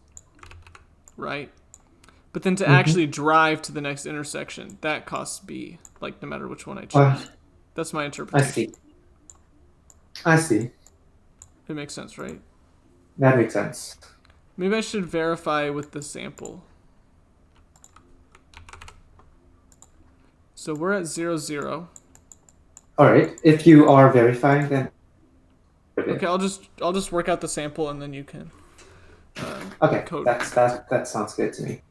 right. But then to actually drive to the next intersection, that costs B, like no matter which one I choose. That's my interpretation. I see. It makes sense, right? That makes sense. Maybe I should verify with the sample. So we're at 0, 0. All right. If you are verifying, then. Okay, I'll just work out the sample and then you can. Okay, code. that sounds good to me.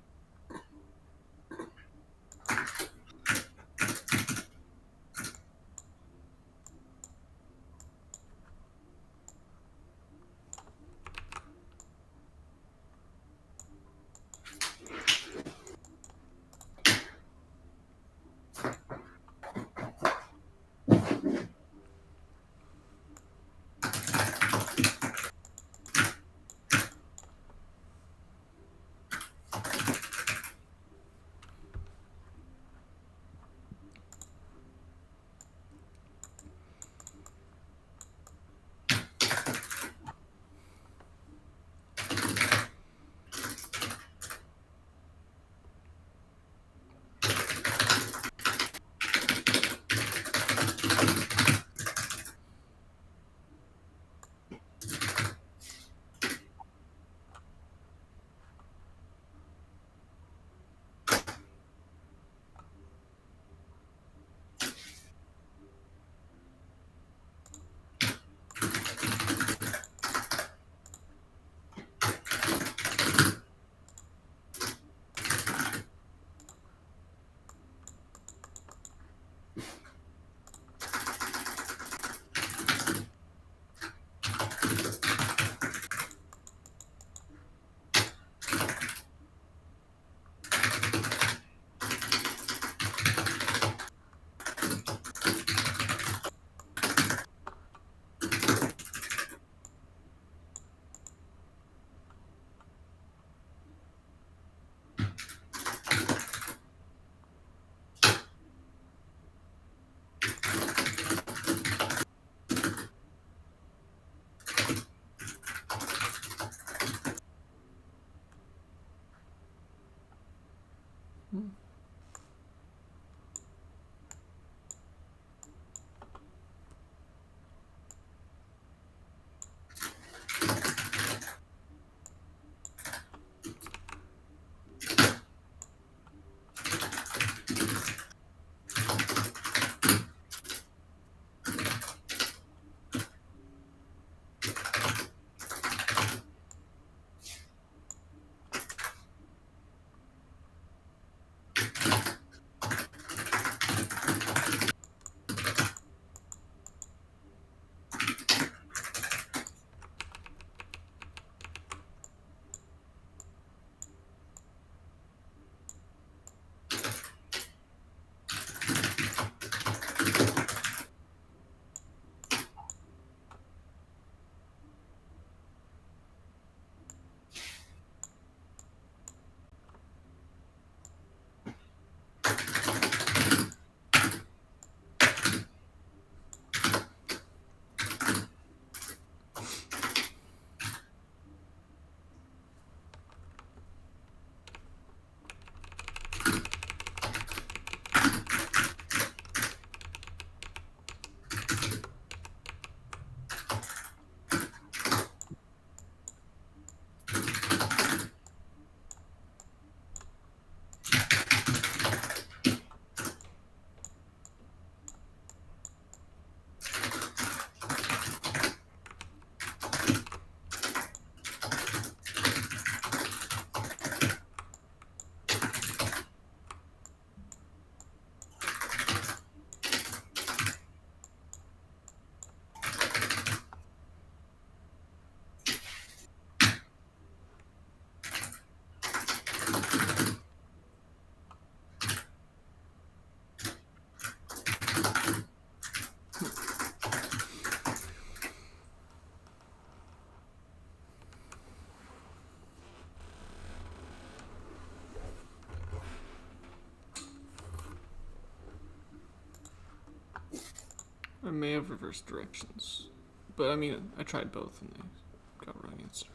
I may have reversed directions. But I mean, I tried both and I got a wrong answer.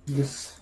This.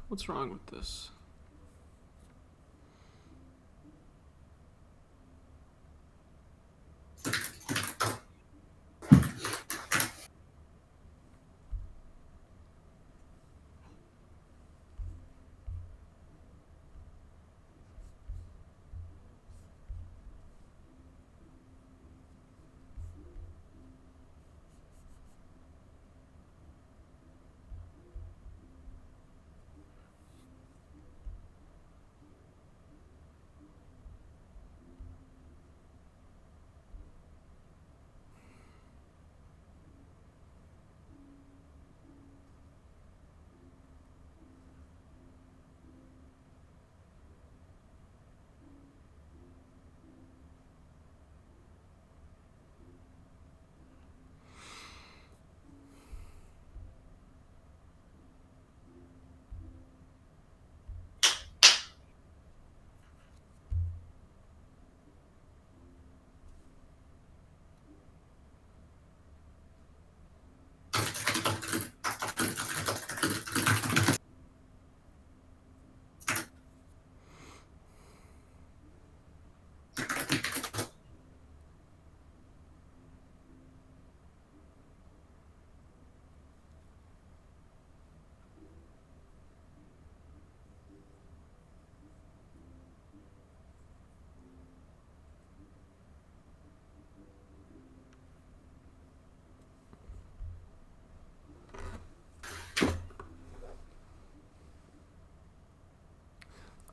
What's wrong with this?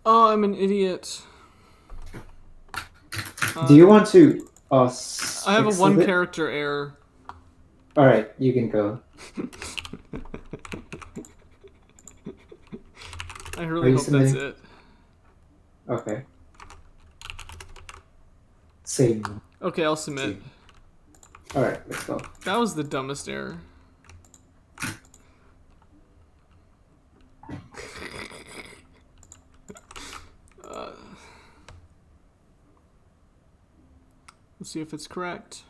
Oh, I'm an idiot. Do you want to I have a fix one it? character error. All right, you can go. I Are really you hope that's submitting? it. Okay. Same. Okay, I'll submit. Same. All right, let's go. That was the dumbest error. Let's see if it's correct.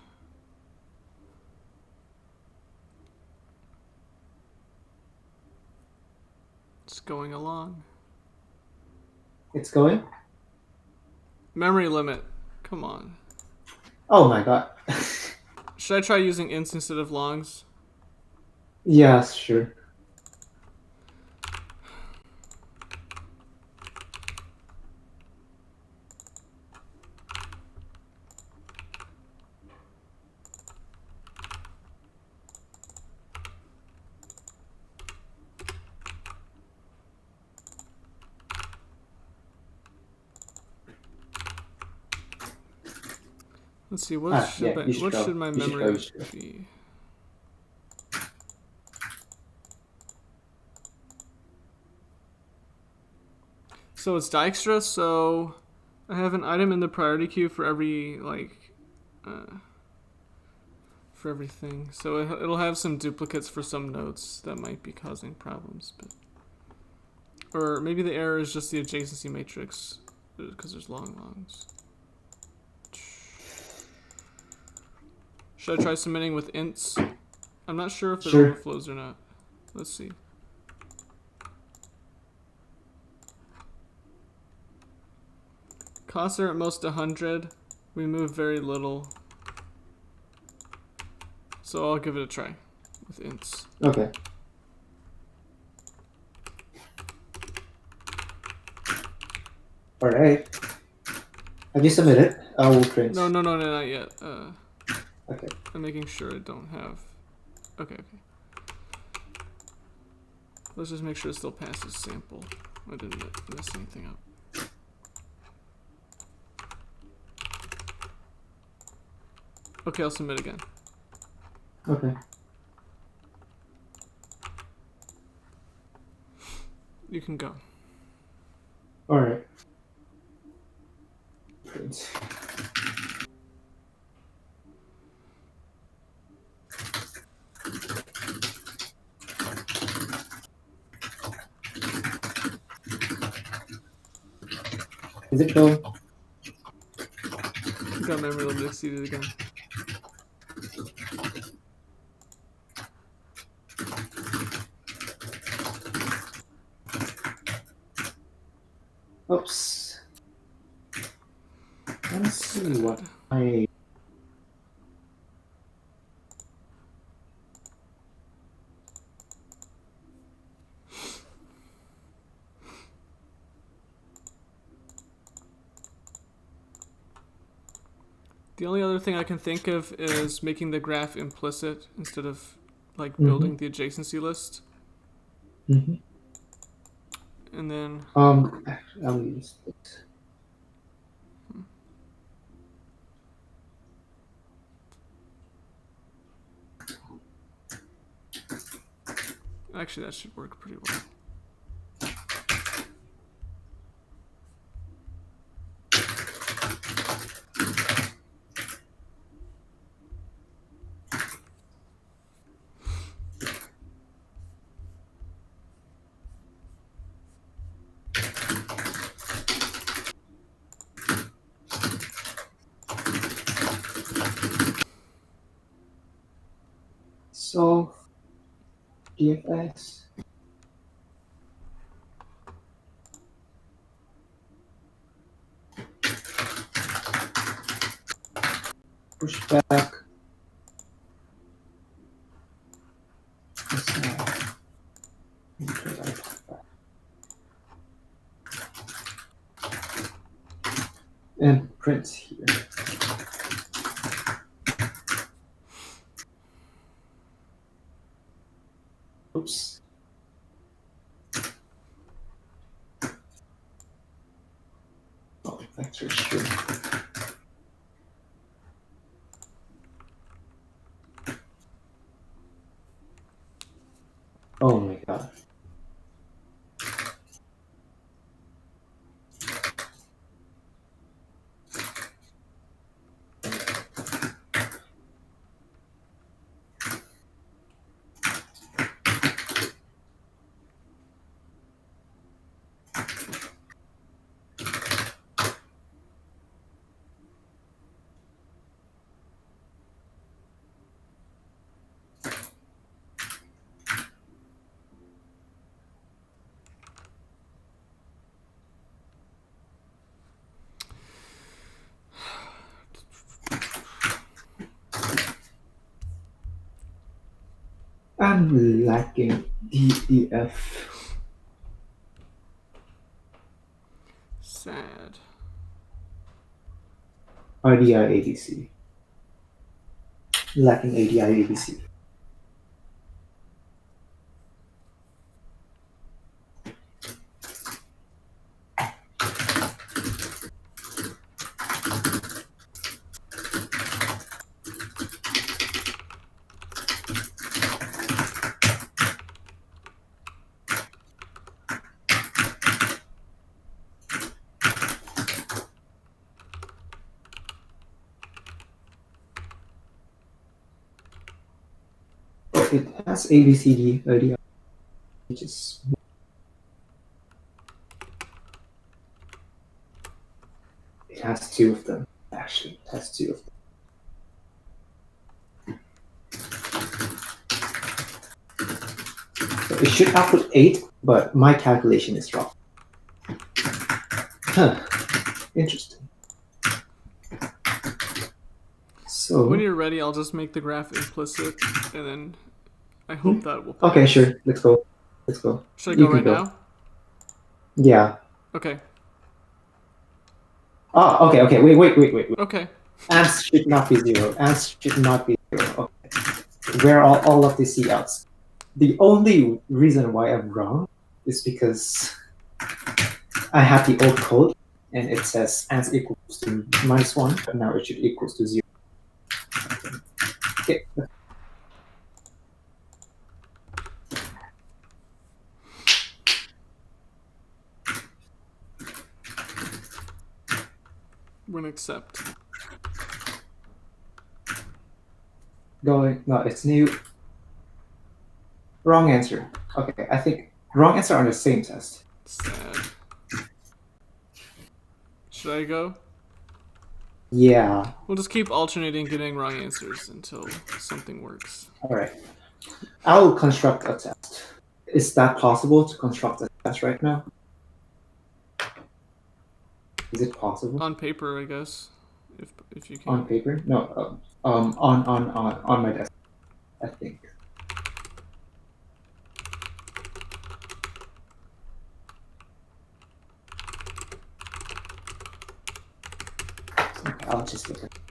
It's going along. It's going? Memory limit. Come on. Oh my god. Should I try using ints instead of longs? Yeah, sure. Let's see. What should Yeah, you should what go. should my You should go. memory You should go. be? So it's Dijkstra, so I have an item in the priority queue for every for everything, so it'll have some duplicates for some nodes that might be causing problems, but or maybe the error is just the adjacency matrix because there's longs. Should I try submitting with ints? I'm not sure if it overflows or not. Let's see. Costs are at most 100. We move very little. So I'll give it a try with ints. Okay. All right. Have you submitted? I will print. No, not yet. Okay. I'm making sure I don't have. Okay. Let's just make sure it still passes sample. I didn't mess anything up. Okay, I'll submit again. Okay. You can go. All right. Print. Is it though? Got memory limit exceeded again. Oops. Let's see what I. The only other thing I can think of is making the graph implicit instead of like building the adjacency list. And then I'll use this. Actually, that should work pretty well. So, DFS. Push back. And print here. Oops. Oh, that's for sure. Oh my god. I'm lacking DEF. Sad. IDI ABC. Lacking ADI ABC. it has A, B, C, D, IDI, which is it has two of them. Actually, it has two of them. So it should output 8, but my calculation is wrong. Huh. Interesting. So When you're ready, I'll just make the graph implicit, and then I hope that will. Okay, sure. Let's go. Let's go. Should I go You can right now? Yeah. Okay. Oh, okay. Wait. Okay. Ants should not be 0. Ants should not be 0. Okay. Where are all of the C outs? The only reason why I'm wrong is because I have the old code and it says ants equals to -1, but now it should equals to 0. Okay. When accept. Going. No, it's new. Wrong answer. Okay, I think wrong answer on the same test. Sad. Should I go? Yeah. We'll just keep alternating getting wrong answers until something works. All right. I'll construct a test. Is that possible to construct a test right now? Is it possible? On paper, I guess. If you can. On paper? No. On my desk. I think. Okay, I'll just look at it.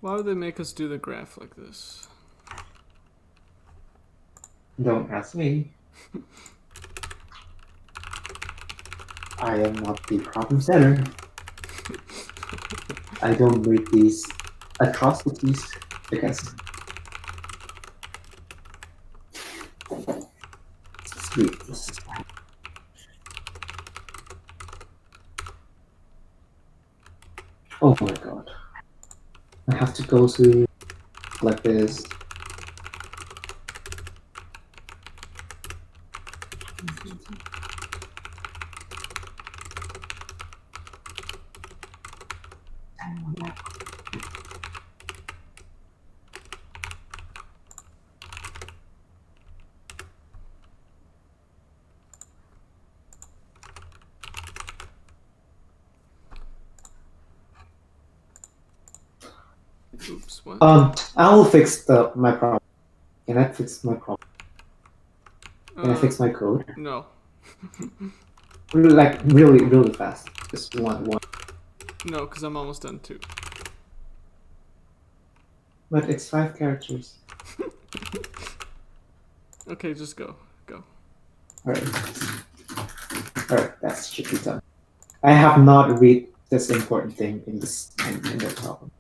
Why would they make us do the graph like this? Don't ask me. I am not the problem setter. I don't make these atrocities, I guess. Sweet. Oh my god. I have to go to like this. Oops, what? I will fix my problem. Can I fix my problem? Can I fix my code? No. Like really fast. Just one. No, because I'm almost done too. But it's 5 characters. Okay, just go. Go. Alright, that should be done. I have not read this important thing in the problem.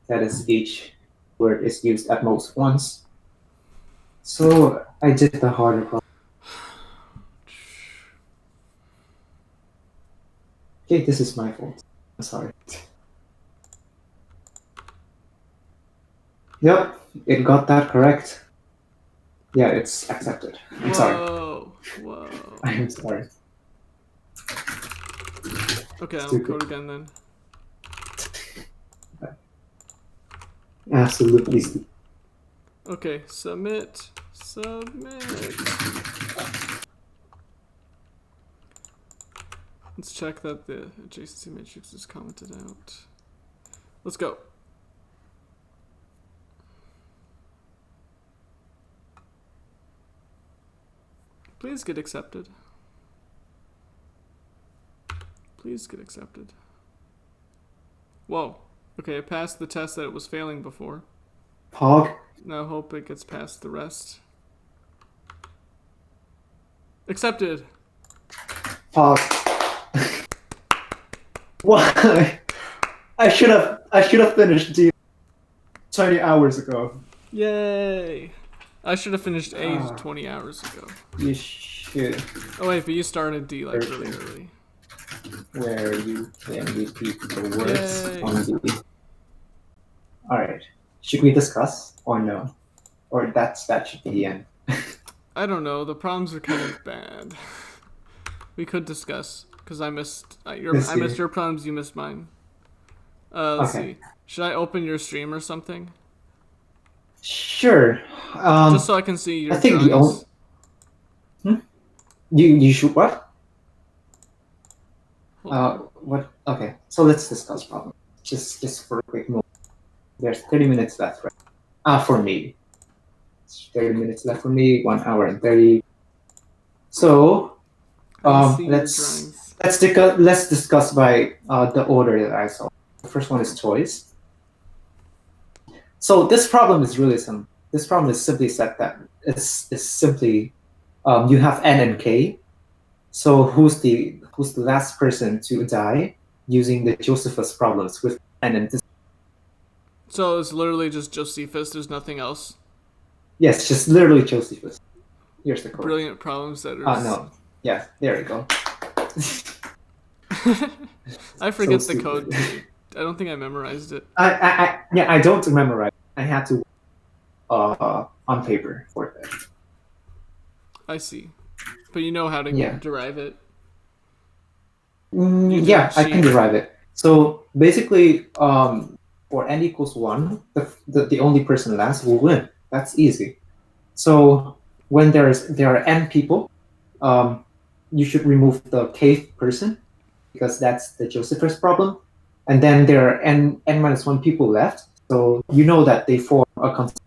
That is each word is used at most once. So I did the harder problem. Okay, this is my fault. I'm sorry. Yep. it got that correct. Yeah, it's accepted. I'm sorry. Whoa. I'm sorry. Okay, I'll Stupid. code again then. Absolutely stupid. Okay, submit. Let's check that the adjacency matrix is commented out. Let's go. Please get accepted. Please get accepted. Whoa. Okay, I passed the test that it was failing before. Pog. Now hope it gets past the rest. Accepted. Pog. Why? I should have finished D 20 hours ago. Yay! I should have finished A 20 hours ago. You should. Oh wait, but you started D like really early. Where you can repeat the words on D. Alright. Should we discuss or no? Or that should be the end. I don't know. The problems are kind of bad. We could discuss because I missed your problems. You missed mine. Let's see. Should I open your stream or something? Sure. Just so I can see your. I think drawings. You should what? What? Okay. So let's discuss problems. Just for a quick moment. There's 30 minutes left, right? For me. 30 minutes left for me. 1 hour and 30. So, let's discuss by the order that I saw. The first one is toys. So this problem is really simple. This problem is simply said that it's simply you have n and k. So who's the last person to die using the Josephus problems with n and this? So it's literally just Josephus. There's nothing else. Yes, just literally Josephus. Here's the code. Brilliant problems that are. No. Yeah, there you go. I forget the code. I don't think I memorized it. I don't memorize. I had to on paper for that. I see, but you know how to derive it. Yeah, I can derive it. So basically, for n equals 1, the only person last will win. That's easy. So when there are n people, you should remove the kth person because that's the Josephus problem. And then there are n minus 1 people left. So you know that they form a consecutive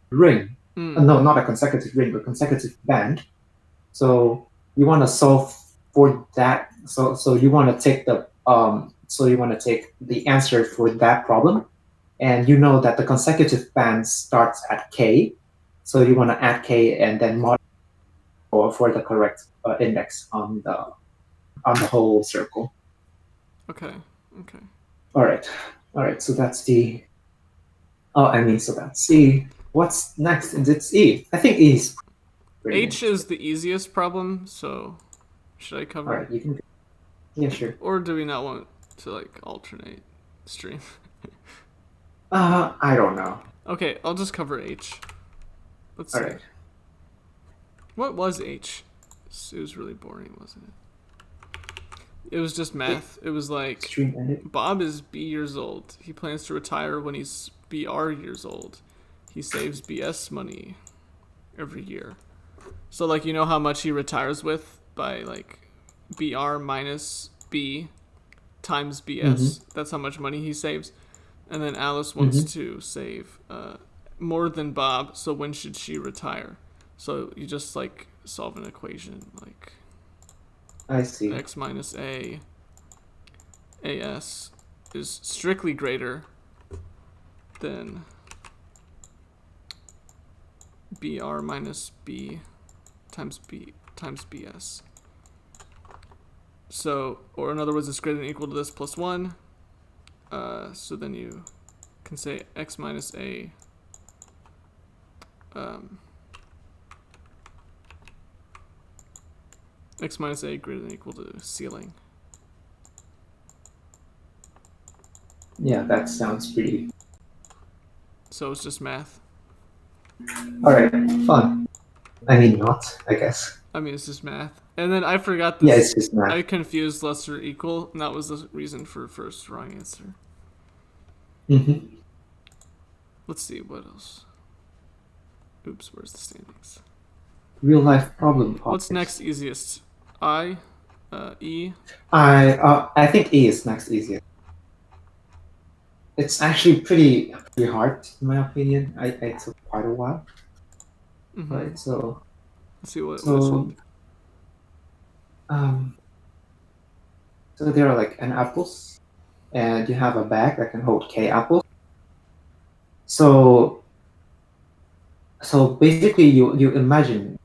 ring. No, not a consecutive ring, but consecutive band. So you want to solve for that. So you want to take the answer for that problem, and you know that the consecutive band starts at k. So you want to add k and then modify for the correct index on the whole circle. Okay. All right. So that's D. So that's C. What's next? And it's E. I think E is. H is the easiest problem. So, should I cover? All right, you can. Yeah, sure. Or do we not want to alternate stream? I don't know. Okay, I'll just cover H. Let's see. All right. What was H? It was really boring, wasn't it? It was just math. It was like, Bob is B years old. He plans to retire when he's BR years old. He saves BS money every year. So you know how much he retires with by BR minus B times BS. Mm-hmm. That's how much money he saves. And then Alice wants to save more than Bob. So when should she retire? So you just solve an equation I see. X minus AS is strictly greater than BR minus B times BS. So, or in other words, it's greater than or equal to this plus 1. So then you can say X minus A X minus A greater than or equal to ceiling. Yeah, that sounds pretty. So it's just math. All right, fun. I mean, not, I guess. I mean, it's just math. And then I forgot Yeah, this. it's just math. I confused lesser or equal, and that was the reason for first wrong answer. Mm-hmm. Let's see what else. Oops, where's the standings? Real life problem. What's next easiest? I, E. I think E is next easiest. It's actually pretty hard in my opinion. I took quite a while. Mm-hmm. Right, so Let's see what is it. um so there are like n apples and you have a bag that can hold k apples. So basically you imagine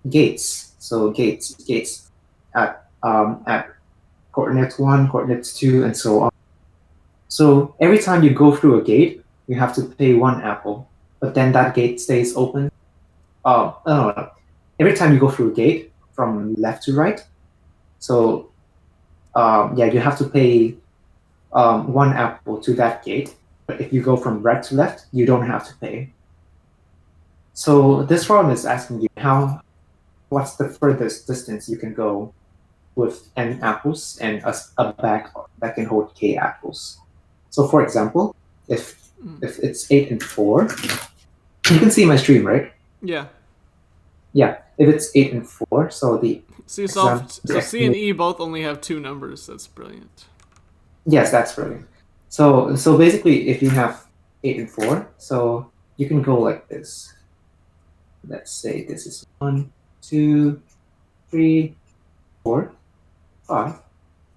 gates. So gates at coordinates 1, coordinates 2, and so on. So every time you go through a gate, you have to pay 1 apple, but then that gate stays open. No. Every time you go through a gate from left to right, so yeah, you have to pay 1 apple to that gate. But if you go from right to left, you don't have to pay. So this problem is asking you what's the furthest distance you can go with n apples and a bag that can hold k apples. So for example, if it's 8 and 4, you can see my stream, right? Yeah. Yeah, if it's 8 and 4, so So C and E both only have 2 numbers. That's brilliant. Yes, that's brilliant. So basically, if you have 8 and 4, so you can go like this. Let's say this is 1, 2, 3, 4, 5,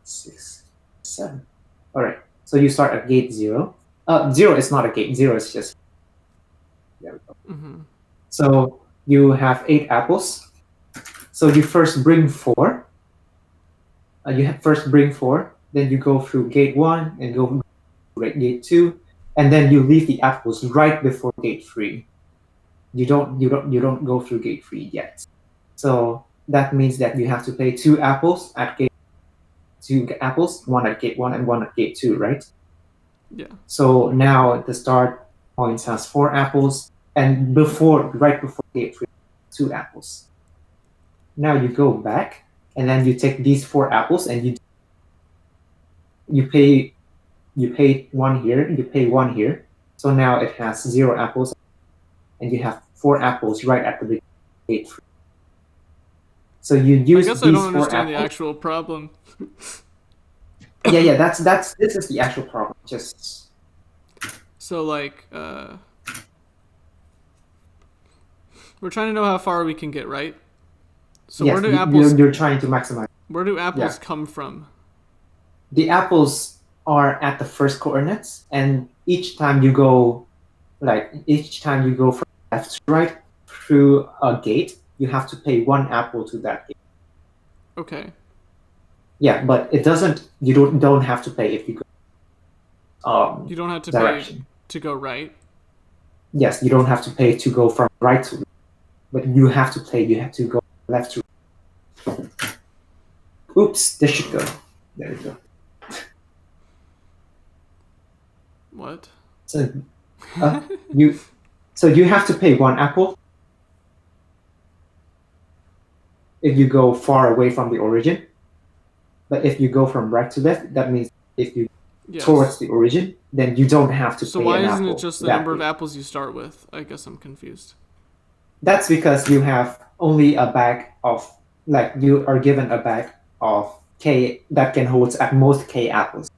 6, 7. All right. So you start at gate 0. 0 is not a gate. 0 is just. There we go. Mm-hmm. So you have 8 apples. So you first bring 4. First bring 4. Then you go through gate 1 and go through gate 2, and then you leave the apples right before gate 3. You don't go through gate 3 yet. So that means that you have to pay 2 apples at gate 2 apples, 1 at gate 1 and 1 at gate 2, right? Yeah. So now the start points has 4 apples, and right before gate 3, 2 apples. Now you go back, and then you take these 4 apples and you pay 1 here, you pay 1 here. So now it has 0 apples, and you have 4 apples right at the gate 3. So you use I guess these I don't 4 understand apples. the actual problem. Yeah, this is the actual problem. Just so like we're trying to know how far we can get, right? So yes, where do apples you're trying to maximize. Where do apples come from? The apples are at the first coordinates, and each time you go from left to right through a gate, you have to pay 1 apple to that gate. Okay. Yeah, but it doesn't. You don't have to pay if you go. You don't have to direction. pay to go right. Yes, you don't have to pay to go from right to left, but you have to pay. You have to go left to right. Oops, this should go. There we go. What? So you have to pay 1 apple if you go far away from the origin. But if you go from right to left, that means if you towards the origin, then you don't have to pay an apple. So why isn't it just the number of apples you start with? I guess I'm confused. That's because you have only a bag of, like, you are given a bag of K that can hold at most K apples.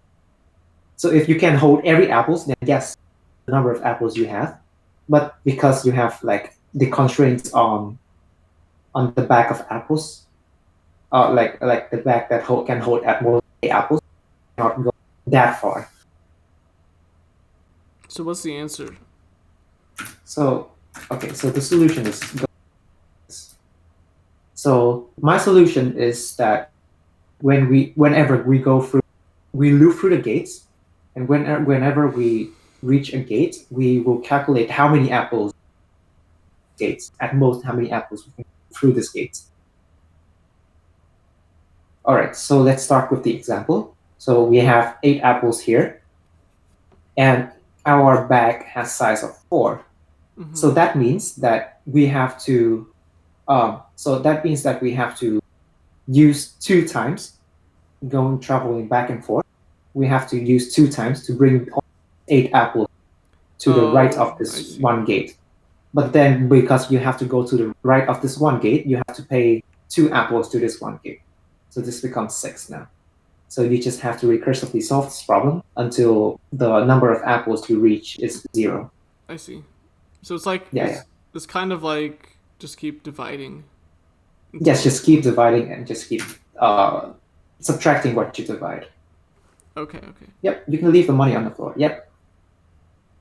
So if you can hold every apples, then yes, the number of apples you have. But because you have like the constraints on the back of apples, like the bag that can hold at most K apples, not go that far. So what's the answer? So the solution is. So my solution is that whenever we go through, we loop through the gates, and whenever we reach a gate, we will calculate how many apples gates at most, how many apples we can through this gate. All right, so let's start with the example. So we have 8 apples here, and our bag has size of 4. So that means that we have to use 2 times traveling back and forth. We have to use 2 times to bring 8 apples to the right of I this see. one gate. But then because you have to go to the right of this one gate, you have to pay 2 apples to this one gate. So this becomes 6 now. So you just have to recursively solve this problem until the number of apples you reach is 0. I see. So it's like Yeah, yeah. it's kind of like just keep dividing. Yes, just keep dividing and just keep subtracting what you divide. Okay, okay. Yep, you can leave the money on the floor. Yep.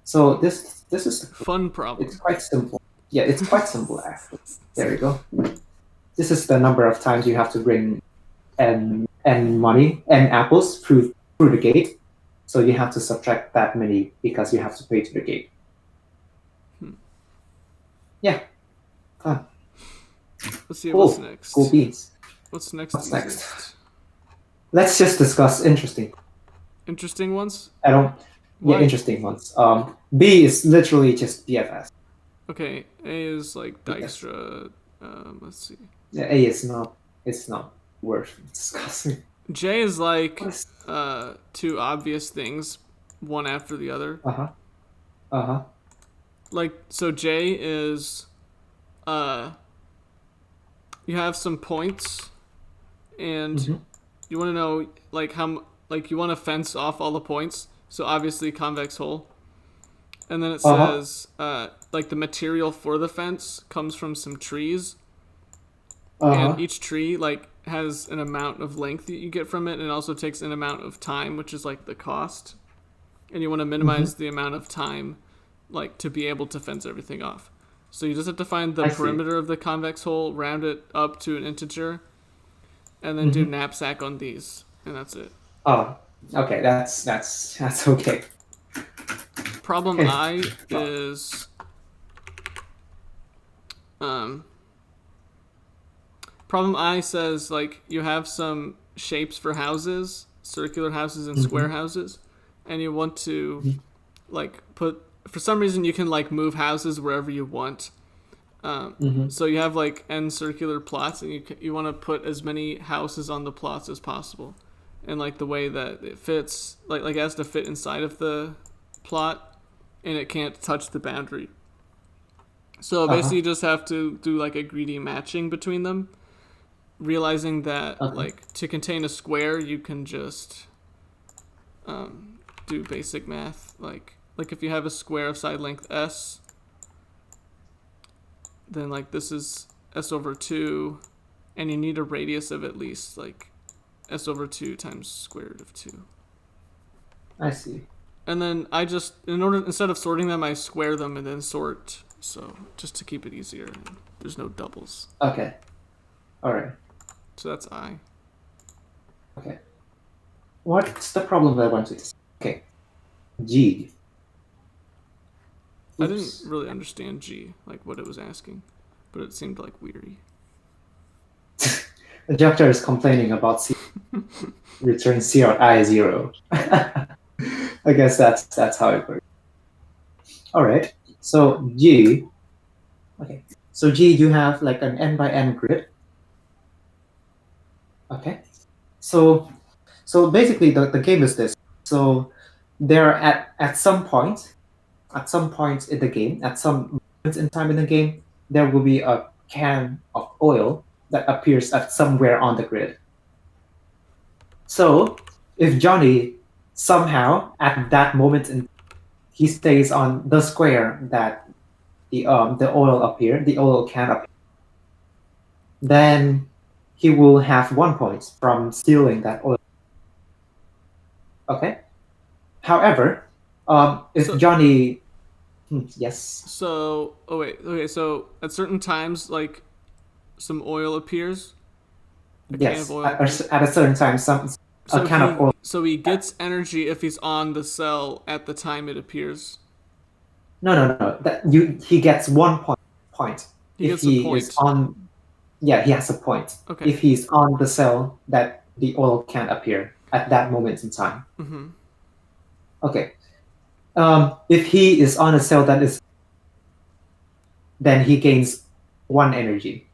So this is Fun problem. It's quite simple. Yeah, it's quite simple actually. There we go. This is the number of times you have to bring n apples through the gate. So you have to subtract that many because you have to pay to the gate. Yeah. Fun. Let's see Cool. what's next. Cool beans. What's next? What's next? Let's just discuss interesting ones. Yeah, interesting ones. B is literally just BFS. Okay, A is like Dijkstra. Let's see. Yeah, A is not. It's not worth discussing. J is like two obvious things, one after the other. Like so, J is you have some points, and you want to know like how you want to fence off all the points. So obviously convex hull. And then it says like the material for the fence comes from some trees. And each tree like has an amount of length that you get from it, and it also takes an amount of time, which is like the cost. And you want to minimize the amount of time like to be able to fence everything off. So you just have to find the perimeter of the convex hull, round it up to an integer, and then do knapsack on these, and that's it. Oh, okay, that's okay. Problem I is problem I says like you have some shapes for houses, circular houses and square houses, and you want to like put, for some reason you can like move houses wherever you want. So you have like n circular plots, and you want to put as many houses on the plots as possible, and like the way that it fits, like it has to fit inside of the plot, and it can't touch the boundary. So basically, you just have to do like a greedy matching between them, realizing that like to contain a square, you can just do basic math. Like if you have a square of side length s, then like this is s over 2, and you need a radius of at least like s over 2 times square root of 2. I see. And then I just, instead of sorting them, I square them and then sort. So just to keep it easier, there's no doubles. Okay. All right. So that's I. Okay. What's the problem that I want to discuss? Okay. G. I didn't really understand G, like what it was asking, but it seemed like weary. The doctor is complaining about C. Return C or I 0. I guess that's how it works. All right. So G. Okay. So G, you have like an n by n grid. Okay. So basically the game is this. So there at some point in the game, at some moment in time in the game, there will be a can of oil that appears at somewhere on the grid. So if Johnny somehow at that moment he stays on the square that the oil can appear, then he will have 1 point from stealing that oil. Okay. However, if Johnny, yes. So so at certain times, like some oil appears. Yes. At a certain time, a can of oil. So he gets energy if he's on the cell at the time it appears. No. He gets 1 point. He gets a point. Is on. Yeah, he has a point. Okay. If he's on the cell that the oil can appear at that moment in time. Okay. If he is on a cell that is then he gains 1 energy.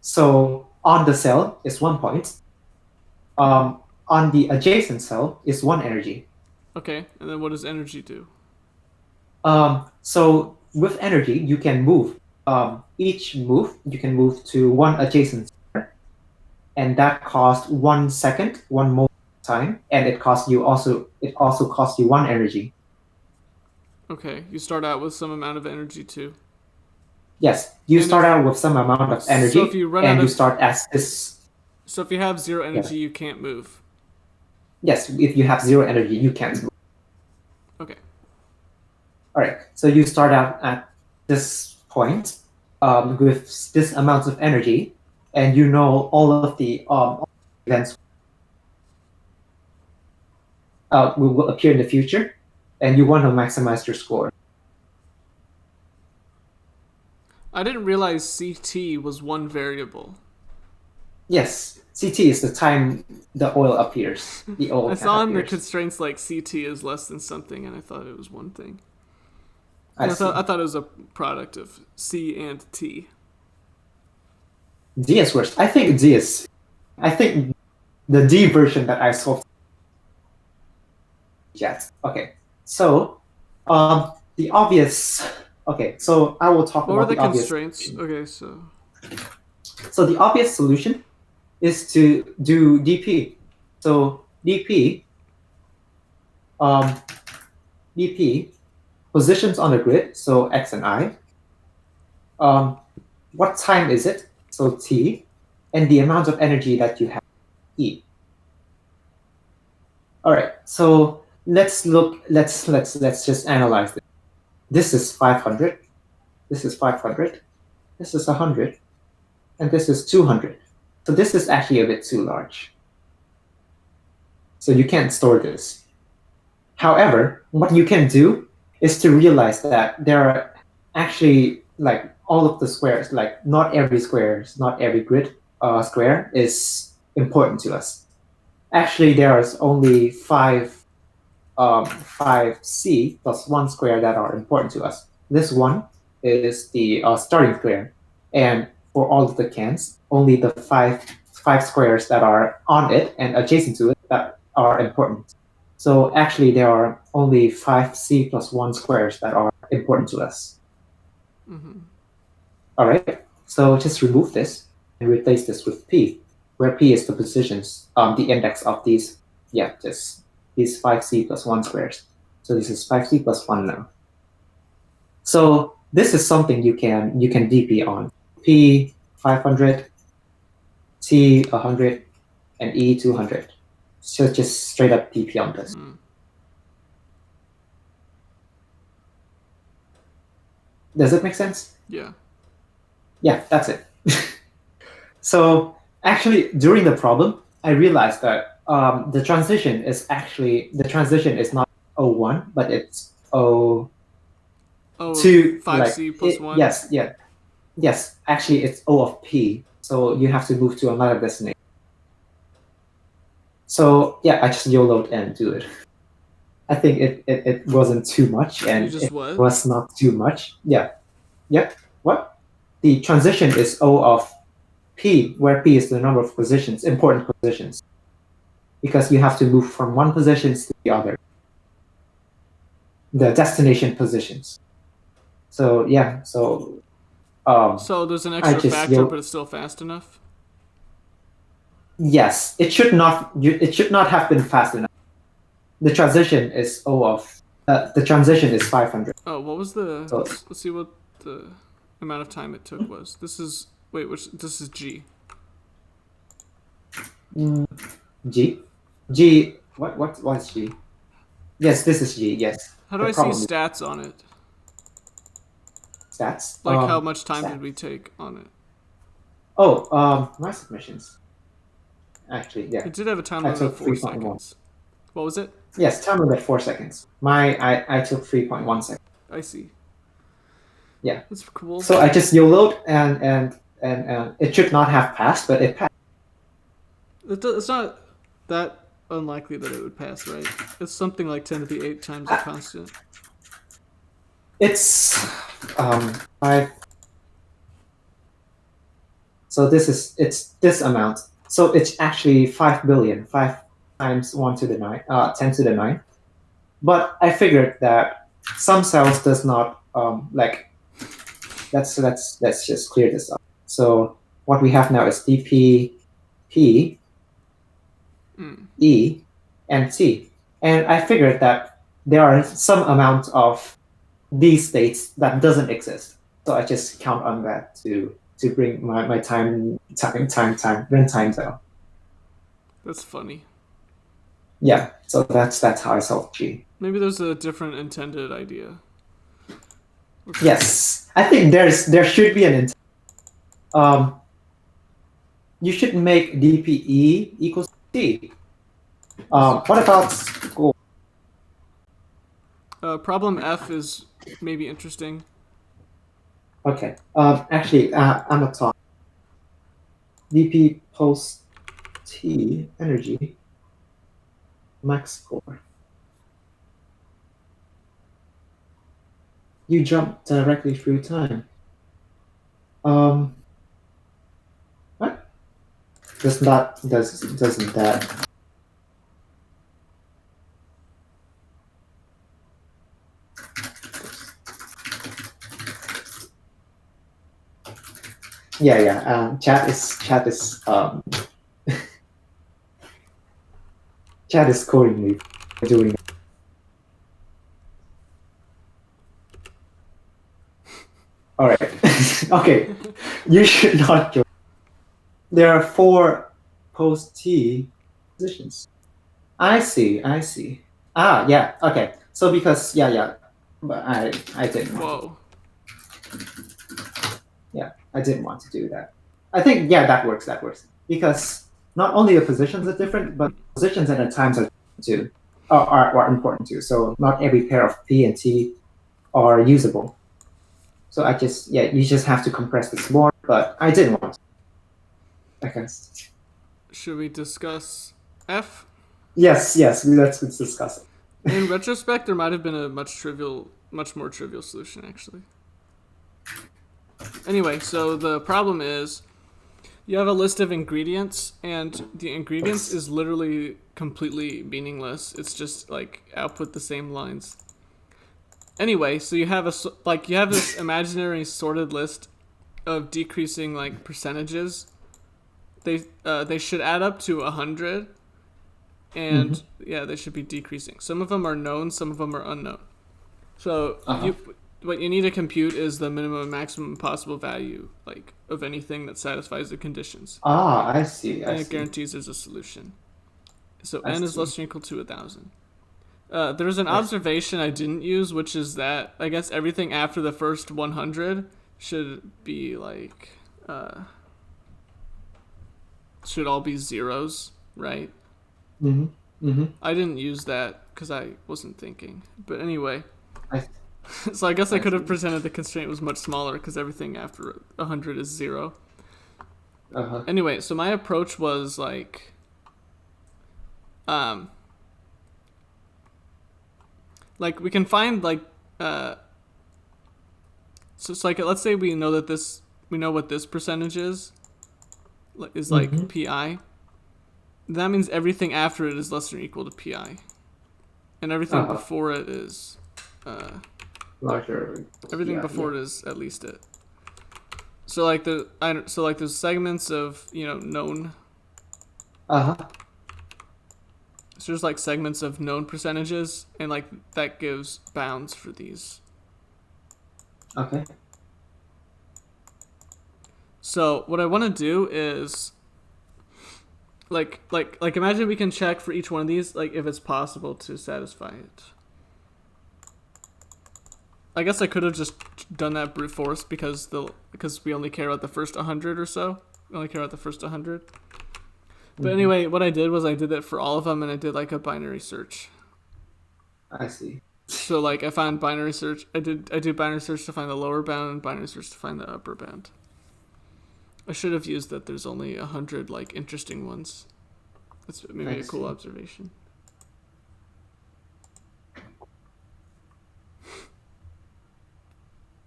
So on the cell is 1 point. On the adjacent cell is 1 energy. Okay, and then what does energy do? So with energy, you can move. Each move, you can move to 1 adjacent square, and that costs 1 second, 1 moment time, and it also costs you 1 energy. Okay, you start out with some amount of energy too. Yes, you And start out with some amount of energy, so if you run and out you of, start as this. so if you have 0 energy, Yes. you can't move. Yes, if you have 0 energy, you can't move. Okay. All right, so you start out at this point with this amount of energy, and you know all of the events will appear in the future, and you want to maximize your score. I didn't realize CT was one variable. Yes, CT is the time the oil appears. The oil I can saw in the appears. constraints like CT is less than something, and I thought it was one thing. I see. I thought it was a product of C and T. D is worse. I think D is. I think the D version that I solved. Yes. Okay. So, the obvious. Okay. So I will talk What were about the the obvious. constraints? Okay, so So the obvious solution is to do dp. So dp, dp positions on the grid. So x and I. What time is it? So t, and the amount of energy that you have, E. All right. So let's look. Let's just analyze this. This is 500. This is 500. This is 100, and this is 200. So this is actually a bit too large. So you can't store this. However, what you can do is to realize that there are actually like all of the squares, like not every grid square is important to us. Actually, there is only five 5c plus 1 square that are important to us. This one is the starting square, and for all of the cans, only the five squares that are on it and adjacent to it that are important. So actually, there are only 5c plus 1 squares that are important to us. All right, so just remove this and replace this with p, where p is the positions, the index of these, just these 5c plus 1 squares. So this is 5c plus 1 now. So this is something you can dp on. P 500, T 100, and E 200. So just straight up dp on this. Does it make sense? yeah. Yeah, that's it. So actually, during the problem, I realized that the transition is not 01, but it's 02. Oh, Like 5C plus 1? Yes. Actually, it's O of P. So you have to move to another destination. So yeah, I just YOLO'd and do it. I think it wasn't too much, and You just it what? was not too much. Yeah. Yep. What? The transition is O of P, where P is the number of positions, important positions, because you have to move from one position to the other, the destination positions. So yeah, so So there's an extra factor, but it's still fast enough? Yes, it should not have been fast enough. The transition is the transition is 500. Oh, what was the? So, let's see what the amount of time it took was. This is this is G. G. What's G? Yes, this is G. Yes. How do I see stats on it? Stats. Like how much time did we take on it? Oh, my submissions. Actually, yeah. It did have a time limit of 4 seconds. What was it? Yes, time limit 4 seconds. I took 3.1 seconds. I see. Yeah. That's cool. So I just YOLO'd and it should not have passed, but it passed. It's not that unlikely that it would pass, right? It's something like 10 to the 8 times the constant. It's 5. So it's this amount. So it's actually 5 billion, 5 times 1 to the 9, 10 to the 9. But I figured that some cells does not like. Let's just clear this up. So what we have now is dp, p, e, and t. And I figured that there are some amount of these states that doesn't exist. So I just count on that to bring my runtime down. That's funny. Yeah, so that's how I solve G. Maybe there's a different intended idea. Okay. Yes, I think there should be an intent. You should make dpe equals t. What about school? Problem F is maybe interesting. Okay. Actually, I'm a talk. dp post t energy max score. You jump directly through time. What? Doesn't that? Yeah. Chat is chat is coding me doing. All right. Okay. You should not join. There are 4 post T positions. I see. Yeah. Okay. So because but I didn't want to. I didn't want to do that. I think that works. Because not only the positions are different, but positions and the times are too are important too. So not every pair of P and T are usable. So you just have to compress this more, but I didn't want to. I guess. Should we discuss F? Yes, let's discuss it. In retrospect, there might have been a much more trivial solution, actually. Anyway, so the problem is you have a list of ingredients, and the ingredients is literally completely meaningless. It's just like output the same lines. Anyway, so you have this imaginary sorted list of decreasing like percentages. They should add up to 100, and they should be decreasing. Some of them are known, some of them are unknown. So what you need to compute is the minimum and maximum possible value like of anything that satisfies the conditions. I see. And it guarantees there's a solution. So n is less than or equal to 1,000. There's an observation I didn't use, which is that I guess everything after the first 100 should be like should all be zeros, right? I didn't use that because I wasn't thinking. But anyway, so I guess I could have presented the constraint was much smaller because everything after 100 is 0. Anyway, so my approach was like, we can find like, so it's like let's say we know what this percentage is like pi. That means everything after it is less than or equal to pi, and everything before it is larger. Everything before it is at least it. So like there's segments of known. So there's like segments of known percentages, and like that gives bounds for these. Okay. So what I want to do is like imagine we can check for each one of these like if it's possible to satisfy it. I guess I could have just done that brute force because we only care about the first 100 or so. We only care about the first 100. But anyway, what I did was I did it for all of them, and I did like a binary search. I see. So like I found binary search. I do binary search to find the lower bound and binary search to find the upper bound. I should have used that there's only 100 like interesting ones. That's maybe a cool observation.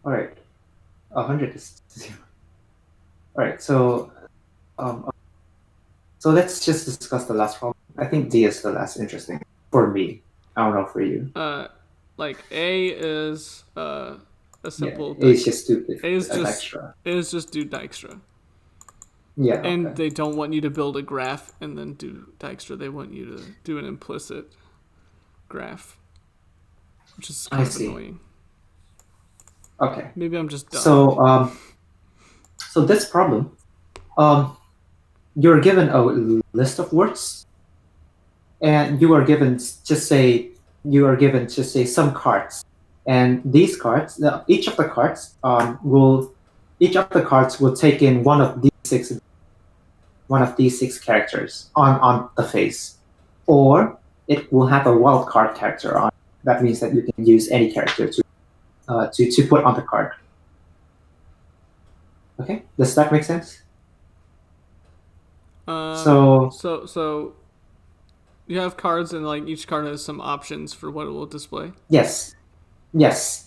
All right. 100 is 0. All right. So let's just discuss the last problem. I think D is the last interesting for me. I don't know for you. Like A is a Yeah, simple it's just stupid. A is An just extra. do Dijkstra. Yeah. And Okay. they don't want you to build a graph and then do Dijkstra. They want you to do an implicit graph, which is kind I of see. annoying. Okay. Maybe I'm just dumb. So this problem, you're given a list of words, and you are given just say some cards, and these cards, each of the cards will take in one of these six characters on the face, or it will have a wild card character on. That means that you can use any character to put on the card. Okay, does that make sense? So you have cards, and like each card has some options for what it will display. Yes,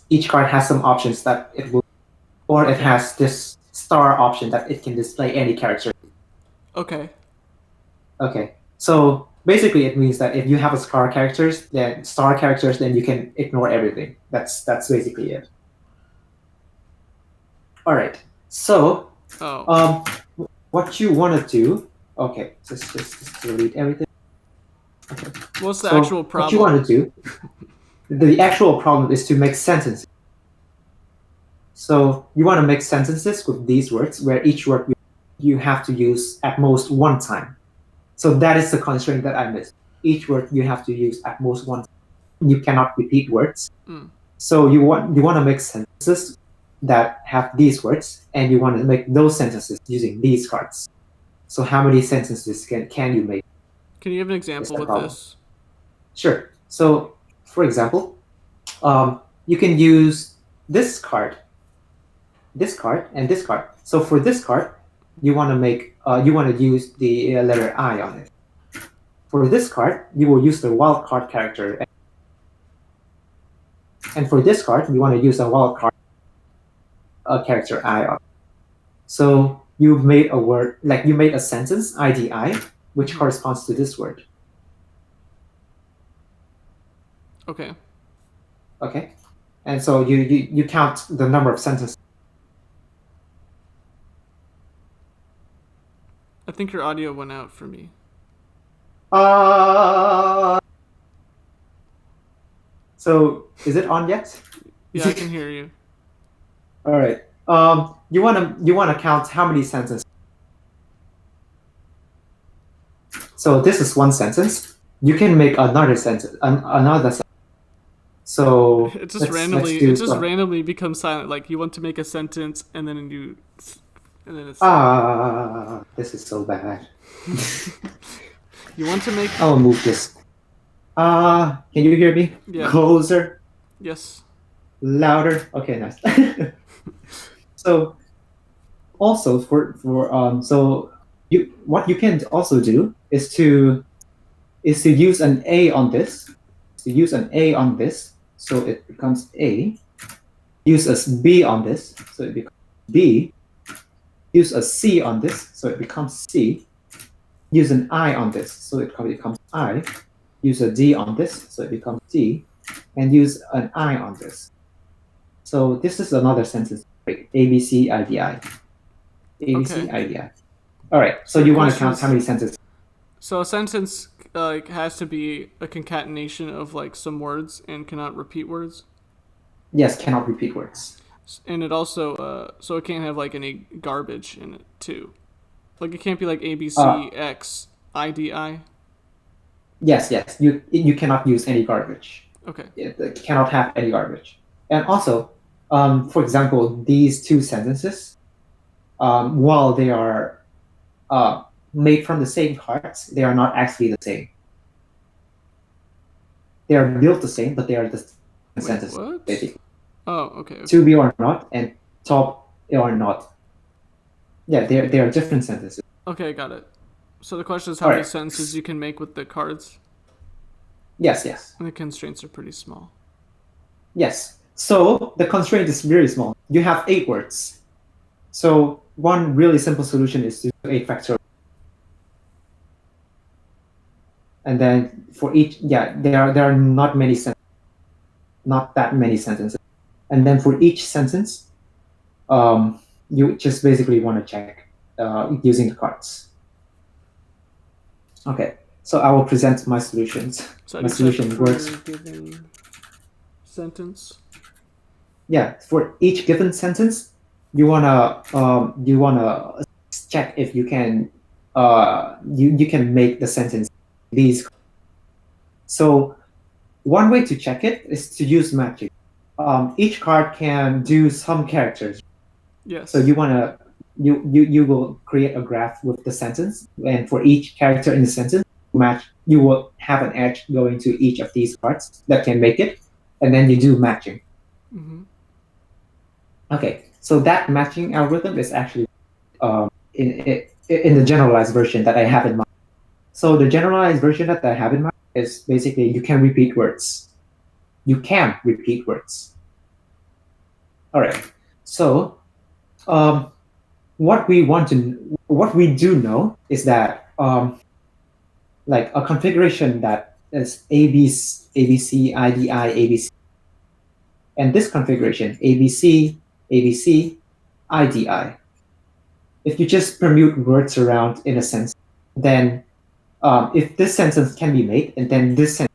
each card has some options that it will, or it has this star option that it can display any character. Okay. Okay, so basically it means that if you have a star characters, then you can ignore everything. That's basically it. All right. So, what you want to do? Okay, just delete everything. Okay. What's the actual problem? What you want to do? The actual problem is to make sentences. So you want to make sentences with these words, where each word you have to use at most one time. So that is the constraint that I missed. Each word you have to use at most one time. You cannot repeat words. So you want to make sentences that have these words, and you want to make those sentences using these cards. So how many sentences can you make? Can you give an example with this? Sure. So, for example, you can use this card, and this card. So for this card, you want to use the letter I on it. For this card, you will use the wild card character, and for this card, you want to use a wild card character I on it. So you made a word, like you made a sentence, IDI, which corresponds to this word. Okay. Okay. And so you count the number of sentences. I think your audio went out for me. So is it on yet? Yeah, I can hear you. All right. You wanna count how many sentences. So this is one sentence. You can make another sentence. So it just randomly becomes silent. Like you want to make a sentence, and then it's. This is so bad. You want to make. I'll move this. Can you hear me? Yeah. Closer. Yes. Louder. Okay, nice. So also what you can also do is to use an A on this. So it becomes A. Use a B on this, so it becomes B. Use a C on this, so it becomes C. Use an I on this, so it becomes I. Use a D on this, so it becomes D. And use an I on this. So this is another sentence. ABC, IDI. ABC, IDI. All right, so you want to count how many sentences? So a sentence has to be a concatenation of like some words and cannot repeat words? Yes, cannot repeat words. And it also, so it can't have like any garbage in it too. Like it can't be like ABC, X, IDI? Yes, you cannot use any garbage. Okay. It cannot have any garbage. And also, for example, these two sentences, while they are made from the same cards, they are not actually the same. They are built the same, but they are the sentences. What? Basically. Oh, okay. To be or not, and top or not. Yeah, they are different sentences. Okay, got it. So the question is how many sentences you can make with the cards? Yes. And the constraints are pretty small. Yes. So the constraint is very small. You have 8 words. So one really simple solution is to do 8 factorial. And then for each, there are not that many sentences. And then for each sentence, you just basically want to check using the cards. Okay, so I will present my solutions. So my solution works. Given sentence. Yeah, for each given sentence, you wanna check if you can you can make the sentence these. So one way to check it is to use matching. Each card can do some characters. Yes. So you will create a graph with the sentence, and for each character in the sentence, you will have an edge going to each of these cards that can make it, and then you do matching. Mm-hmm. Okay, so that matching algorithm is actually in the generalized version that I have in mind. So the generalized version that I have in mind is basically you can repeat words. You can repeat words. All right. So what we do know is that like a configuration that is ABC, IDI, ABC, and this configuration ABC, ABC, IDI. If you just permute words around in a sense, then if this sentence can be made, and then this sentence.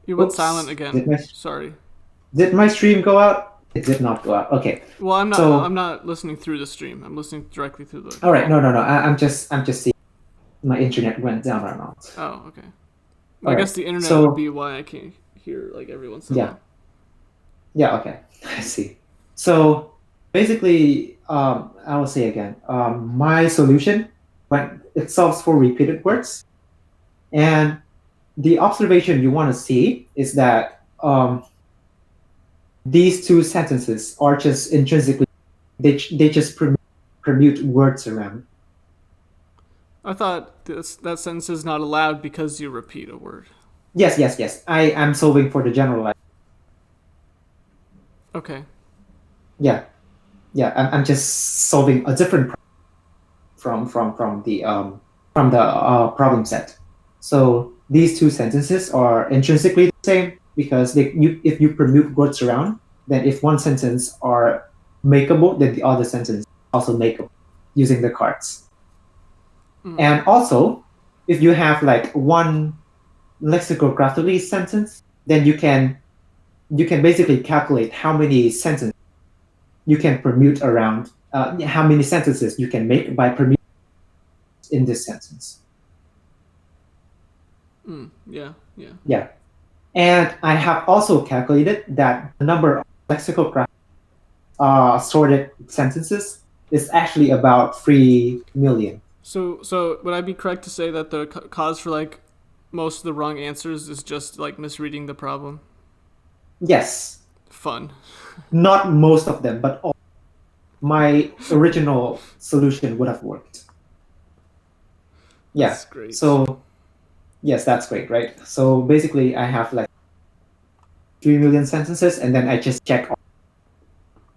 You went silent again. Sorry. Did my stream go out? It did not go out. Okay. Well, I'm not. So, I'm not listening through the stream. I'm listening directly through the. All right. No. I'm just seeing my internet went down or not. Oh, okay. Well, I guess the internet would be why I can't hear like every once in a while. Yeah. Okay. I see. So basically, I will say again, my solution when it solves for repeated words, and the observation you want to see is that these two sentences are just intrinsically they just permute words around. I thought that sentence is not allowed because you repeat a word. Yes. I am solving for the generalized. Okay. Yeah. I'm just solving a different problem from the problem set. So these two sentences are intrinsically the same because if you permute words around, then if one sentence are makeable, then the other sentence is also makeable using the cards. And also, if you have like one lexicographically sentence, then you can basically calculate how many sentences you can permute around, how many sentences you can make by permuting in this sentence. Yeah. And I have also calculated that the number of lexicographic sorted sentences is actually about 3 million. So would I be correct to say that the cause for like most of the wrong answers is just like misreading the problem? Yes. Fun. Not most of them, but all. My original solution would have worked. Yeah. That's great. So yes, that's great, right? So basically I have like 3 million sentences and then I just check all.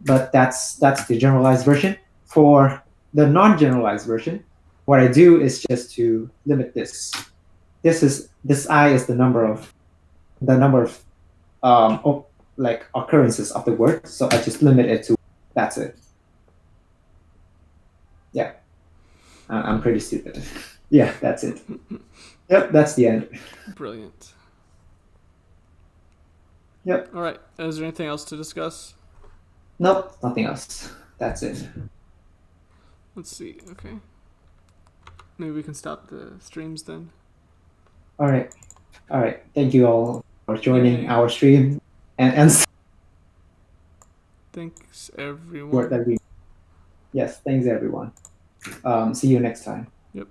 But that's the generalized version. For the non-generalized version, what I do is just to limit this. This I is the number of like occurrences of the word. So I just limit it to that's it. Yeah. I'm pretty stupid. Yeah, that's it. Yep, that's the end. Brilliant. Yep. All right. Is there anything else to discuss? Nope, nothing else. That's it. Let's see. Okay. Maybe we can stop the streams then. All right. Thank you all for joining our stream and thanks everyone. Yes, thanks everyone. See you next time. Yep.